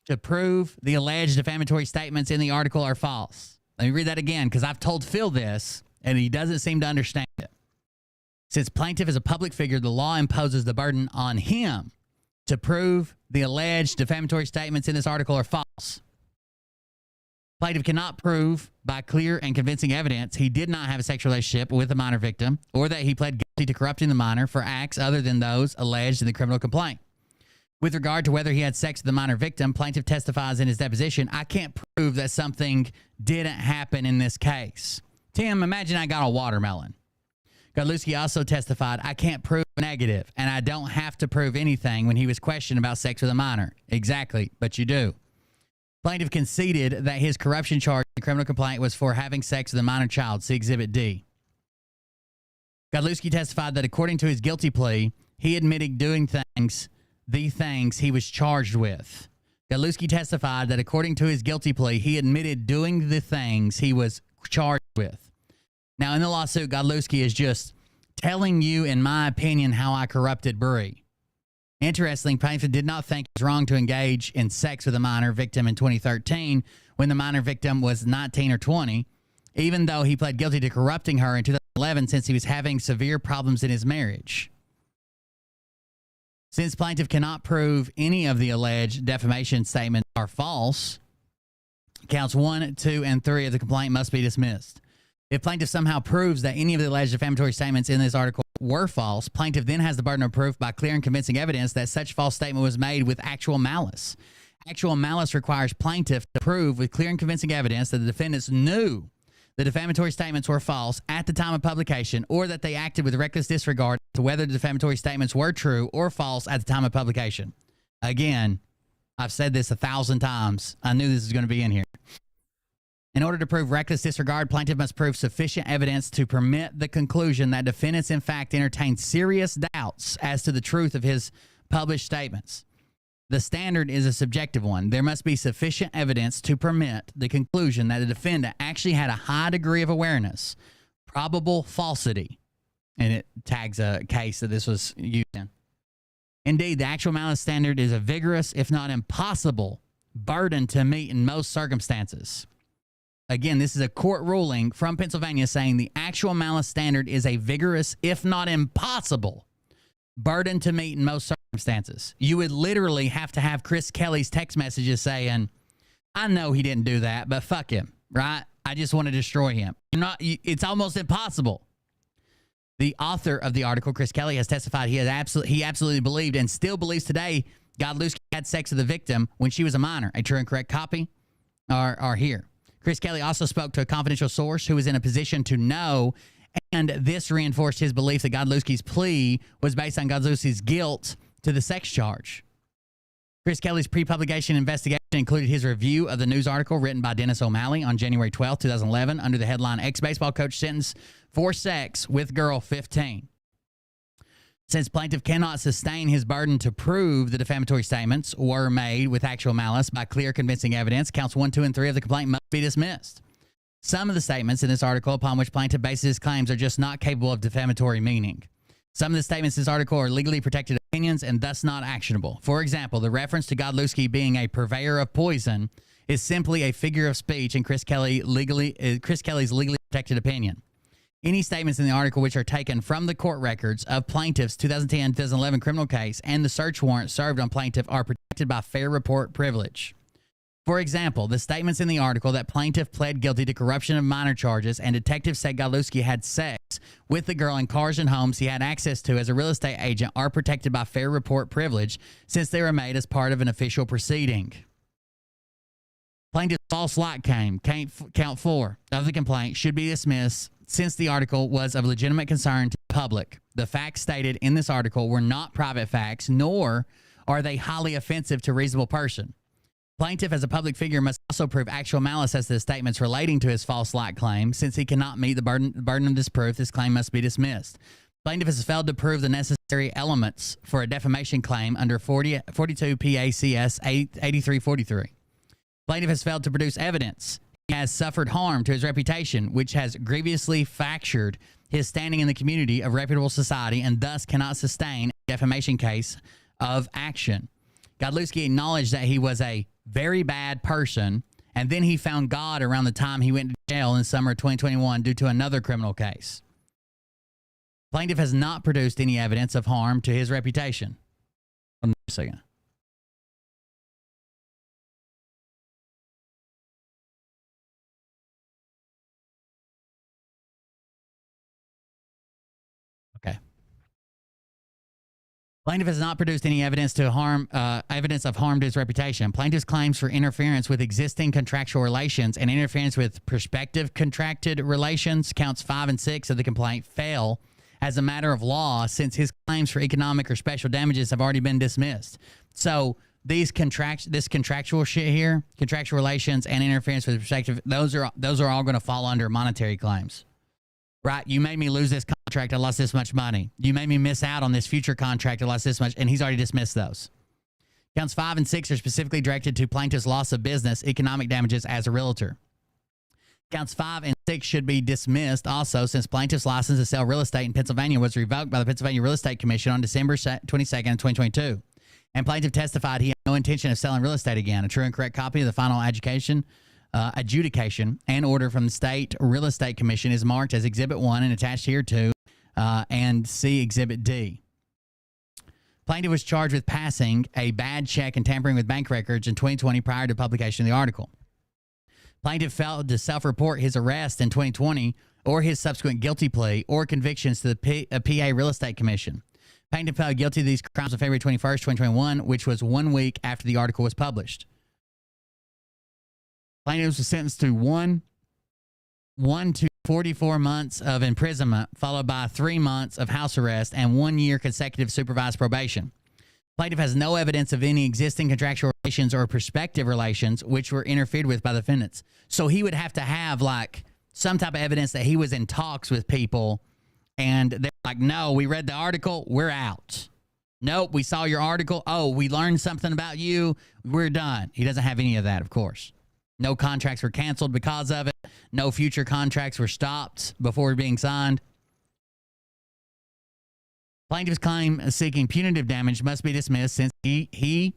to prove the alleged defamatory statements in the article are false. Let me read that again, because I've told Phil this, and he doesn't seem to understand it. Since plaintiff is a public figure, the law imposes the burden on him to prove the alleged defamatory statements in this article are false. Plaintiff cannot prove by clear and convincing evidence he did not have a sexual relationship with a minor victim, or that he pled guilty to corrupting the minor for acts other than those alleged in the criminal complaint. With regard to whether he had sex with the minor victim, plaintiff testifies in his deposition, I can't prove that something didn't happen in this case. Tim, imagine I got a watermelon. Godlewski also testified, I can't prove negative, and I don't have to prove anything when he was questioned about sex with a minor. Exactly, but you do. Plaintiff conceded that his corruption charge in the criminal complaint was for having sex with a minor child. See Exhibit D. Godlewski testified that according to his guilty plea, he admitted doing the things he was charged with. Godlewski testified that according to his guilty plea, he admitted doing the things he was charged with. Now, in the lawsuit, Godlewski is just telling you, in my opinion, how I corrupted Bree. Interestingly, plaintiff did not think it was wrong to engage in sex with a minor victim in 2013 when the minor victim was 19 or 20, even though he pled guilty to corrupting her in 2011 since he was having severe problems in his marriage. Since plaintiff cannot prove any of the alleged defamation statements are false, counts 1, 2, and 3 of the complaint must be dismissed. If plaintiff somehow proves that any of the alleged defamatory statements in this article were false, plaintiff then has the burden of proof by clear and convincing evidence that such false statement was made with actual malice. Actual malice requires plaintiff to prove with clear and convincing evidence that the defendants knew the defamatory statements were false at the time of publication, or that they acted with reckless disregard to whether the defamatory statements were true or false at the time of publication. Again, I've said this 1,000 times. I knew this was going to be in here. In order to prove reckless disregard, plaintiff must prove sufficient evidence to permit the conclusion that defendants in fact entertained serious doubts as to the truth of his published statements. The standard is a subjective one. There must be sufficient evidence to permit the conclusion that the defendant actually had a high degree of awareness, probable falsity, and it tags a case that this was used in. Indeed, the actual malice standard is a vigorous, if not impossible, burden to meet in most circumstances. Again, this is a court ruling from Pennsylvania saying the actual malice standard is a vigorous, if not impossible, burden to meet in most circumstances. You would literally have to have Chris Kelly's text messages saying, I know he didn't do that, but fuck him, right? I just want to destroy him. It's almost impossible. The author of the article, Chris Kelly, has testified he absolutely believed and still believes today Godlewski had sex with the victim when she was a minor. A true and correct copy are here. Chris Kelly also spoke to a confidential source who was in a position to know, and this reinforced his belief that Godlewski's plea was based on Godlewski's guilt to the sex charge. Chris Kelly's pre-publication investigation included his review of the news article written by Dennis O'Malley on January 12, 2011, under the headline, Ex-Baseball Coach Sentenced for Sex with Girl 15. Since plaintiff cannot sustain his burden to prove the defamatory statements were made with actual malice by clear, convincing evidence, counts 1, 2, and 3 of the complaint must be dismissed. Some of the statements in this article upon which plaintiff bases his claims are just not capable of defamatory meaning. Some of the statements in this article are legally protected opinions opinions and thus not actionable. For example, the reference to Godlewski being a purveyor of poison is simply a figure of speech in Chris Kelly's legally protected opinion. Any statements in the article which are taken from the court records of plaintiff's 2010-2011 criminal case and the search warrant served on plaintiff are protected by fair report privilege. For example, the statements in the article that plaintiff pled guilty to corruption of minor charges and detectives said Godlewski had sex with the girl in cars and homes he had access to as a real estate agent are protected by fair report privilege since they were made as part of an official proceeding. Plaintiff's false light claim, count 4 of the complaint, should be dismissed since the article was of legitimate concern to the public. The facts stated in this article were not private facts, nor are they highly offensive to a reasonable person. Plaintiff, as a public figure, must also prove actual malice as to the statements relating to his false light claim. Since he cannot meet the burden of disproof, this claim must be dismissed. Plaintiff has failed to prove the necessary elements for a defamation claim under 42 PACS 8343. Plaintiff has failed to produce evidence. He has suffered harm to his reputation, which has grievously fractured his standing in the community of reputable society and thus cannot sustain a defamation case of action. Godlewski acknowledged that he was a very bad person, and then he found God around the time he went to jail in summer of 2021 due to another criminal case. Plaintiff has not produced any evidence of harm to his reputation. Hold on a second. Okay. Plaintiff has not produced any evidence of harm to his reputation. Plaintiff's claims for interference with existing contractual relations and interference with prospective contracted relations, counts 5 and 6 of the complaint, fail as a matter of law since his claims for economic or special damages have already been dismissed. So this contractual shit here, contractual relations and interference with prospective, those are all going to fall under monetary claims. Right, you made me lose this contract, I lost this much money. You made me miss out on this future contract, I lost this much, and he's already dismissed those. Counts 5 and 6 are specifically directed to plaintiff's loss of business, economic damages as a realtor. Counts 5 and 6 should be dismissed also since plaintiff's license to sell real estate in Pennsylvania was revoked by the Pennsylvania Real Estate Commission on December 22nd, 2022. And plaintiff testified he had no intention of selling real estate again. A true and correct copy of the final adjudication and order from the State Real Estate Commission is marked as Exhibit 1 and attached here to and see Exhibit D. Plaintiff was charged with passing a bad check and tampering with bank records in 2020 prior to publication of the article. Plaintiff failed to self-report his arrest in 2020 or his subsequent guilty plea or convictions to the PA Real Estate Commission. Plaintiff pled guilty to these crimes on February 21st, 2021, which was 1 week after the article was published. Plaintiff was sentenced to 1 to 44 months of imprisonment, followed by 3 months of house arrest and 1 year consecutive supervised probation. Plaintiff has no evidence of any existing contractual relations or prospective relations which were interfered with by the defendants. So he would have to have like some type of evidence that he was in talks with people and they're like, no, we read the article, we're out. Nope, we saw your article. Oh, we learned something about you. We're done. He doesn't have any of that, of course. No contracts were canceled because of it. No future contracts were stopped before being signed. Plaintiff's claim seeking punitive damage must be dismissed since he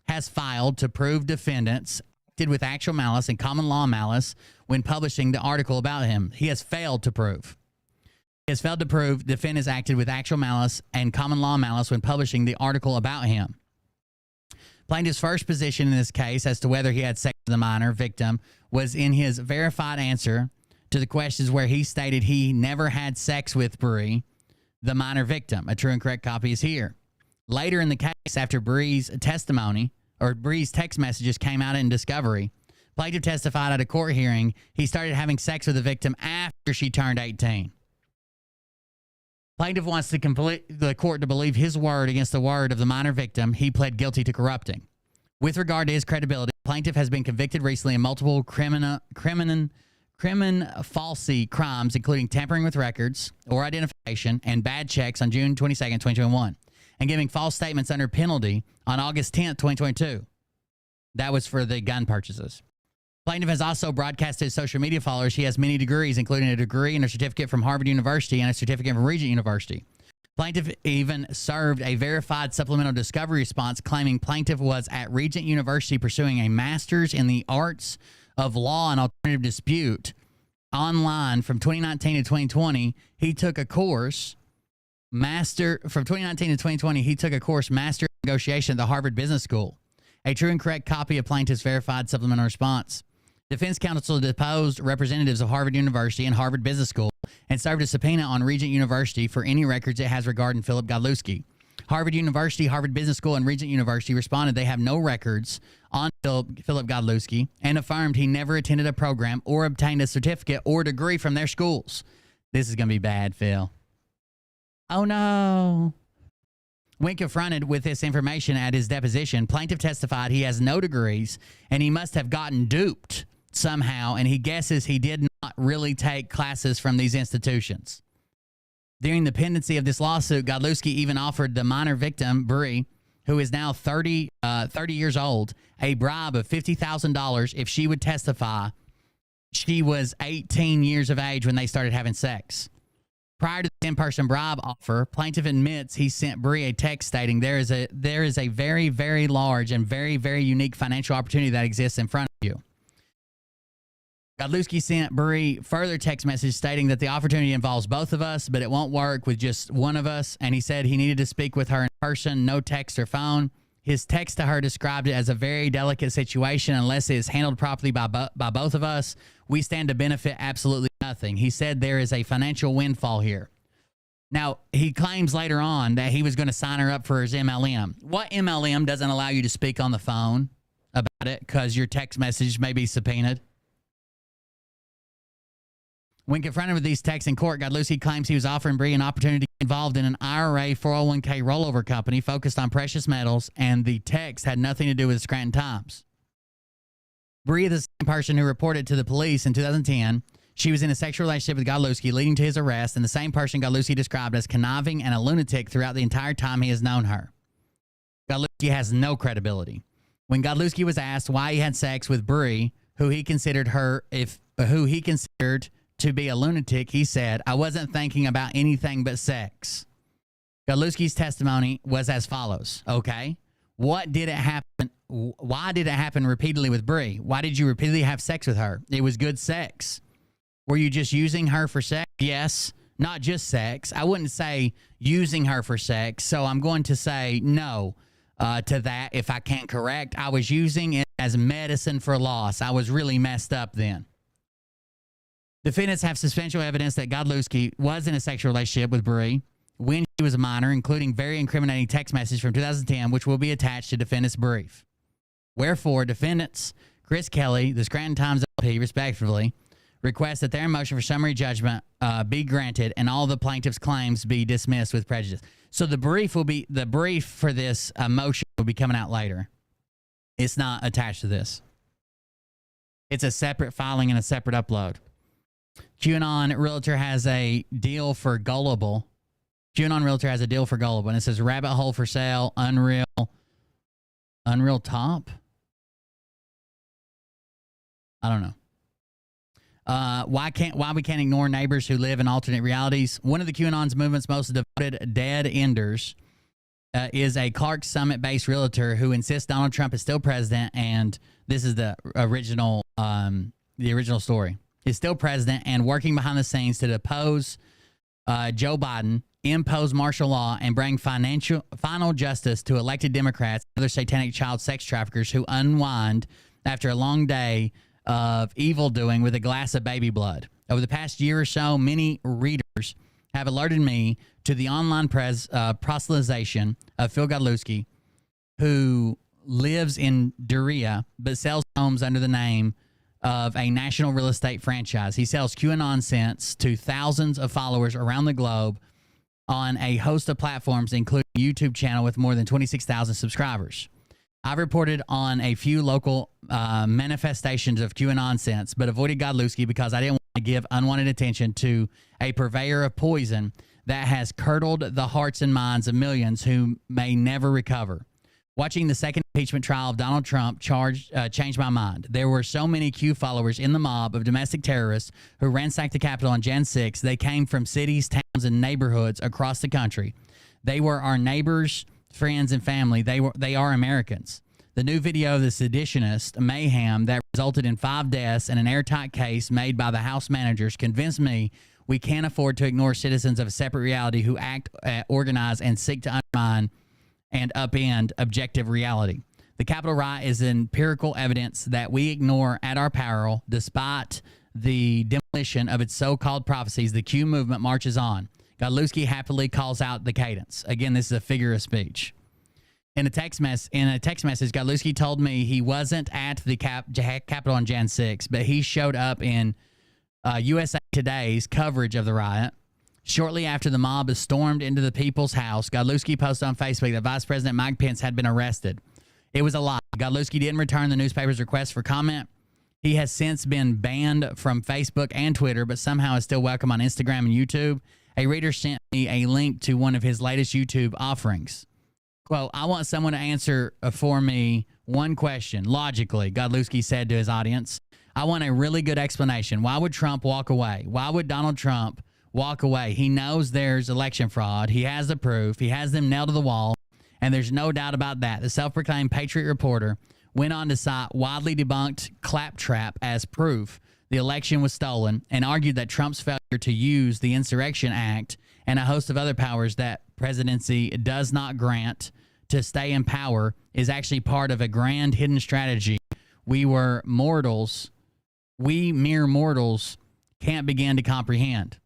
has filed to prove defendants acted with actual malice and common law malice when publishing the article about him. He has failed to prove. He has failed to prove defendants acted with actual malice and common law malice when publishing the article about him. Plaintiff's first position in this case as to whether he had sex with the minor victim was in his verified answer to the questions where he stated he never had sex with Bree, the minor victim. A true and correct copy is here. Later in the case, after Bree's testimony, or Bree's text messages came out in discovery, plaintiff testified at a court hearing he started having sex with the victim after she turned 18. Plaintiff wants the court to believe his word against the word of the minor victim he pled guilty to corrupting. With regard to his credibility, plaintiff has been convicted recently in multiple crimen falsi crimes, including tampering with records or identification and bad checks on June 22nd, 2021, and giving false statements under penalty on August 10th, 2022. That was for the gun purchases. Plaintiff has also broadcast to his social media followers he has many degrees, including a degree and a certificate from Harvard University and a certificate from Regent University. Plaintiff even served a verified supplemental discovery response claiming plaintiff was at Regent University pursuing a master's in the arts of law and alternative dispute. Online from 2019 to 2020, he took a course master in negotiation at the Harvard Business School. A true and correct copy of plaintiff's verified supplemental response. Defense counsel deposed representatives of Harvard University and Harvard Business School and served a subpoena on Regent University for any records it has regarding Philip Godlewski. Harvard University, Harvard Business School, and Regent University responded they have no records on Philip Godlewski and affirmed he never attended a program or obtained a certificate or degree from their schools. This is going to be bad, Phil. Oh, no. When confronted with this information at his deposition, plaintiff testified he has no degrees and he must have gotten duped somehow, and he guesses he did not really take classes from these institutions. During the pendency of this lawsuit, Godlewski even offered the minor victim, Bree, who is now 30 years old, a bribe of $50,000 if she would testify she was 18 years of age when they started having sex. Prior to the in-person bribe offer, plaintiff admits he sent Bree a text stating there is a very, very large and very, very unique financial opportunity that exists in front of you. Godlewski sent Bree further text message stating that the opportunity involves both of us, but it won't work with just one of us, and he said he needed to speak with her in person, no text or phone. His text to her described it as a very delicate situation. Unless it is handled properly by both of us, we stand to benefit absolutely nothing. He said there is a financial windfall here. Now, he claims later on that he was going to sign her up for his MLM. What MLM doesn't allow you to speak on the phone about it because your text message may be subpoenaed? When confronted with these texts in court, Godlewski claims he was offering Bree an opportunity to get involved in an IRA 401k rollover company focused on precious metals, and the text had nothing to do with the Scranton Times. Bree is the same person who reported to the police in 2010 she was in a sexual relationship with Godlewski, leading to his arrest, and the same person Godlewski described as conniving and a lunatic throughout the entire time he has known her. Godlewski has no credibility. When Godlewski was asked why he had sex with Bree, who he considered to be a lunatic, he said, "I wasn't thinking about anything but sex." Godlewski's testimony was as follows. Okay, what did it happen? Why did it happen repeatedly with Bree? Why did you repeatedly have sex with her? It was good sex. Were you just using her for sex? Yes, not just sex. I wouldn't say using her for sex, so I'm going to say no to that if I can't correct. I was using it as medicine for loss. I was really messed up then. Defendants have substantial evidence that Godlewski was in a sexual relationship with Bree when she was a minor, including very incriminating text messages from 2010, which will be attached to defendant's brief. Wherefore, defendants Chris Kelly, the Scranton Times LP, respectively, request that their motion for summary judgment be granted and all the plaintiff's claims be dismissed with prejudice. So the brief for this motion will be coming out later. It's not attached to this. It's a separate filing and a separate upload. QAnon Realtor has a deal for Gullible. QAnon Realtor has a deal for Gullible, and it says rabbit hole for sale, Unreal Top. I don't know. Why we can't ignore neighbors who live in alternate realities. One of the QAnon's movement's most devoted dead enders is a Clark Summit-based realtor who insists Donald Trump is still president, and this is the original story. Is still president and working behind the scenes to depose Joe Biden, impose martial law, and bring final justice to elected Democrats and other satanic child sex traffickers who unwind after a long day of evil doing with a glass of baby blood. Over the past year or so, many readers have alerted me to the online proselytization of Phil Godlewski, who lives in Duria but sells homes under the name of a national real estate franchise. He sells QAnon cents to thousands of followers around the globe on a host of platforms, including a YouTube channel with more than 26,000 subscribers. I've reported on a few local manifestations of QAnon cents, but avoided Godlewski because I didn't want to give unwanted attention to a purveyor of poison that has curdled the hearts and minds of millions who may never recover. Watching the second impeachment trial of Donald Trump changed my mind. There were so many Q followers in the mob of domestic terrorists who ransacked the Capitol on Jan 6. They came from cities, towns, and neighborhoods across the country. They were our neighbors, friends, and family. They are Americans. The new video of the seditionist mayhem that resulted in 5 deaths and an airtight case made by the House managers convinced me we can't afford to ignore citizens of a separate reality who act, organize, and seek to undermine and upend objective reality. The Capitol riot is empirical evidence that we ignore at our peril. Despite the demolition of its so-called prophecies, the Q movement marches on. Godlewski happily calls out the cadence. Again, this is a figure of speech. In a text message, Godlewski told me he wasn't at the Capitol on Jan 6, but he showed up in USA Today's coverage of the riot. Shortly after the mob stormed into the People's House, Godlewski posted on Facebook that Vice President Mike Pence had been arrested. It was a lie. Godlewski didn't return the newspaper's request for comment. He has since been banned from Facebook and Twitter, but somehow is still welcome on Instagram and YouTube. A reader sent me a link to one of his latest YouTube offerings. Quote, I want someone to answer for me one question. Logically, Godlewski said to his audience, I want a really good explanation. Why would Trump walk away? Why would Donald Trump walk away? He knows there's election fraud. He has the proof. He has them nailed to the wall. And there's no doubt about that. The self-proclaimed Patriot reporter went on to cite widely debunked claptrap as proof the election was stolen and argued that Trump's failure to use the Insurrection Act and a host of other powers that presidency does not grant to stay in power is actually part of a grand hidden strategy we mere mortals can't begin to comprehend.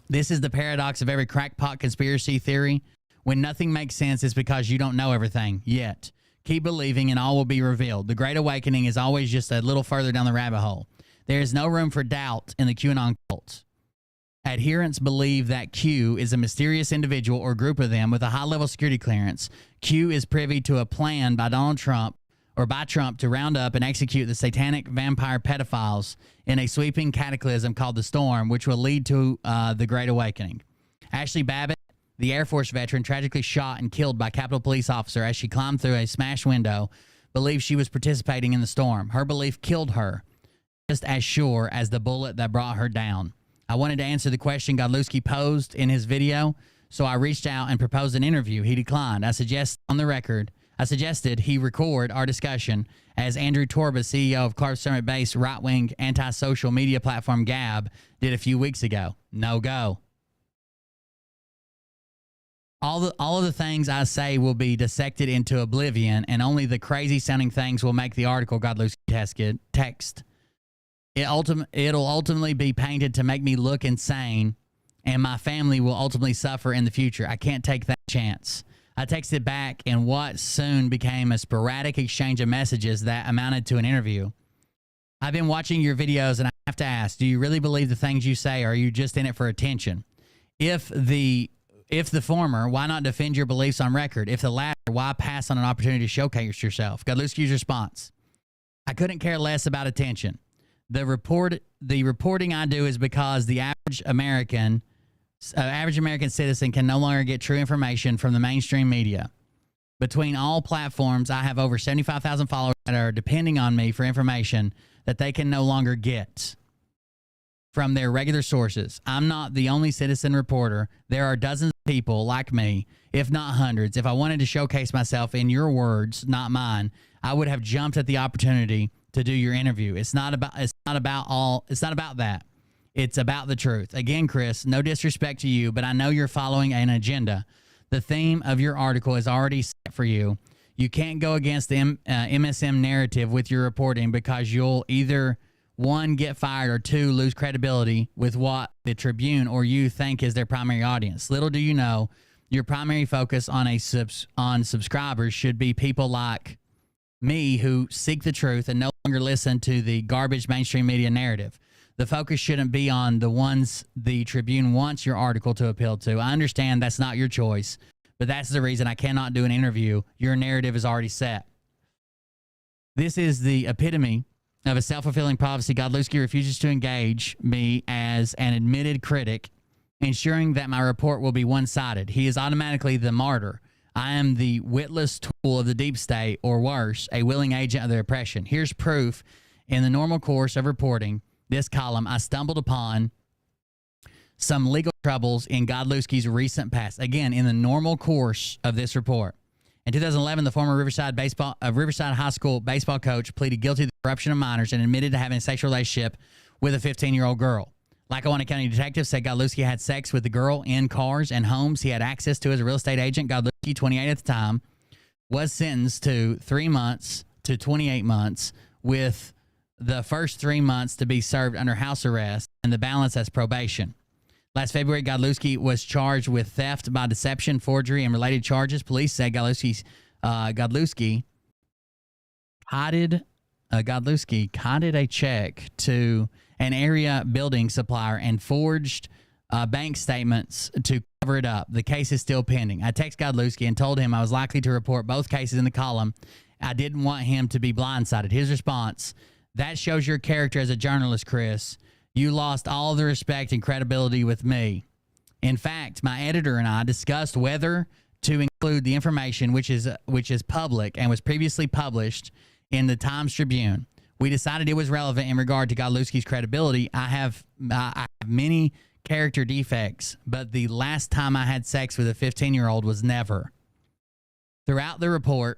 This is the paradox of every crackpot conspiracy theory. When nothing makes sense, it's because you don't know everything yet. Keep believing and all will be revealed. The Great Awakening is always just a little further down the rabbit hole. There is no room for doubt in the QAnon cult. Adherents believe that Q is a mysterious individual or group of them with a high-level security clearance. Q is privy to a plan by Donald Trump or by Trump to round up and execute the satanic vampire pedophiles in a sweeping cataclysm called the Storm, which will lead to the Great Awakening. Ashley Babbitt, the Air Force veteran, tragically shot and killed by Capitol Police officer as she climbed through a smashed window, believes she was participating in the storm. Her belief killed her, just as sure as the bullet that brought her down. I wanted to answer the question Godlewski posed in his video, so I reached out and proposed an interview. He declined. I suggested he record our discussion as Andrew Torba, CEO of Clark Summit-based right-wing anti-social media platform Gab, did a few weeks ago. No go. All of the things I say will be dissected into oblivion, and only the crazy-sounding things will make the article Godlewski text. It'll ultimately be painted to make me look insane, and my family will ultimately suffer in the future. I can't take that chance. I texted back in what soon became a sporadic exchange of messages that amounted to an interview. I've been watching your videos, and I have to ask, do you really believe the things you say, or are you just in it for attention? If the former, why not defend your beliefs on record? If the latter, why pass on an opportunity to showcase yourself? Godlewski's response: I couldn't care less about attention. The reporting I do is because the average American citizen can no longer get true information from the mainstream media. Between all platforms, I have over 75,000 followers that are depending on me for information that they can no longer get from their regular sources. I'm not the only citizen reporter. There are dozens of people like me, if not hundreds. If I wanted to showcase myself in your words, not mine, I would have jumped at the opportunity to do your interview. It's not about that. It's about the truth. Again, Chris, no disrespect to you, but I know you're following an agenda. The theme of your article is already set for you. You can't go against the MSM narrative with your reporting because you'll either, one, get fired, or two, lose credibility with what the Tribune or you think is their primary audience. Little do you know, your primary focus on subscribers should be people like me who seek the truth and no longer listen to the garbage mainstream media narrative. The focus shouldn't be on the ones the Tribune wants your article to appeal to. I understand that's not your choice, but that's the reason I cannot do an interview. Your narrative is already set. This is the epitome of a self-fulfilling prophecy. Godlewski refuses to engage me as an admitted critic, ensuring that my report will be one-sided. He is automatically the martyr. I am the witless tool of the deep state, or worse, a willing agent of their oppression. Here's proof. In the normal course of reporting this column, I stumbled upon some legal troubles in Godlewski's recent past. Again, in the normal course of this report. In 2011, the former Riverside High School baseball coach pleaded guilty to the corruption of minors and admitted to having a sexual relationship with a 15-year-old girl. Lackawanna County detectives said Godlewski had sex with the girl in cars and homes he had access to as a real estate agent. Godlewski, 28 at the time, was sentenced to 3 months to 28 months, with the first 3 months to be served under house arrest and the balance as probation. Last February, Godlewski was charged with theft by deception, forgery, and related charges. Police say Godlewski coded a check to an area building supplier and forged bank statements to cover it up. The case is still pending. I texted Godlewski and told him I was likely to report both cases in the column. I didn't want him to be blindsided. His response: "That shows your character as a journalist, Chris. You lost all the respect and credibility with me. In fact, my editor and I discussed whether to include the information which is public and was previously published in the Times Tribune. We decided it was relevant in regard to Godlewski's credibility. I have many character defects, but the last time I had sex with a 15-year-old was never." Throughout the reporting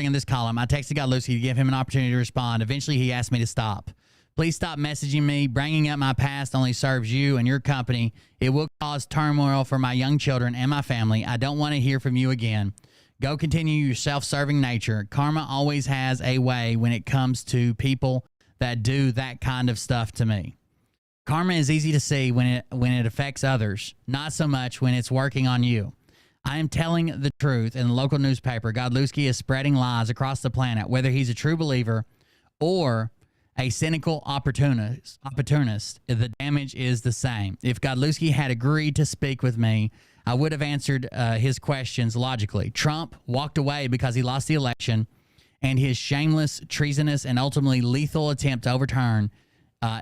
of this column, I texted Godlewski to give him an opportunity to respond. Eventually, he asked me to stop. "Please stop messaging me. Bringing up my past only serves you and your company. It will cause turmoil for my young children and my family. I don't want to hear from you again. Go continue your self-serving nature. Karma always has a way when it comes to people that do that kind of stuff to me. Karma is easy to see when it affects others, not so much when it's working on you. I am telling the truth in the local newspaper. Godlewski is spreading lies across the planet. Whether he's a true believer or a cynical opportunist, the damage is the same. If Godlewski had agreed to speak with me, I would have answered his questions logically. Trump walked away because he lost the election, and his shameless, treasonous, and ultimately lethal attempt to overturn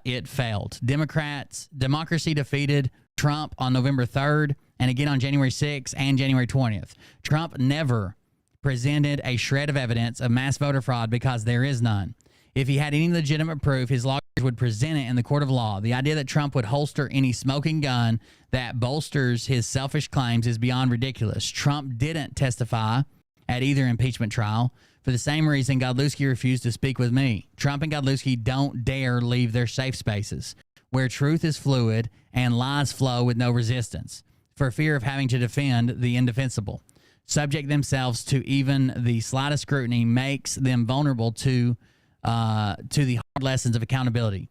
it failed. Democracy defeated Trump on November 3rd and again on January 6th and January 20th. Trump never presented a shred of evidence of mass voter fraud because there is none. If he had any legitimate proof, his lawyers would present it in the court of law. The idea that Trump would holster any smoking gun that bolsters his selfish claims is beyond ridiculous. Trump didn't testify at either impeachment trial. For the same reason, Godlewski refused to speak with me. Trump and Godlewski don't dare leave their safe spaces, where truth is fluid and lies flow with no resistance, for fear of having to defend the indefensible. Subject themselves to even the slightest scrutiny makes them vulnerable to the hard lessons of accountability.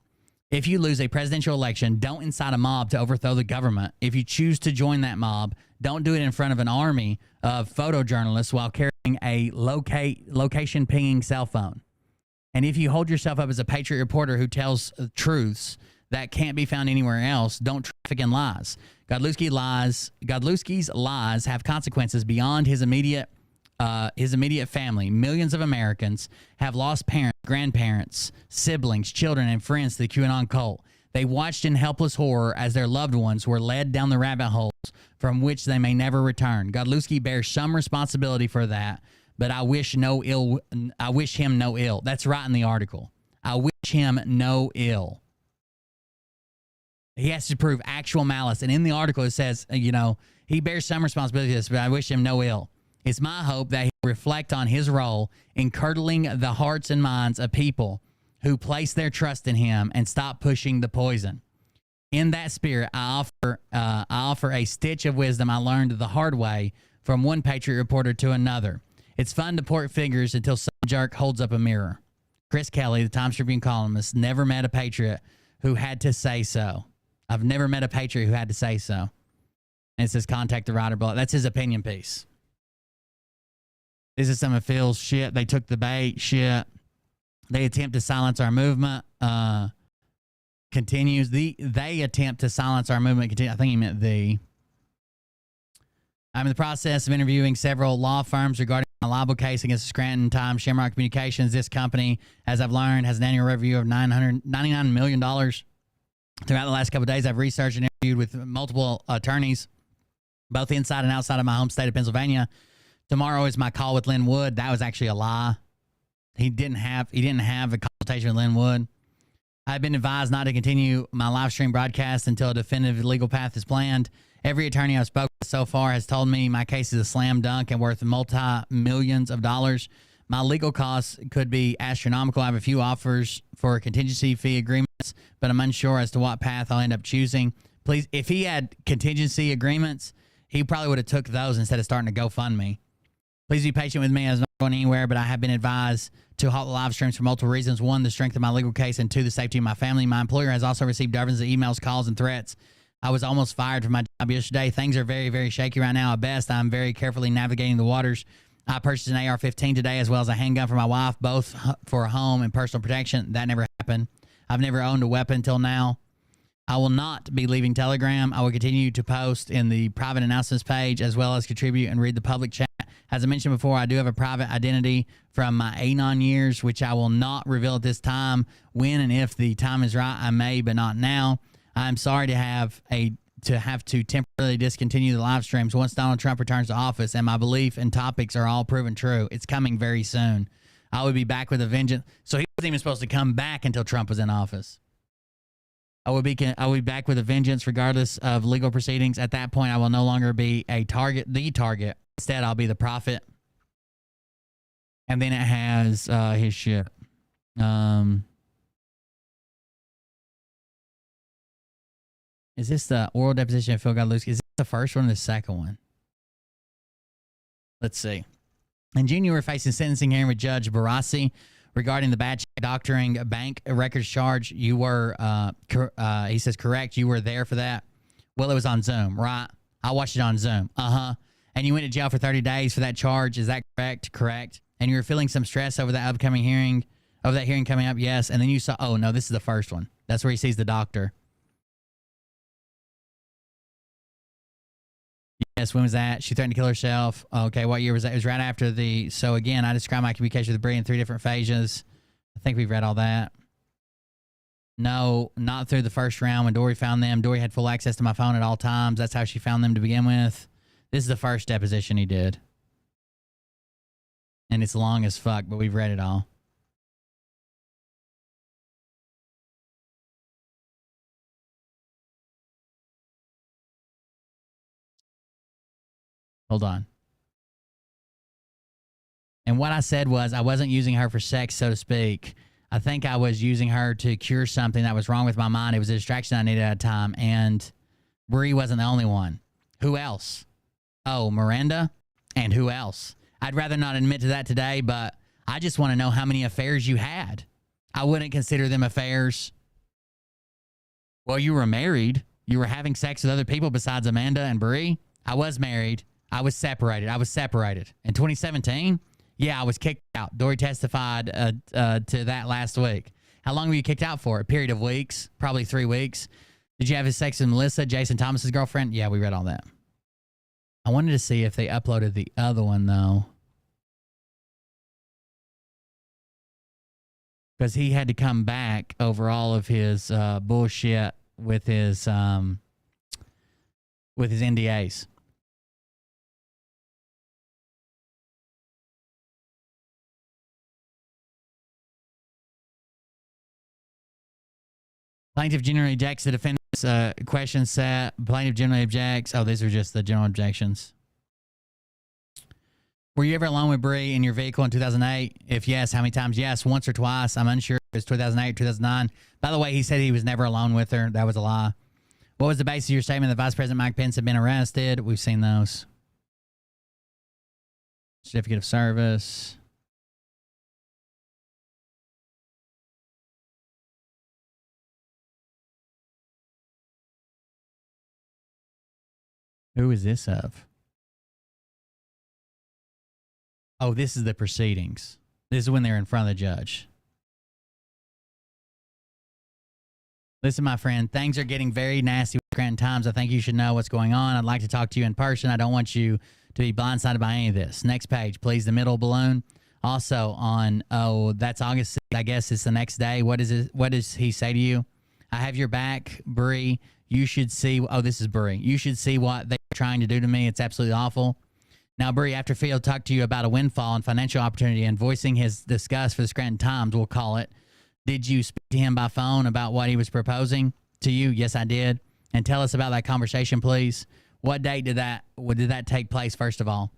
If you lose a presidential election, don't incite a mob to overthrow the government. If you choose to join that mob, don't do it in front of an army of photojournalists while carrying a location pinging cell phone. And if you hold yourself up as a patriot reporter who tells truths that can't be found anywhere else, don't traffic in lies. Godlewski's lies have consequences beyond his immediate family. Millions of Americans have lost parents, grandparents, siblings, children, and friends to the QAnon cult. They watched in helpless horror as their loved ones were led down the rabbit holes from which they may never return. Godlewski bears some responsibility for that, but I wish him no ill. That's right in the article. I wish him no ill. He has to prove actual malice. And in the article, it says, he bears some responsibility for this, but I wish him no ill. It's my hope that he'll reflect on his role in curdling the hearts and minds of people who place their trust in him and stop pushing the poison. In that spirit, I offer a stitch of wisdom I learned the hard way from one Patriot reporter to another. It's fun to port figures until some jerk holds up a mirror. Chris Kelly, the Times Tribune columnist, never met a Patriot who had to say so. I've never met a Patriot who had to say so. And it says, contact the writer below. That's his opinion piece. This is some of Phil's shit. They took the bait shit. They attempt to silence our movement. Continues. They attempt to silence our movement. Continue. I think he meant the. I'm in the process of interviewing several law firms regarding a libel case against the Scranton Times Shamrock Communications. This company, as I've learned, has an annual revenue of $999 million. Throughout the last couple of days, I've researched and interviewed with multiple attorneys, both inside and outside of my home state of Pennsylvania. Tomorrow is my call with Lynn Wood. That was actually a lie. He didn't have a consultation with Lynn Wood. I've been advised not to continue my live stream broadcast until a definitive legal path is planned. Every attorney I've spoken to so far has told me my case is a slam dunk and worth multi-millions of dollars. My legal costs could be astronomical. I have a few offers for contingency fee agreements, but I'm unsure as to what path I'll end up choosing. Please, if he had contingency agreements, he probably would have took those instead of starting to GoFundMe. Please be patient with me as I'm not going anywhere, but I have been advised to halt the live streams for multiple reasons. One, the strength of my legal case, and two, the safety of my family. My employer has also received dozens of emails, calls, and threats. I was almost fired from my job yesterday. Things are very, very shaky right now. At best, I'm very carefully navigating the waters. I purchased an AR-15 today as well as a handgun for my wife, both for home and personal protection. That never happened. I've never owned a weapon until now. I will not be leaving Telegram. I will continue to post in the private announcements page as well as contribute and read the public chat. As I mentioned before, I do have a private identity from my Anon years, which I will not reveal at this time. When and if the time is right, I may, but not now. I'm sorry to have to temporarily discontinue the live streams once Donald Trump returns to office, and my belief and topics are all proven true. It's coming very soon. I will be back with a vengeance. So he wasn't even supposed to come back until Trump was in office. I will be back with a vengeance regardless of legal proceedings. At that point, I will no longer be the target. Instead, I'll be the prophet. And then it has his shit. Is this the oral deposition of Phil Godlewski? Is this the first one or the second one? Let's see. In June, you were facing sentencing hearing with Judge Barassi regarding the bad doctoring bank records charge. You were, he says, correct. You were there for that. Well, it was on Zoom, right? I watched it on Zoom. And you went to jail for 30 days for that charge. Is that correct? Correct. And you were feeling some stress over that upcoming hearing, over that hearing coming up? Yes. And then you saw, oh, no, this is the first one. That's where he sees the doctor. Yes, when was that? She threatened to kill herself. Okay, what year was that? It was right after the... So, again, I described my communication with Bree in 3 different phases. I think we've read all that. No, not through the first round when Dory found them. Dory had full access to my phone at all times. That's how she found them to begin with. This is the first deposition he did. And it's long as fuck, but we've read it all. Hold on. And what I said was I wasn't using her for sex, so to speak. I think I was using her to cure something that was wrong with my mind. It was a distraction I needed at a time. And Bree wasn't the only one. Who else? Oh, Miranda? And who else? I'd rather not admit to that today, but I just want to know how many affairs you had. I wouldn't consider them affairs. Well, you were married. You were having sex with other people besides Amanda and Bree. I was married. I was separated. In 2017, yeah, I was kicked out. Dory testified to that last week. How long were you kicked out for? A period of weeks, probably 3 weeks. Did you have his sex with Melissa, Jason Thomas's girlfriend? Yeah, we read all that. I wanted to see if they uploaded the other one, though. Because he had to come back over all of his bullshit with his NDAs. Plaintiff generally objects to defendant's question set. Plaintiff generally objects. Oh, these are just the general objections. Were you ever alone with Bree in your vehicle in 2008? If yes, how many times? Yes, once or twice. I'm unsure. It was 2008 or 2009. By the way, he said he was never alone with her. That was a lie. What was the basis of your statement that Vice President Mike Pence had been arrested? We've seen those. Certificate of service. Who is this of? Oh, this is the proceedings. This is when they're in front of the judge. Listen, my friend, things are getting very nasty with Scranton Times. I think you should know what's going on. I'd like to talk to you in person. I don't want you to be blindsided by any of this. Next page, please. The middle balloon. Also on, oh, that's August 6th. I guess it's the next day. What is it? What does he say to you? I have your back, Bree. You should see. Oh, this is Bree. You should see what they're trying to do to me. It's absolutely awful. Now, Bree, after Phil talked to you about a windfall and financial opportunity and voicing his disgust for the Scranton Times, we'll call it, Did you speak to him by phone about what he was proposing to you? Yes, I did. And tell us about that conversation, please. What date did that take place, first of all?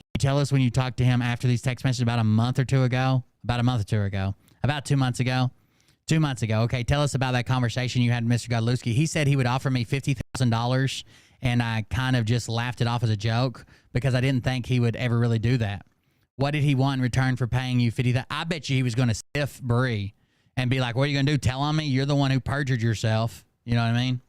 Can you tell us when you talked to him after these text messages about a month or two ago? About a month or two ago. About 2 months ago? 2 months ago. Okay, tell us about that conversation you had with Mr. Godlewski. He said he would offer me $50,000, and I kind of just laughed it off as a joke because I didn't think he would ever really do that. What did he want in return for paying you $50,000? I bet you he was going to stiff Bree and be like, what are you going to do? Tell on me? You're the one who perjured yourself. You know what I mean?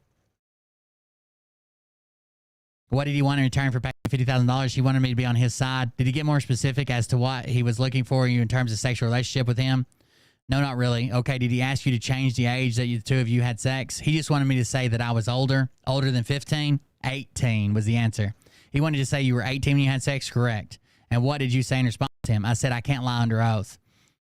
What did he want in return for paying $50,000? He wanted me to be on his side. Did he get more specific as to what he was looking for you in terms of sexual relationship with him? No, not really. Okay, did he ask you to change the age that the two of you had sex? He just wanted me to say that I was older than 15. 18 was the answer. He wanted to say you were 18 when you had sex? Correct. And what did you say in response to him? I said, I can't lie under oath.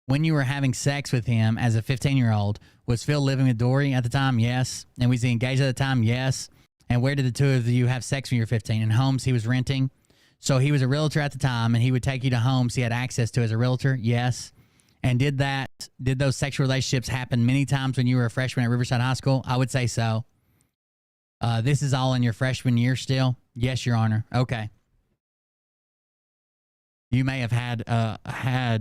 When you were having sex with him as a 15-year-old, was Phil living with Dory at the time? Yes. And was he engaged at the time? Yes. And where did the two of you have sex when you were 15? In homes he was renting? So he was a realtor at the time, and he would take you to homes he had access to as a realtor? Yes. And did those sexual relationships happen many times when you were a freshman at Riverside High School? I would say so. This is all in your freshman year still? Yes, Your Honor. Okay. You may have had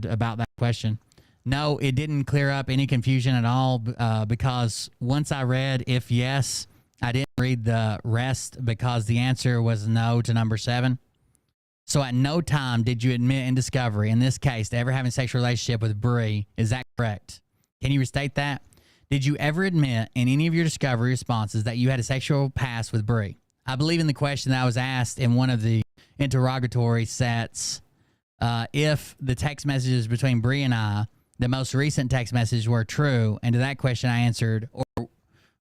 about that question. No, it didn't clear up any confusion at all because once I read if yes, I didn't read the rest because the answer was no to number 7. So at no time did you admit in discovery, in this case, to ever having a sexual relationship with Bree. Is that correct? Can you restate that? Did you ever admit in any of your discovery responses that you had a sexual past with Bree? I believe in the question that I was asked in one of the interrogatory sets, if the text messages between Bree and I, the most recent text messages were true, and to that question I answered,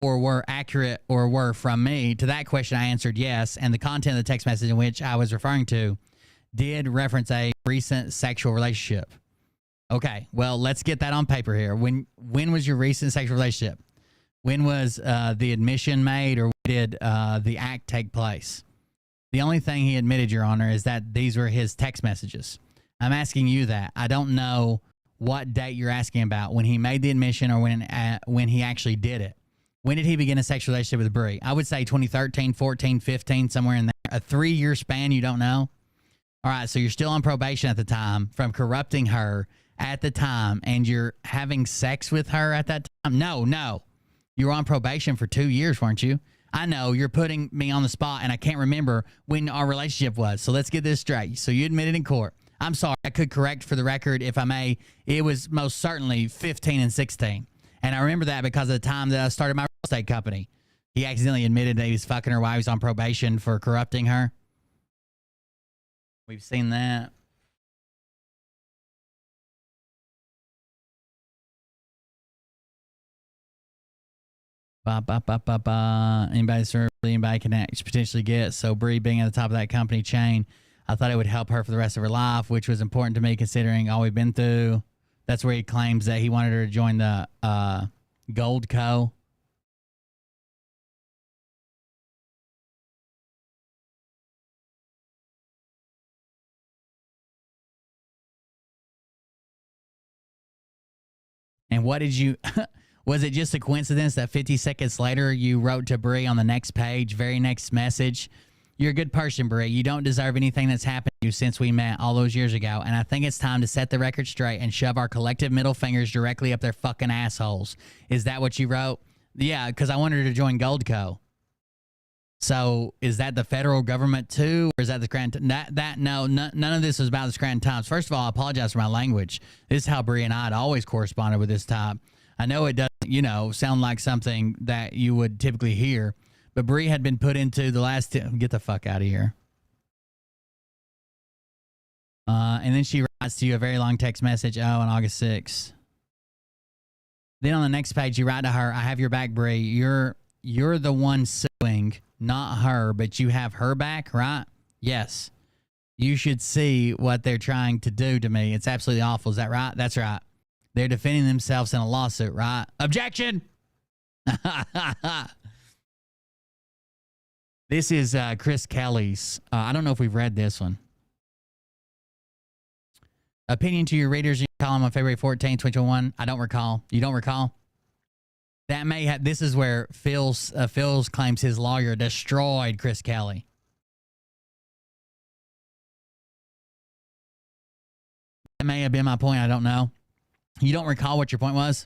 or were accurate or were from me. To that question I answered yes, and the content of the text message in which I was referring to did reference a recent sexual relationship. Okay, well, let's get that on paper here. When was your recent sexual relationship? When was the admission made, or did the act take place? The only thing he admitted, Your Honor, is that these were his text messages. I'm asking you that. I don't know what date you're asking about, when he made the admission or when he actually did it. When did he begin a sexual relationship with Bree? I would say 2013, 14, 15, somewhere in there. A 3-year span, you don't know? All right, so you're still on probation at the time from corrupting her at the time, and you're having sex with her at that time? No. You were on probation for 2 years, weren't you? I know, you're putting me on the spot, and I can't remember when our relationship was. So let's get this straight. So you admitted in court. I'm sorry, I could correct for the record, if I may. It was most certainly 15 and 16. And I remember that because of the time that I started my real estate company. He accidentally admitted that he was fucking her while he was on probation for corrupting her. We've seen that. Anybody serve, anybody can potentially get. So Bree being at the top of that company chain, I thought it would help her for the rest of her life, which was important to me considering all we've been through. That's where he claims that he wanted her to join the Gold Co. And what did you... Was it just a coincidence that 50 seconds later you wrote to Bree on the next page, very next message? You're a good person, Bree. You don't deserve anything that's happened to you since we met all those years ago. And I think it's time to set the record straight and shove our collective middle fingers directly up their fucking assholes. Is that what you wrote? Yeah, because I wanted her to join Gold Co. So is that the federal government too? Or is that the Scranton? No, none of this is about the Scranton Times. First of all, I apologize for my language. This is how Bree and I had always corresponded with this type. I know it doesn't, sound like something that you would typically hear, but Bree had been put into the last... Get the fuck out of here. And then she writes to you a very long text message, on August 6th. Then on the next page, you write to her, I have your back, Bree. You're the one suing, not her, but you have her back, right? Yes. You should see what they're trying to do to me. It's absolutely awful. Is that right? That's right. They're defending themselves in a lawsuit, right? Objection! This is Chris Kelly's. I don't know if we've read this one. Opinion to your readers and column on February 14th, 2021? I don't recall. You don't recall? That may have. This is where Phil's claims his lawyer destroyed Chris Kelly. That may have been my point. I don't know. You don't recall what your point was?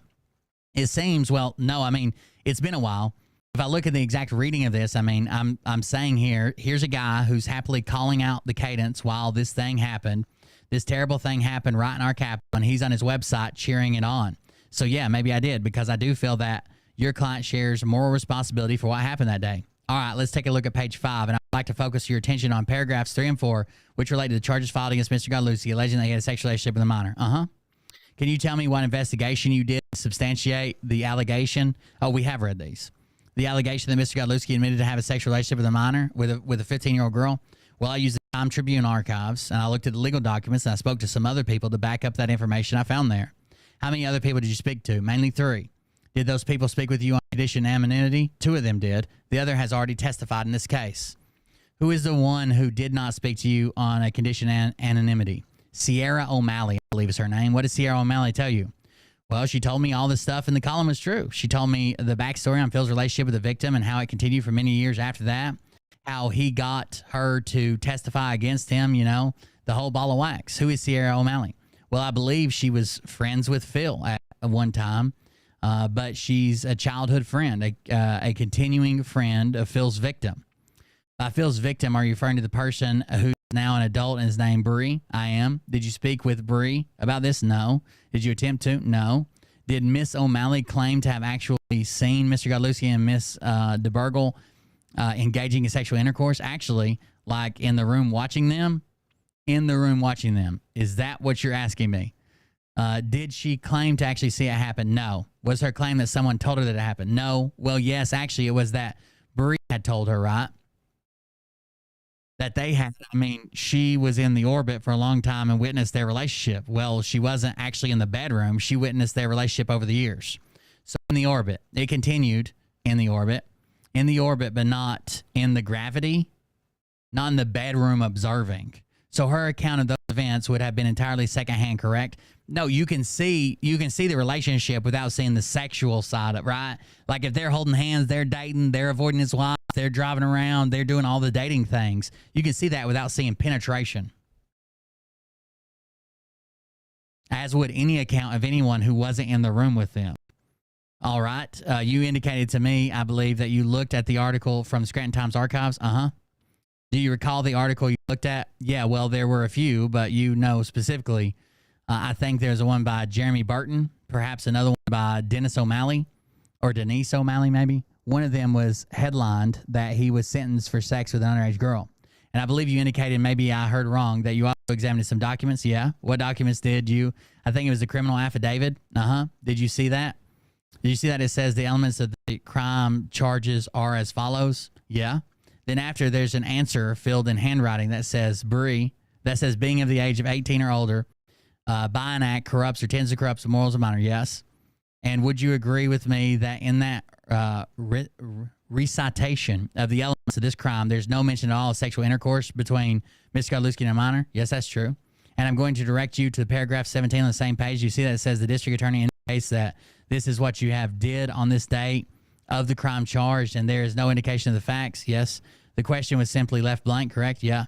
It seems, well, no, I mean, it's been a while. If I look at the exact reading of this, I mean, I'm saying here's a guy who's happily calling out the cadence while this thing happened. This terrible thing happened right in our capital, and he's on his website cheering it on. So, yeah, maybe I did, because I do feel that your client shares moral responsibility for what happened that day. All right, let's take a look at page 5, and I'd like to focus your attention on paragraphs 3 and 4, which relate to the charges filed against Mr. Godlewski, alleging that he had a sexual relationship with a minor. Can you tell me what investigation you did to substantiate the allegation? Oh, we have read these. The allegation that Mr. Godlewski admitted to have a sexual relationship with a minor, with a 15-year-old girl. Well, I used the Time Tribune archives, and I looked at the legal documents, and I spoke to some other people to back up that information I found there. How many other people did you speak to? Mainly 3. Did those people speak with you on condition of anonymity? 2 of them did. The other has already testified in this case. Who is the one who did not speak to you on a condition of anonymity? Sierra O'Malley, I believe is her name. What did Sierra O'Malley tell you? Well, she told me all the stuff in the column was true. She told me the backstory on Phil's relationship with the victim and how it continued for many years after that, how he got her to testify against him, you know, the whole ball of wax. Who is Sierra O'Malley? Well, I believe she was friends with Phil at one time, but she's a childhood friend, a continuing friend of Phil's victim. By Phil's victim, are you referring to the person who's now an adult and is named Bree? I am. Did you speak with Bree about this? No. Did you attempt to? No. Did Miss O'Malley claim to have actually seen Mr. Godlewski and Miss DeBurgle engaging in sexual intercourse? Actually, like in the room watching them? In the room watching them. Is that what you're asking me? Did she claim to actually see it happen? No. Was her claim that someone told her that it happened? No. Well, yes, actually, it was that Bree had told her, right? That they had, I mean, she was in the orbit for a long time and witnessed their relationship. Well, she wasn't actually in the bedroom. She witnessed their relationship over the years. So in the orbit, it continued in the orbit, but not in the gravity, not in the bedroom observing. So her account of those events would have been entirely secondhand, correct? No, you can see the relationship without seeing the sexual side of it, right? Like if they're holding hands, they're dating, they're avoiding his wife, they're driving around, they're doing all the dating things. You can see that without seeing penetration. As would any account of anyone who wasn't in the room with them. All right. You indicated to me, I believe, that you looked at the article from Scranton Times Archives. Do you recall the article you looked at? Yeah, well, there were a few, but you know specifically. I think there's one by Jeremy Burton, perhaps another one by Dennis O'Malley, or Denise O'Malley, maybe. One of them was headlined that he was sentenced for sex with an underage girl. And I believe you indicated, maybe I heard wrong, that you also examined some documents. Yeah. What documents did you? I think it was the criminal affidavit. Did you see that? Did you see that it says the elements of the crime charges are as follows? Yeah. Then after, there's an answer filled in handwriting that says being of the age of 18 or older, by an act corrupts or tends to corrupt the morals of minor. Yes. And would you agree with me that in that recitation of the elements of this crime, there's no mention at all of sexual intercourse between Mr. Godlewski and a minor? Yes, that's true. And I'm going to direct you to paragraph 17 on the same page. You see that it says the district attorney indicates that this is what you have did on this date of the crime charged, and there is no indication of the facts. Yes. The question was simply left blank, correct? Yeah.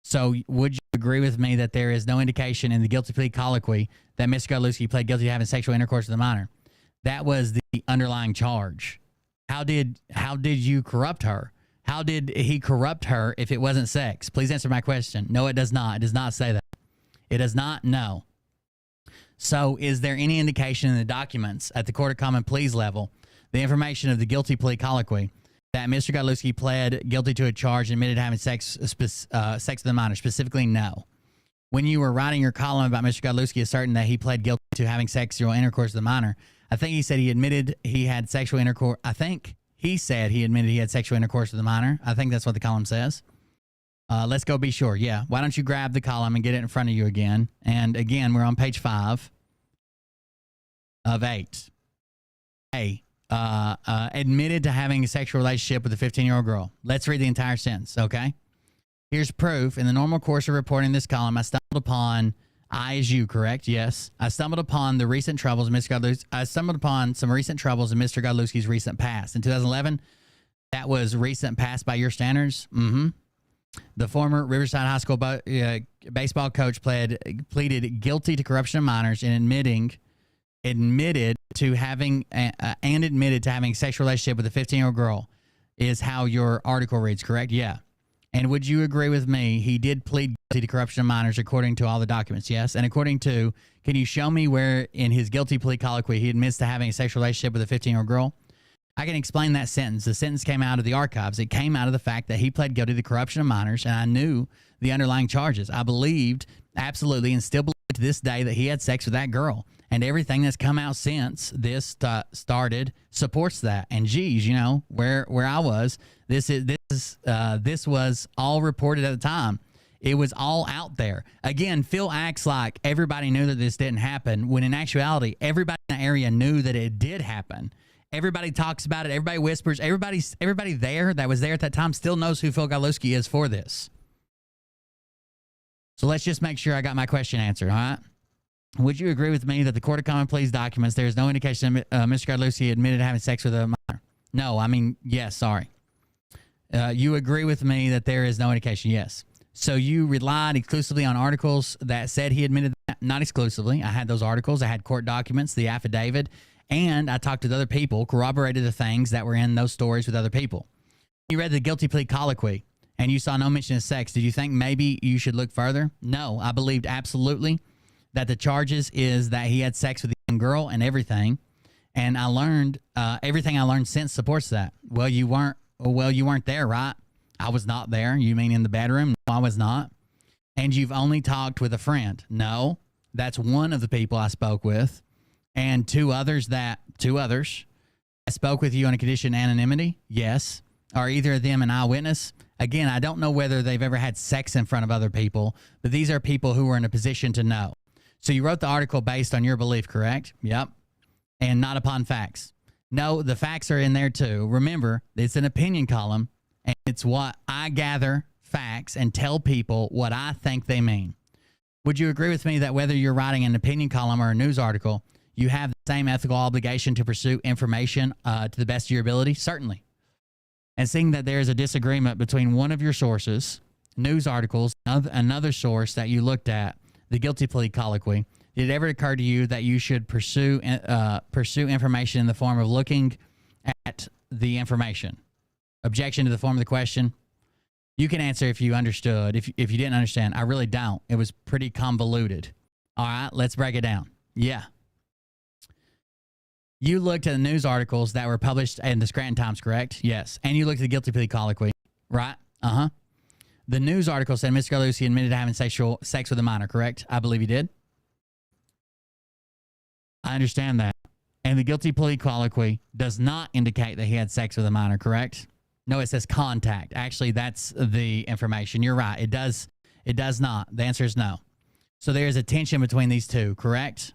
So would you agree with me that there is no indication in the guilty plea colloquy that Mr. Godlewski pled guilty to having sexual intercourse with a minor? That was the underlying charge. How did you corrupt her? How did he corrupt her if it wasn't sex? Please answer my question. No, it does not. It does not say that. It does not. No. So is there any indication in the documents at the Court of Common Pleas level, the information of the guilty plea colloquy, that Mr. Godlewski pled guilty to a charge and admitted to having sex with a minor? Specifically, no. When you were writing your column about Mr. Godlewski asserting that he pled guilty to having sexual intercourse with a minor, I think he said he admitted he had sexual intercourse. I think he said he admitted he had sexual intercourse with a minor. I think that's what the column says. Let's go be sure. Yeah. Why don't you grab the column and get it in front of you again? And again, we're on page 5 of 8. A. Admitted to having a sexual relationship with a 15-year-old girl. Let's read the entire sentence, okay? Here's proof. In the normal course of reporting this column, I stumbled upon I as you, correct? Yes. I stumbled upon the recent troubles in Mr. Godlewski. I stumbled upon some recent troubles in Mr. Godlewski's recent past. In 2011, that was recent past by your standards. Mm-hmm. The former Riverside High School baseball coach pleaded guilty to corruption of minors and admitted to having a sexual relationship with a 15-year-old girl, is how your article reads, correct? Yeah. And would you agree with me? He did plead guilty to corruption of minors according to all the documents, yes? And according to, can you show me where in his guilty plea colloquy he admits to having a sexual relationship with a 15-year-old girl? I can explain that sentence. The sentence came out of the archives. It came out of the fact that he pled guilty to corruption of minors, and I knew the underlying charges. I believed absolutely and still believe to this day that he had sex with that girl. And everything that's come out since this started supports that. And geez, you know, where I was, this was all reported at the time. It was all out there. Again, Phil acts like everybody knew that this didn't happen, when in actuality, everybody in the area knew that it did happen. Everybody talks about it. Everybody whispers. Everybody there that was there at that time still knows who Phil Godlewski is for this. So let's just make sure I got my question answered, all right? Would you agree with me that the Court of Common Pleas documents, there is no indication that Mr. Godlewski admitted to having sex with a minor? No, I mean, yes, sorry. You agree with me that there is no indication? Yes. So you relied exclusively on articles that said he admitted that? Not exclusively. I had those articles. I had court documents, the affidavit, and I talked to other people, corroborated the things that were in those stories with other people. You read the guilty plea colloquy, and you saw no mention of sex. Did you think maybe you should look further? No, I believed absolutely that the charges is that he had sex with a young girl and everything. And I learned, everything I learned since supports that. Well, you weren't there, right? I was not there. You mean in the bedroom? No, I was not. And you've only talked with a friend? No, that's one of the people I spoke with. And two others. I spoke with you on a condition of anonymity? Yes. Are either of them an eyewitness? Again, I don't know whether they've ever had sex in front of other people, but these are people who were in a position to know. So you wrote the article based on your belief, correct? Yep. And not upon facts. No, the facts are in there too. Remember, it's an opinion column, and it's what I gather facts and tell people what I think they mean. Would you agree with me that whether you're writing an opinion column or a news article, you have the same ethical obligation to pursue information to the best of your ability? Certainly. And seeing that there is a disagreement between one of your sources, news articles, another source that you looked at, the guilty plea colloquy, did it ever occur to you that you should pursue information in the form of looking at the information? Objection to the form of the question? You can answer if you understood. If you didn't understand, I really don't. It was pretty convoluted. All right, let's break it down. Yeah. You looked at the news articles that were published in the Scranton Times, correct? Yes. And you looked at the guilty plea colloquy, right? Uh-huh. The news article said Mr. Godlewski admitted to having sex with a minor, correct? I believe he did. I understand that. And the guilty plea colloquy does not indicate that he had sex with a minor, correct? No, it says contact. Actually, that's the information. You're right. It does not. The answer is no. So there is a tension between these two, correct?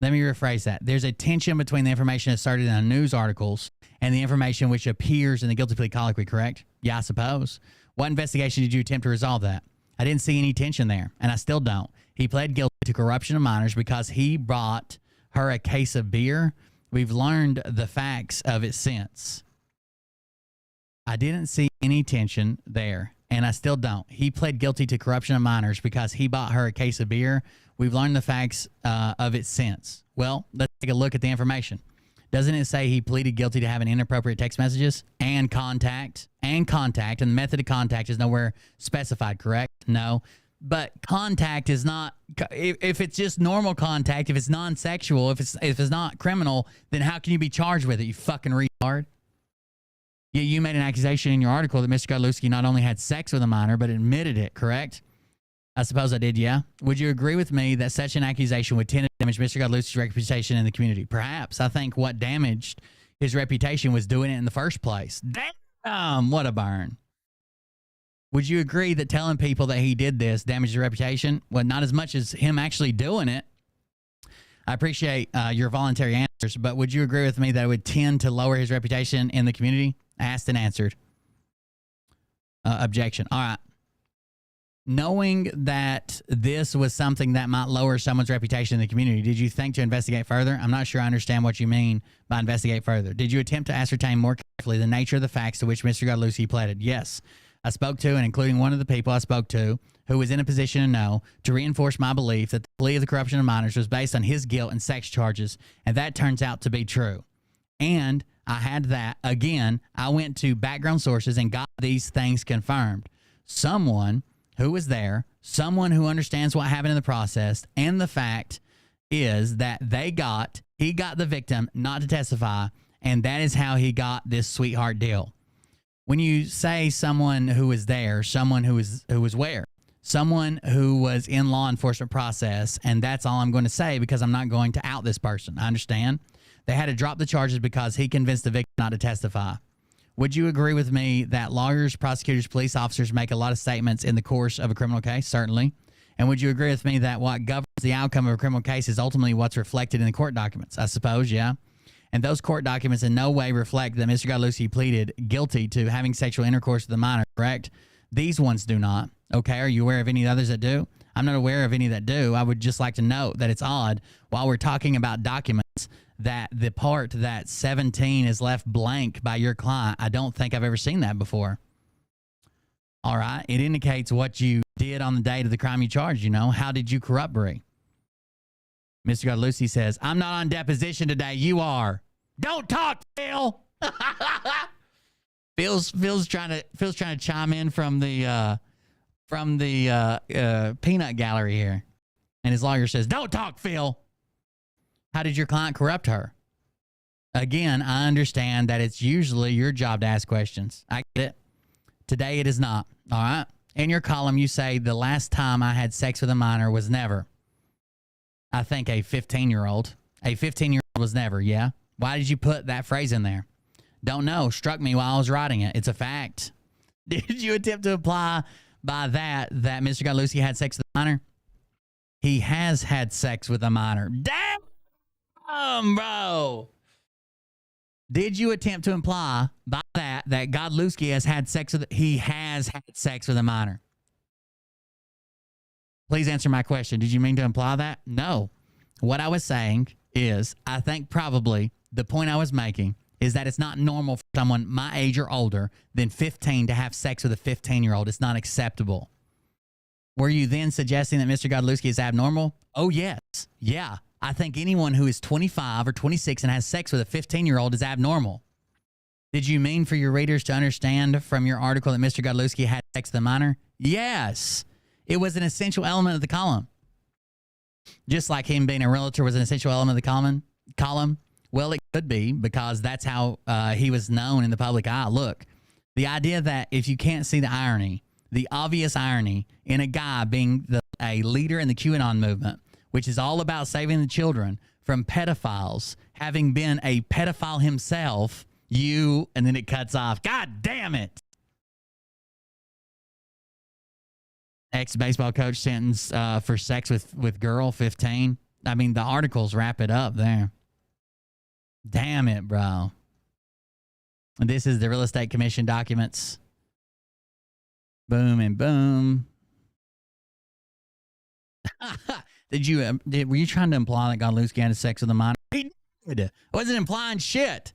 Let me rephrase that. There's a tension between the information asserted in the news articles and the information which appears in the guilty plea colloquy, correct? Yeah, I suppose. What investigation did you attempt to resolve that? I didn't see any tension there, and I still don't. He pled guilty to corruption of minors because he brought her a case of beer. We've learned the facts of it since. I didn't see any tension there, and I still don't. He pled guilty to corruption of minors because he bought her a case of beer. We've learned the facts of it since. Well, let's take a look at the information. Doesn't it say he pleaded guilty to having inappropriate text messages and contact, and the method of contact is nowhere specified, correct? No. But contact is not, if it's just normal contact, if it's non-sexual, if it's not criminal, then how can you be charged with it, you fucking retard? Yeah, you made an accusation in your article that Mr. Godlewski not only had sex with a minor, but admitted it, correct? I suppose I did, yeah. Would you agree with me that such an accusation would tend to damage Mr. Godlewski's reputation in the community? Perhaps. I think what damaged his reputation was doing it in the first place. Damn, what a burn. Would you agree that telling people that he did this damaged his reputation? Well, not as much as him actually doing it. I appreciate your voluntary answers, but would you agree with me that it would tend to lower his reputation in the community? Asked and answered. Objection. All right. knowing that this was something that might lower someone's reputation in the community, did you think to investigate further? I'm not sure I understand what you mean by investigate further. Did you attempt to ascertain more carefully the nature of the facts to which Mr. Godlewski pleaded? Yes. I spoke to, and including one of the people I spoke to, who was in a position to know, to reinforce my belief that the plea of the corruption of minors was based on his guilt and sex charges, and that turns out to be true. And I had that. Again, I went to background sources and got these things confirmed. Someone who was there, someone who understands what happened in the process, and the fact is that he got the victim not to testify, and that is how he got this sweetheart deal. When you say someone who was there, someone who was where, someone who was in law enforcement process, and that's all I'm going to say because I'm not going to out this person. I understand. They had to drop the charges because he convinced the victim not to testify. Would you agree with me that lawyers, prosecutors, police officers make a lot of statements in the course of a criminal case? Certainly. And would you agree with me that what governs the outcome of a criminal case is ultimately what's reflected in the court documents? I suppose, yeah. And those court documents in no way reflect that Mr. Godlewski pleaded guilty to having sexual intercourse with a minor, correct? These ones do not. Okay, are you aware of any others that do? I'm not aware of any that do. I would just like to note that it's odd, while we're talking about documents, that the part that 17 is left blank by your client, I don't think I've ever seen that before. All right, it indicates what you did on the date of the crime you charged, you know. How did you corrupt Bree? Mr. Godlewski says, I'm not on deposition today, you are. Don't talk, Phil. Phil's trying to chime in from the peanut gallery here. And his lawyer says, don't talk, Phil. How did your client corrupt her? Again, I understand that it's usually your job to ask questions. I get it. Today it is not. All right. In your column, you say the last time I had sex with a minor was never. I think a 15-year-old. A 15-year-old was never, yeah? Why did you put that phrase in there? Don't know. Struck me while I was writing it. It's a fact. Did you attempt to imply by that Mr. Godlewski had sex with a minor? He has had sex with a minor. Damn, bro. Did you attempt to imply by that Godlewski has had sex with a minor? Please answer my question. Did you mean to imply that? No. What I was saying is, I think probably the point I was making is that it's not normal for someone my age or older than 15 to have sex with a 15-year-old. It's not acceptable. Were you then suggesting that Mr. Godlewski is abnormal? Oh, yes. Yeah. I think anyone who is 25 or 26 and has sex with a 15-year-old is abnormal. Did you mean for your readers to understand from your article that Mr. Godlewski had sex with a minor? Yes. It was an essential element of the column. Just like him being a realtor was an essential element of the column. Well, it could be because that's how he was known in the public eye. Look, the idea that if you can't see the irony, the obvious irony in a guy being a leader in the QAnon movement, which is all about saving the children from pedophiles, having been a pedophile himself, and then it cuts off. God damn it. Ex-baseball coach sentenced for sex with girl, 15. I mean, the articles wrap it up there. Damn it, bro. This is the Real Estate Commission documents. Boom and boom. Were you trying to imply that Godlewski had sex with a minor? He did. I wasn't implying shit.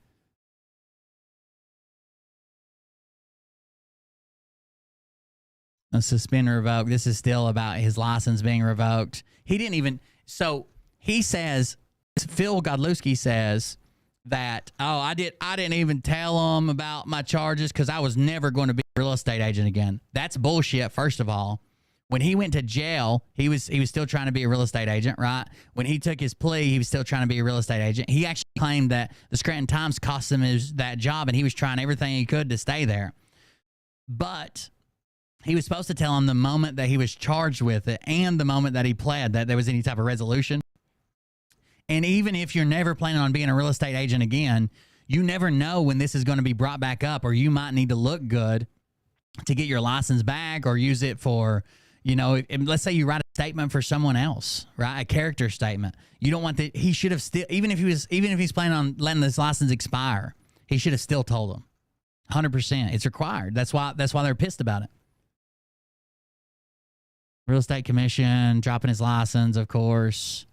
A suspend revoke. This is still about his license being revoked. He didn't even. So he says, Phil Godlewski says that, I didn't even tell him about my charges because I was never going to be a real estate agent again. That's bullshit. First of all, when he went to jail, he was still trying to be a real estate agent, right? When he took his plea, he was still trying to be a real estate agent. He actually claimed that the Scranton Times cost him that job, and he was trying everything he could to stay there. But he was supposed to tell him the moment that he was charged with it and the moment that he pled that there was any type of resolution. And even if you're never planning on being a real estate agent again, you never know when this is going to be brought back up, or you might need to look good to get your license back or use it for, let's say you write a statement for someone else, right? A character statement. You don't want that. He should have still, even if he's planning on letting this license expire, he should have still told them. 100%. It's required. That's why they're pissed about it. Real estate commission, dropping his license, of course.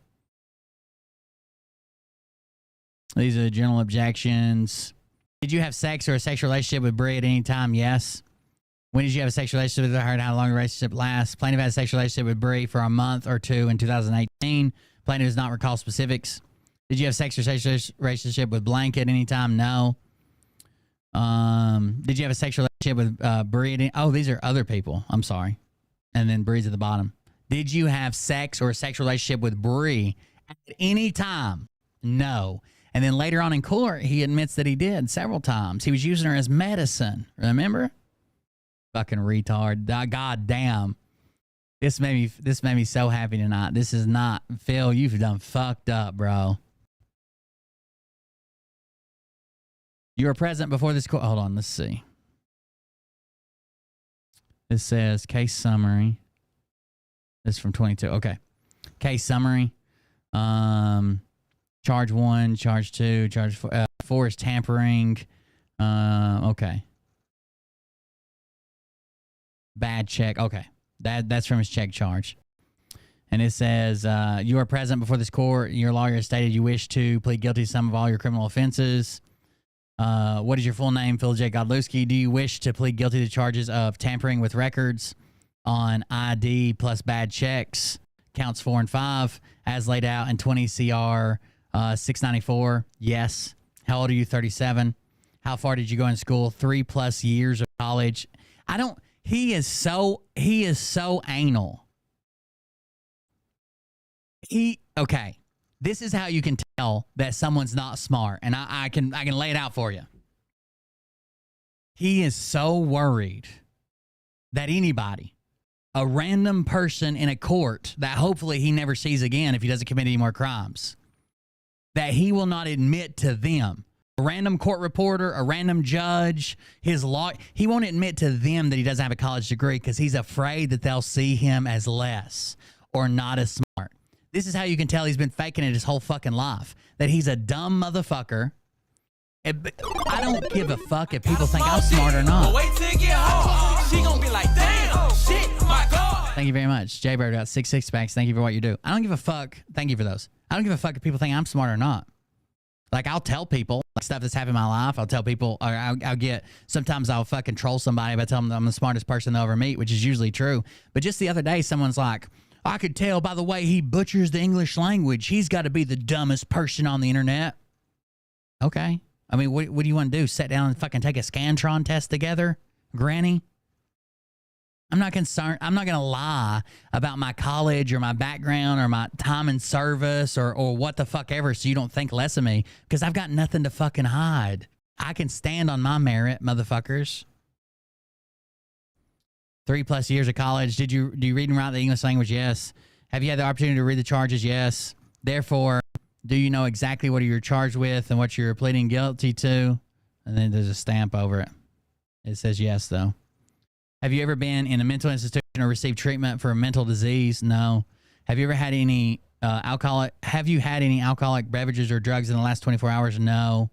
These are the general objections. Did you have sex or a sexual relationship with Bree at any time? Yes. When did you have a sexual relationship with her? How long the relationship lasts? Plaintiff had a sexual relationship with Bree for a month or two in 2018. Plaintiff does not recall specifics. Did you have sex or sexual relationship with Blank at any time? No. Did you have a sexual relationship with Bree? Oh, these are other people. I'm sorry. And then Bree's at the bottom. Did you have sex or a sexual relationship with Bree at any time? No. And then later on in court, he admits that he did several times. He was using her as medicine. Remember? Fucking retard. God damn. This made me so happy tonight. This is not, Phil, you've done fucked up, bro. You were present before this court. Hold on, let's see. This says case summary. This is from 22. Okay. Case summary. Charge 1, charge 2, charge 4 is tampering. Okay. Bad check. Okay. That's from his check charge. And it says, you are present before this court. Your lawyer stated you wish to plead guilty to some of all your criminal offenses. What is your full name? Phil J. Godlewski. Do you wish to plead guilty to charges of tampering with records on ID plus bad checks, counts 4 and 5, as laid out in 20 CR 694? Yes. How old are you? 37. How far did you go in school? 3+ years of college. He is so anal. Okay. This is how you can tell that someone's not smart, and I can lay it out for you. He is so worried that anybody, a random person in a court that hopefully he never sees again if he doesn't commit any more crimes, that he will not admit to them. A random court reporter, a random judge, his law, he won't admit to them that he doesn't have a college degree because he's afraid that they'll see him as less or not as smart. This is how you can tell he's been faking it his whole fucking life. That he's a dumb motherfucker. I don't give a fuck if people think I'm smart or not. Wait till you get home. She gonna be like, damn, shit, my God. Thank you very much. Jaybird got 6 6-packs. Thank you for what you do. I don't give a fuck. Thank you for those. I don't give a fuck if people think I'm smart or not. Like, I'll tell people like stuff that's happened in my life. I'll tell people, or sometimes I'll fucking troll somebody by telling them I'm the smartest person they'll ever meet, which is usually true. But just the other day, someone's like, I could tell by the way he butchers the English language. He's got to be the dumbest person on the internet. Okay. I mean, what do you want to do? Sit down and fucking take a Scantron test together, Granny? I'm not concerned. I'm not going to lie about my college or my background or my time in service or what the fuck ever so you don't think less of me because I've got nothing to fucking hide. I can stand on my merit, motherfuckers. 3+ years of college. Do you read and write the English language? Yes. Have you had the opportunity to read the charges? Yes. Therefore, do you know exactly what you're charged with and what you're pleading guilty to? And then there's a stamp over it. It says yes, though. Have you ever been in a mental institution or received treatment for a mental disease? No. Have you ever had any alcoholic beverages or drugs in the last 24 hours? No.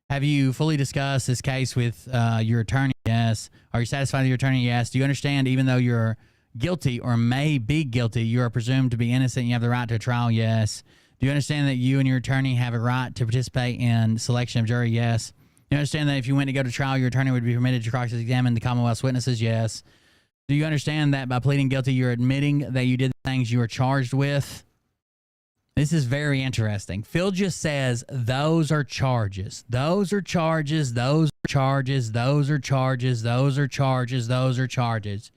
Have you fully discussed this case with your attorney? Yes. Are you satisfied with your attorney? Yes. Do you understand even though you're guilty or may be guilty, you are presumed to be innocent and you have the right to a trial? Yes. Do you understand that you and your attorney have a right to participate in selection of jury? Yes. Do you understand that if you went to go to trial, your attorney would be permitted to cross-examine the Commonwealth's witnesses? Yes. Do you understand that by pleading guilty, you're admitting that you did the things you were charged with? This is very interesting. Phil just says, those are charges. Those are charges. Those are charges. Those are charges. Those are charges. Those are charges.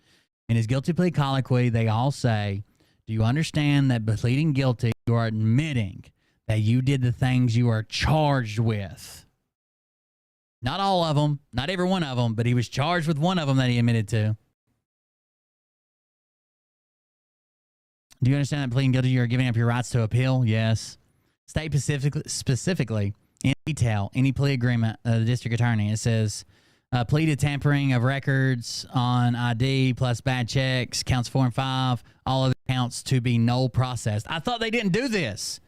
In his guilty plea colloquy, they all say, do you understand that by pleading guilty, you are admitting that you did the things you are charged with? Not all of them, not every one of them, but he was charged with one of them that he admitted to. Do you understand that pleading guilty, you are giving up your rights to appeal? Yes. State specifically, in detail, any plea agreement of the district attorney. It says, plea to tampering of records on ID plus bad checks, counts 4 and 5, all other counts to be null processed. I thought they didn't do this.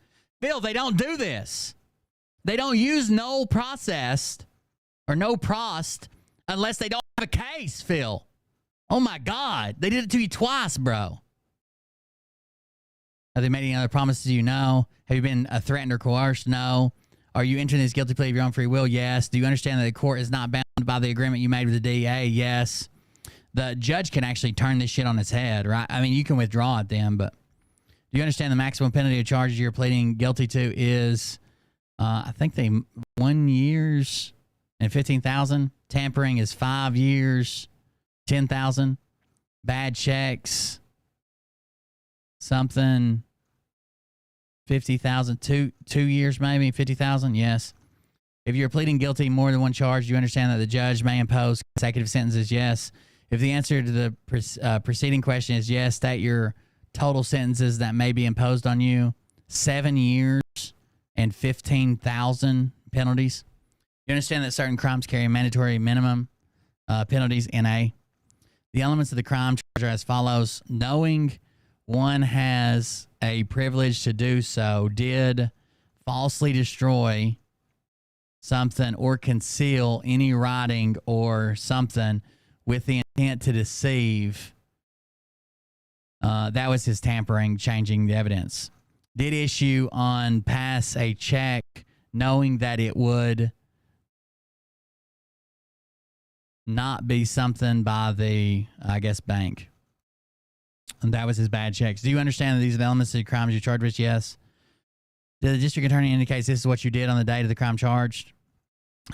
Bill, they don't do this. They don't use null processed or no prost unless they don't have a case, Phil. Oh, my God. They did it to you twice, bro. Have they made any other promises to you? No. Have you been threatened or coerced? No. Are you entering this guilty plea of your own free will? Yes. Do you understand that the court is not bound by the agreement you made with the DA? Yes. The judge can actually turn this shit on its head, right? I mean, you can withdraw it then, but do you understand the maximum penalty of charges you're pleading guilty to is, I think 1 year and 15,000. Tampering is 5 years, 10,000. Bad checks, something, 50,000, 2 years maybe, 50,000. Yes. If you're pleading guilty more than one charge, you understand that the judge may impose consecutive sentences. Yes. If the answer to the preceding question is yes, state your total sentences that may be imposed on you. 7 years and 15,000 penalties. You understand that certain crimes carry mandatory minimum penalties, NA. The elements of the crime charge are as follows. Knowing one has a privilege to do so, did falsely destroy something or conceal any writing or something with the intent to deceive. That was his tampering, changing the evidence. Did issue on pass a check knowing that it would not be something by the, I guess, bank. And that was his bad checks. Do you understand that these are the elements of the crimes you're charged with? Yes. Did the district attorney indicate this is what you did on the date of the crime charged?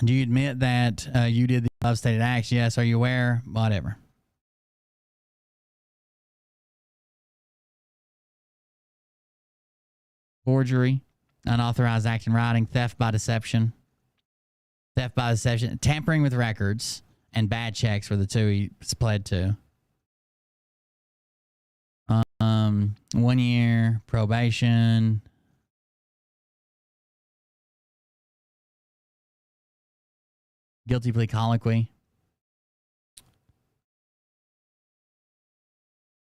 Do you admit that you did the above stated acts? Yes. Are you aware? Whatever. Forgery, unauthorized act in writing, theft by deception, tampering with records, and bad checks were the two he pled to. 1 year probation. Guilty plea colloquy.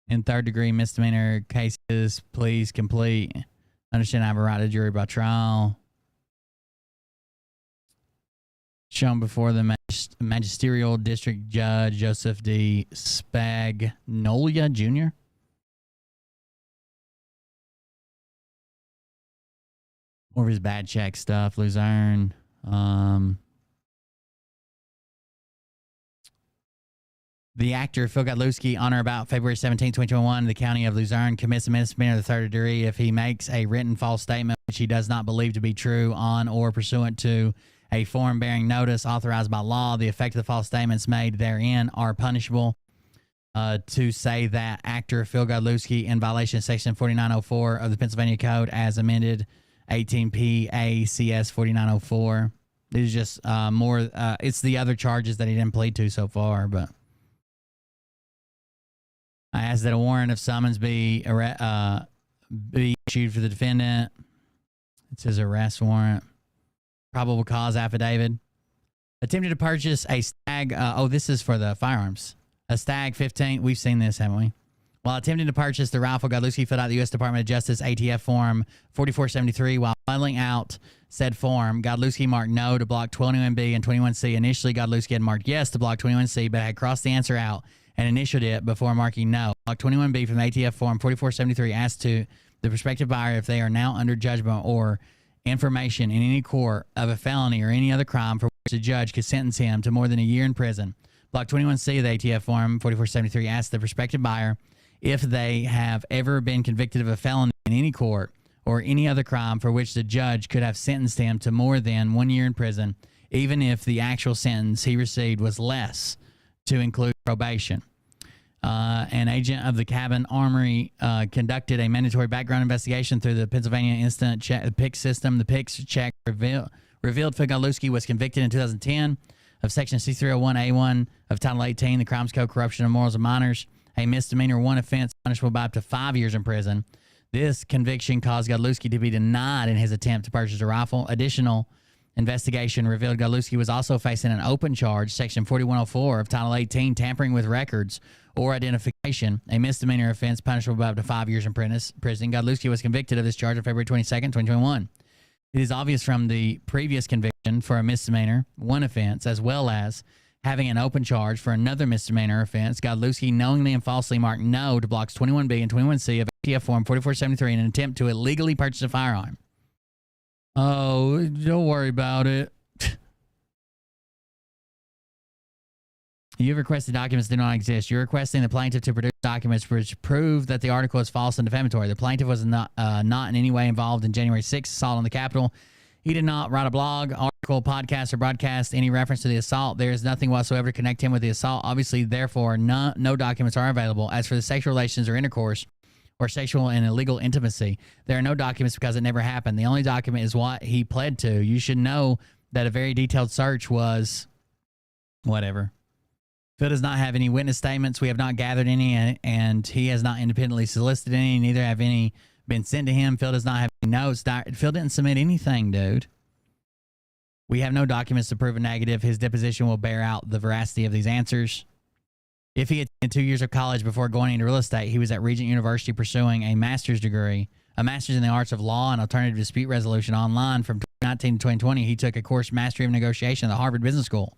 In third degree misdemeanor cases, please complete. Understand I have a right to jury by trial. Shown before the magisterial district judge, Joseph D. Spagnolia, Jr. More of his bad check stuff, Luzerne. The actor Phil Godlewski, on or about February 17, 2021, the county of Luzerne commits a misdemeanor of the third degree if he makes a written false statement which he does not believe to be true on or pursuant to a form bearing notice authorized by law. The effect of the false statements made therein are punishable. To say that actor Phil Godlewski, in violation of Section 4904 of the Pennsylvania Code as amended 18 PACS 4904. These are just more, it's the other charges that he didn't plead to so far, but I ask that a warrant of summons be issued for the defendant. It says arrest warrant. Probable cause affidavit. Attempted to purchase a Stag. This is for the firearms. A Stag 15. We've seen this, haven't we? While attempting to purchase the rifle, Godlewski filled out the U.S. Department of Justice ATF Form 4473. While filling out said form, Godlewski marked no to block 21B and 21C. Initially, Godlewski had marked yes to block 21C, but had crossed the answer out and initialed it before marking no. Block 21B from the ATF Form 4473 asks to the prospective buyer if they are now under judgment or information in any court of a felony or any other crime for which the judge could sentence him to more than a year in prison. Block 21C of the ATF Form 4473 asks the prospective buyer if they have ever been convicted of a felony in any court or any other crime for which the judge could have sentenced him to more than 1 year in prison, even if the actual sentence he received was less, to include probation. An agent of the Cabin Armory conducted a mandatory background investigation through the Pennsylvania Instant PICS system. The PICS check revealed Phil Godlewski was convicted in 2010 of Section C301A1 of Title 18, the Crimes Code, Corruption of Morals of Minors, a misdemeanor one offense punishable by up to 5 years in prison. This conviction caused Godlewski to be denied in his attempt to purchase a rifle. Additional investigation revealed Godlewski was also facing an open charge, Section 4104 of Title 18, tampering with records or identification, a misdemeanor offense punishable by up to 5 years in prison. Godlewski was convicted of this charge on February 22nd, 2021. It is obvious from the previous conviction for a misdemeanor, one offense, as well as having an open charge for another misdemeanor offense. Godlewski knowingly and falsely marked no to blocks 21B and 21C of ATF Form 4473 in an attempt to illegally purchase a firearm. Oh, don't worry about it. You have requested documents that do not exist. You're requesting the plaintiff to produce documents which prove that the article is false and defamatory. The plaintiff was not in any way involved in January 6th assault on the Capitol. He did not write a blog, article, podcast, or broadcast any reference to the assault. There is nothing whatsoever to connect him with the assault. Obviously, therefore, no documents are available. As for the sexual relations or intercourse or sexual and illegal intimacy, there are no documents because it never happened. The only document is what he pled to. You should know that a very detailed search was whatever. Phil does not have any witness statements. We have not gathered any, and he has not independently solicited any. Neither have any been sent to him. Phil does not have any notes. Phil didn't submit anything, dude. We have no documents to prove a negative. His deposition will bear out the veracity of these answers. If he attended 2 years of college before going into real estate, he was at Regent University pursuing a master's degree, a master's in the arts of law and alternative dispute resolution online from 2019 to 2020. He took a course, Mastery of Negotiation at the Harvard Business School.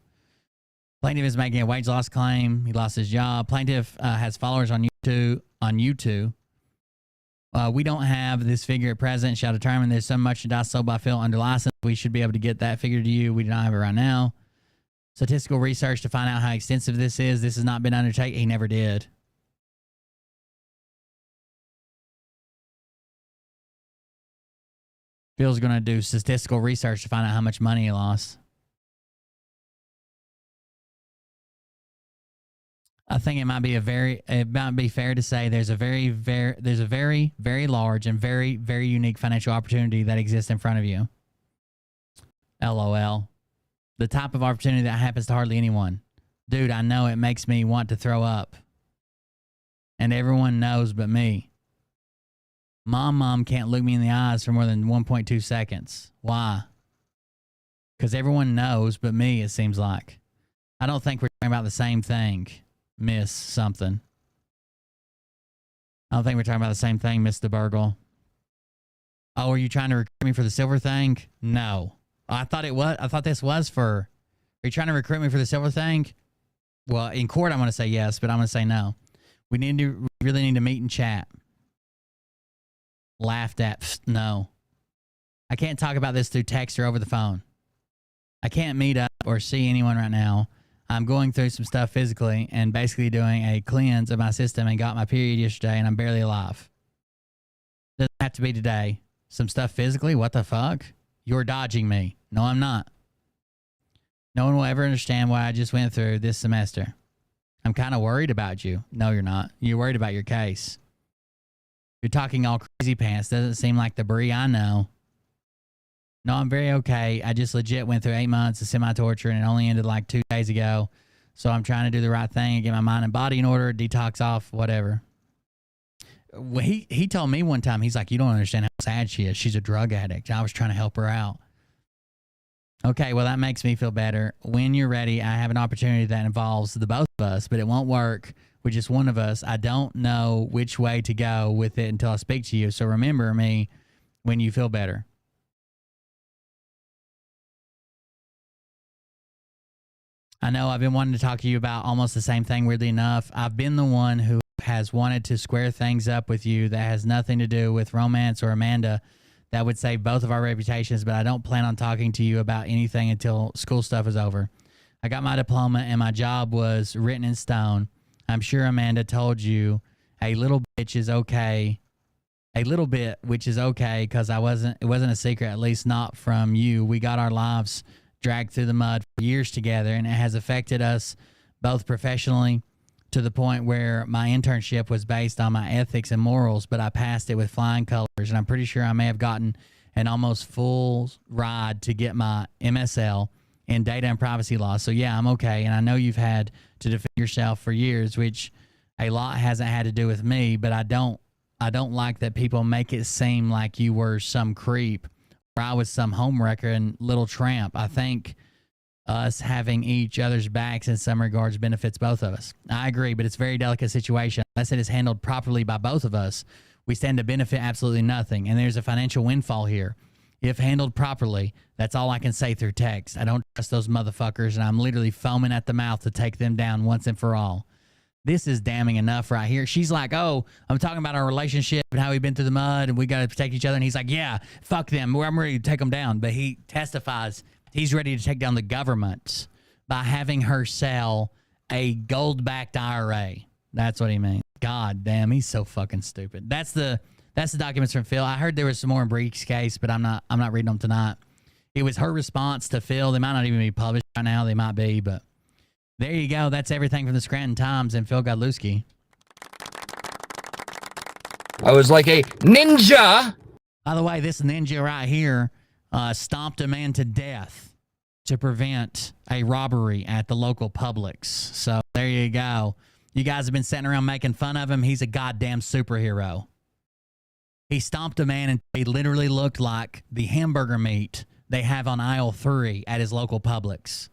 Plaintiff is making a wage loss claim. He lost his job. Plaintiff has followers on YouTube. We don't have this figure at present. Shall determine there's some merchandise sold by Phil under license. We should be able to get that figure to you. We do not have it right now. Statistical research to find out how extensive this is. This has not been undertaken. He never did. Phil's going to do statistical research to find out how much money he lost. I think it might be fair to say there's a very large and very, very unique financial opportunity that exists in front of you. LOL. The type of opportunity that happens to hardly anyone. Dude, I know it makes me want to throw up. And everyone knows but me. Mom can't look me in the eyes for more than 1.2 seconds. Why? Because everyone knows but me, it seems like. I don't think we're talking about the same thing. Miss something. I don't think we're talking about the same thing, Miss DeBurgle. Oh, are you trying to recruit me for the silver thing? No. I thought it was. I thought this was for. Are you trying to recruit me for the silver thing? Well, in court, I'm going to say yes, but I'm going to say no. We really need to meet and chat. Laughed at. Pfft, no. I can't talk about this through text or over the phone. I can't meet up or see anyone right now. I'm going through some stuff physically and basically doing a cleanse of my system and got my period yesterday and I'm barely alive. Doesn't have to be today. Some stuff physically? What the fuck? You're dodging me. No, I'm not. No one will ever understand what I just went through this semester. I'm kind of worried about you. No, you're not. You're worried about your case. You're talking all crazy pants. Doesn't seem like the Brie I know. No, I'm very okay. I just legit went through 8 months of semi-torture and it only ended like 2 days ago. So I'm trying to do the right thing and get my mind and body in order, detox off, whatever. Well, he told me one time, he's like, you don't understand how sad she is. She's a drug addict. I was trying to help her out. Okay, well, that makes me feel better. When you're ready, I have an opportunity that involves the both of us, but it won't work with just one of us. I don't know which way to go with it until I speak to you. So remember me when you feel better. I know I've been wanting to talk to you about almost the same thing, weirdly enough. I've been the one who has wanted to square things up with you that has nothing to do with romance or Amanda. That would save both of our reputations, but I don't plan on talking to you about anything until school stuff is over. I got my diploma and my job was written in stone. I'm sure Amanda told you a little bitch is okay. A little bit, which is okay, because it wasn't a secret, at least not from you. We got our lives dragged through the mud for years together, and it has affected us both professionally to the point where my internship was based on my ethics and morals, but I passed it with flying colors, and I'm pretty sure I may have gotten an almost full ride to get my MSL in data and privacy law. So yeah, I'm okay, and I know you've had to defend yourself for years, which a lot hasn't had to do with me, but I don't like that people make it seem like you were some creep or I was some homewrecker and little tramp. I think us having each other's backs in some regards benefits both of us. I agree, but it's a very delicate situation. Unless it is handled properly by both of us, we stand to benefit absolutely nothing. And there's a financial windfall here. if handled properly. That's all I can say through text. I don't trust those motherfuckers, and I'm literally foaming at the mouth to take them down once and for all. This is damning enough right here. She's like, oh, I'm talking about our relationship and how we've been through the mud and we got to protect each other. And he's like, yeah, fuck them. I'm ready to take them down. But he testifies he's ready to take down the government by having her sell a gold-backed IRA. That's what he means. God damn, he's so fucking stupid. That's the documents from Phil. I heard there was some more in Bree's case, but I'm not reading them tonight. It was her response to Phil. They might not even be published right now. They might be, but there you go. That's everything from the Scranton Times and Phil Godlewski. I was like a ninja. By the way, this ninja right here stomped a man to death to prevent a robbery at the local Publix. So there you go. You guys have been sitting around making fun of him. He's a goddamn superhero. He stomped a man and he literally looked like the hamburger meat they have on aisle 3 at his local Publix.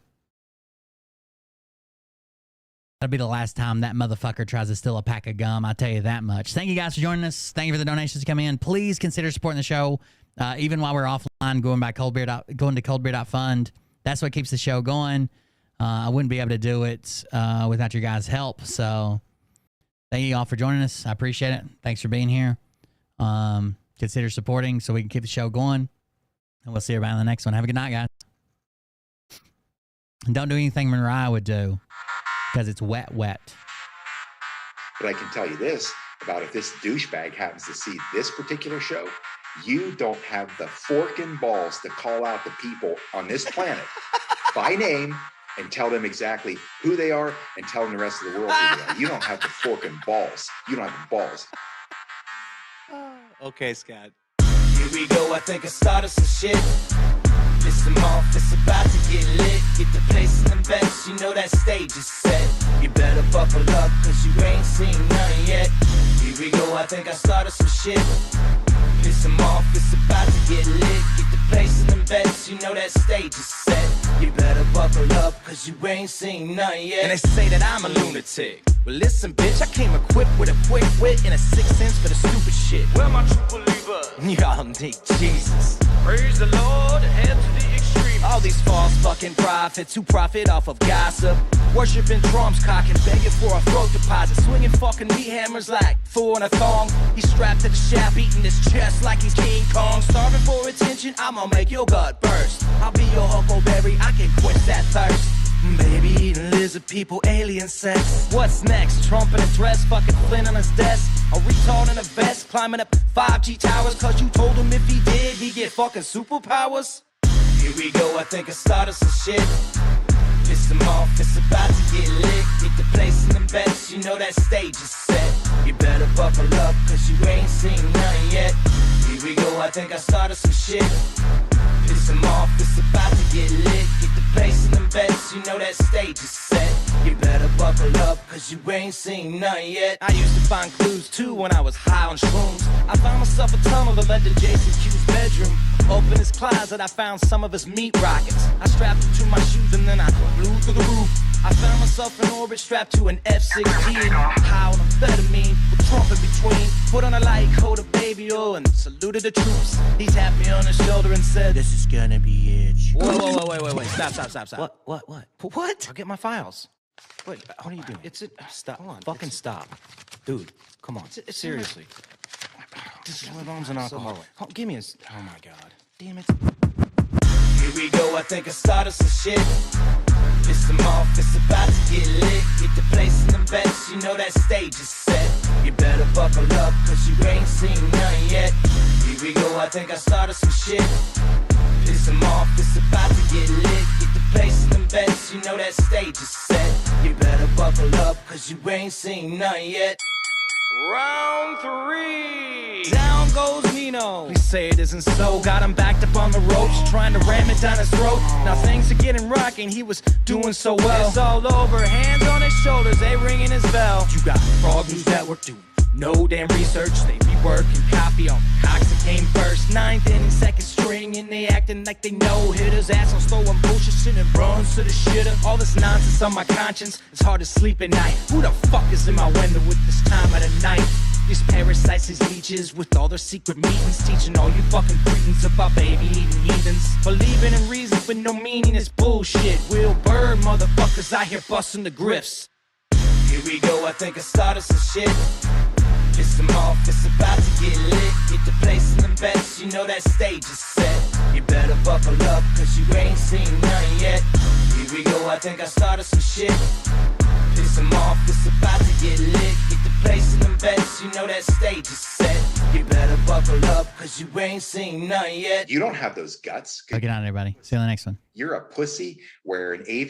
That'll be the last time that motherfucker tries to steal a pack of gum. I'll tell you that much. Thank you guys for joining us. Thank you for the donations to come in. Please consider supporting the show. Even while we're offline, going to coldbeer.fund. That's what keeps the show going. I wouldn't be able to do it without your guys' help. So thank you all for joining us. I appreciate it. Thanks for being here. Consider supporting so we can keep the show going. And we'll see everybody in the next one. Have a good night, guys. And don't do anything Mariah would do, because it's wet. But I can tell you this about if this douchebag happens to see this particular show, you don't have the forking balls to call out the people on this planet by name and tell them exactly who they are and tell them the rest of the world who they are. You don't have the forking balls. You don't have the balls. Okay, Scott. Here we go, I think I started some shit. Piss them off, it's about to get lit. Get the place in the best, you know that stage is set. You better buckle up, cause you ain't seen none yet. Here we go, I think I started some shit. Piss them off, it's about to get lit. Get the place in the best, you know that stage is set. You better buckle up, cause you ain't seen none yet. And they say that I'm a lunatic. Well, listen, bitch, I came equipped with a quick wit and a 6th sense for the stupid shit. Where my true believers? Y'all need Jesus. Praise the Lord, head to the extreme. All these false fucking prophets who profit off of gossip. Worshipping drums, cocking, begging for a throat deposit. Swinging fucking meat hammers like Thor in a thong. He's strapped to the shaft, eating his chest like he's King Kong. Starving for attention, I'ma make your gut burst. I'll be your huckleberry, I can quench that thirst. Baby eating lizard people, alien sex. What's next? Trump in a dress, fucking Flynn on his desk. A retard in a vest, climbing up 5G towers. Cause you told him if he did, he'd get fucking superpowers. Here we go, I think I started some shit. Piss them off, it's about to get lit. Get the place in the best, you know that stage is set. You better buckle up, cause you ain't seen none yet. Here we go, I think I started some shit. Piss them off, it's about to get lit. Get the place in the best, you know that stage is set. You better buckle up, cause you ain't seen none yet. I used to find clues too when I was high on shrooms. I found myself a tunnel that led to Jason Q's bedroom. Open his closet, I found some of his meat rockets. I strapped it to my shoes and then I flew through the roof. I found myself in orbit strapped to an F-16. High on amphetamine, with Trump in between. Put on a light coat of baby oil and saluted the troops. He tapped me on the shoulder and said, "This is gonna be it." Whoa, wait. Stop. What? I'll get my files. Wait, what are you doing? Stop. Hold on. Fucking stop. Dude, come on. Seriously. This is my mom's an alcoholic. Oh, give me a... Oh, my God. Damn it. Here we go, I think I started some shit. Piss them off, it's about to get lit. Get the place in the best, you know that stage is set. You better buckle up, cause you ain't seen none yet. Here we go, I think I started some shit. Piss them off, it's about to get lit. Get the place in the best, you know that stage is set. You better buckle up, cause you ain't seen none yet. Round 3. Down goes Nino. Please say it isn't so. Got him backed up on the ropes, trying to ram it down his throat. Now things are getting rocking, he was doing so well. It's all over, hands on his shoulders, they ringing his bell. You got Frog News Network doing no damn research. They be working copy on Cox that came first. 9th inning, 2nd string, and they acting like they know hitters. Assholes throwing bullshit, sending runs to the shitter. All this nonsense on my conscience, it's hard to sleep at night. Who the fuck is in my window with this time of the night? These parasites, these leeches, with all their secret meetings, teaching all you fucking cretins about baby-eating heathens. Believing in reason with no meaning is bullshit. Will Bird motherfuckers out here busting the grifts. Here we go, I think I started some shit. Piss them off, it's about to get lit. Get the place in the bets, you know that stage is set. You better buckle up, cause you ain't seen none yet. Here we go, I think I started some shit. Piss them off, it's about to get lit. Get the place in them bets, you know that stage is set. You better buckle up, cause you ain't seen none yet. You don't have those guts. Good night, everybody. See you on the next one. You're a pussy where an avian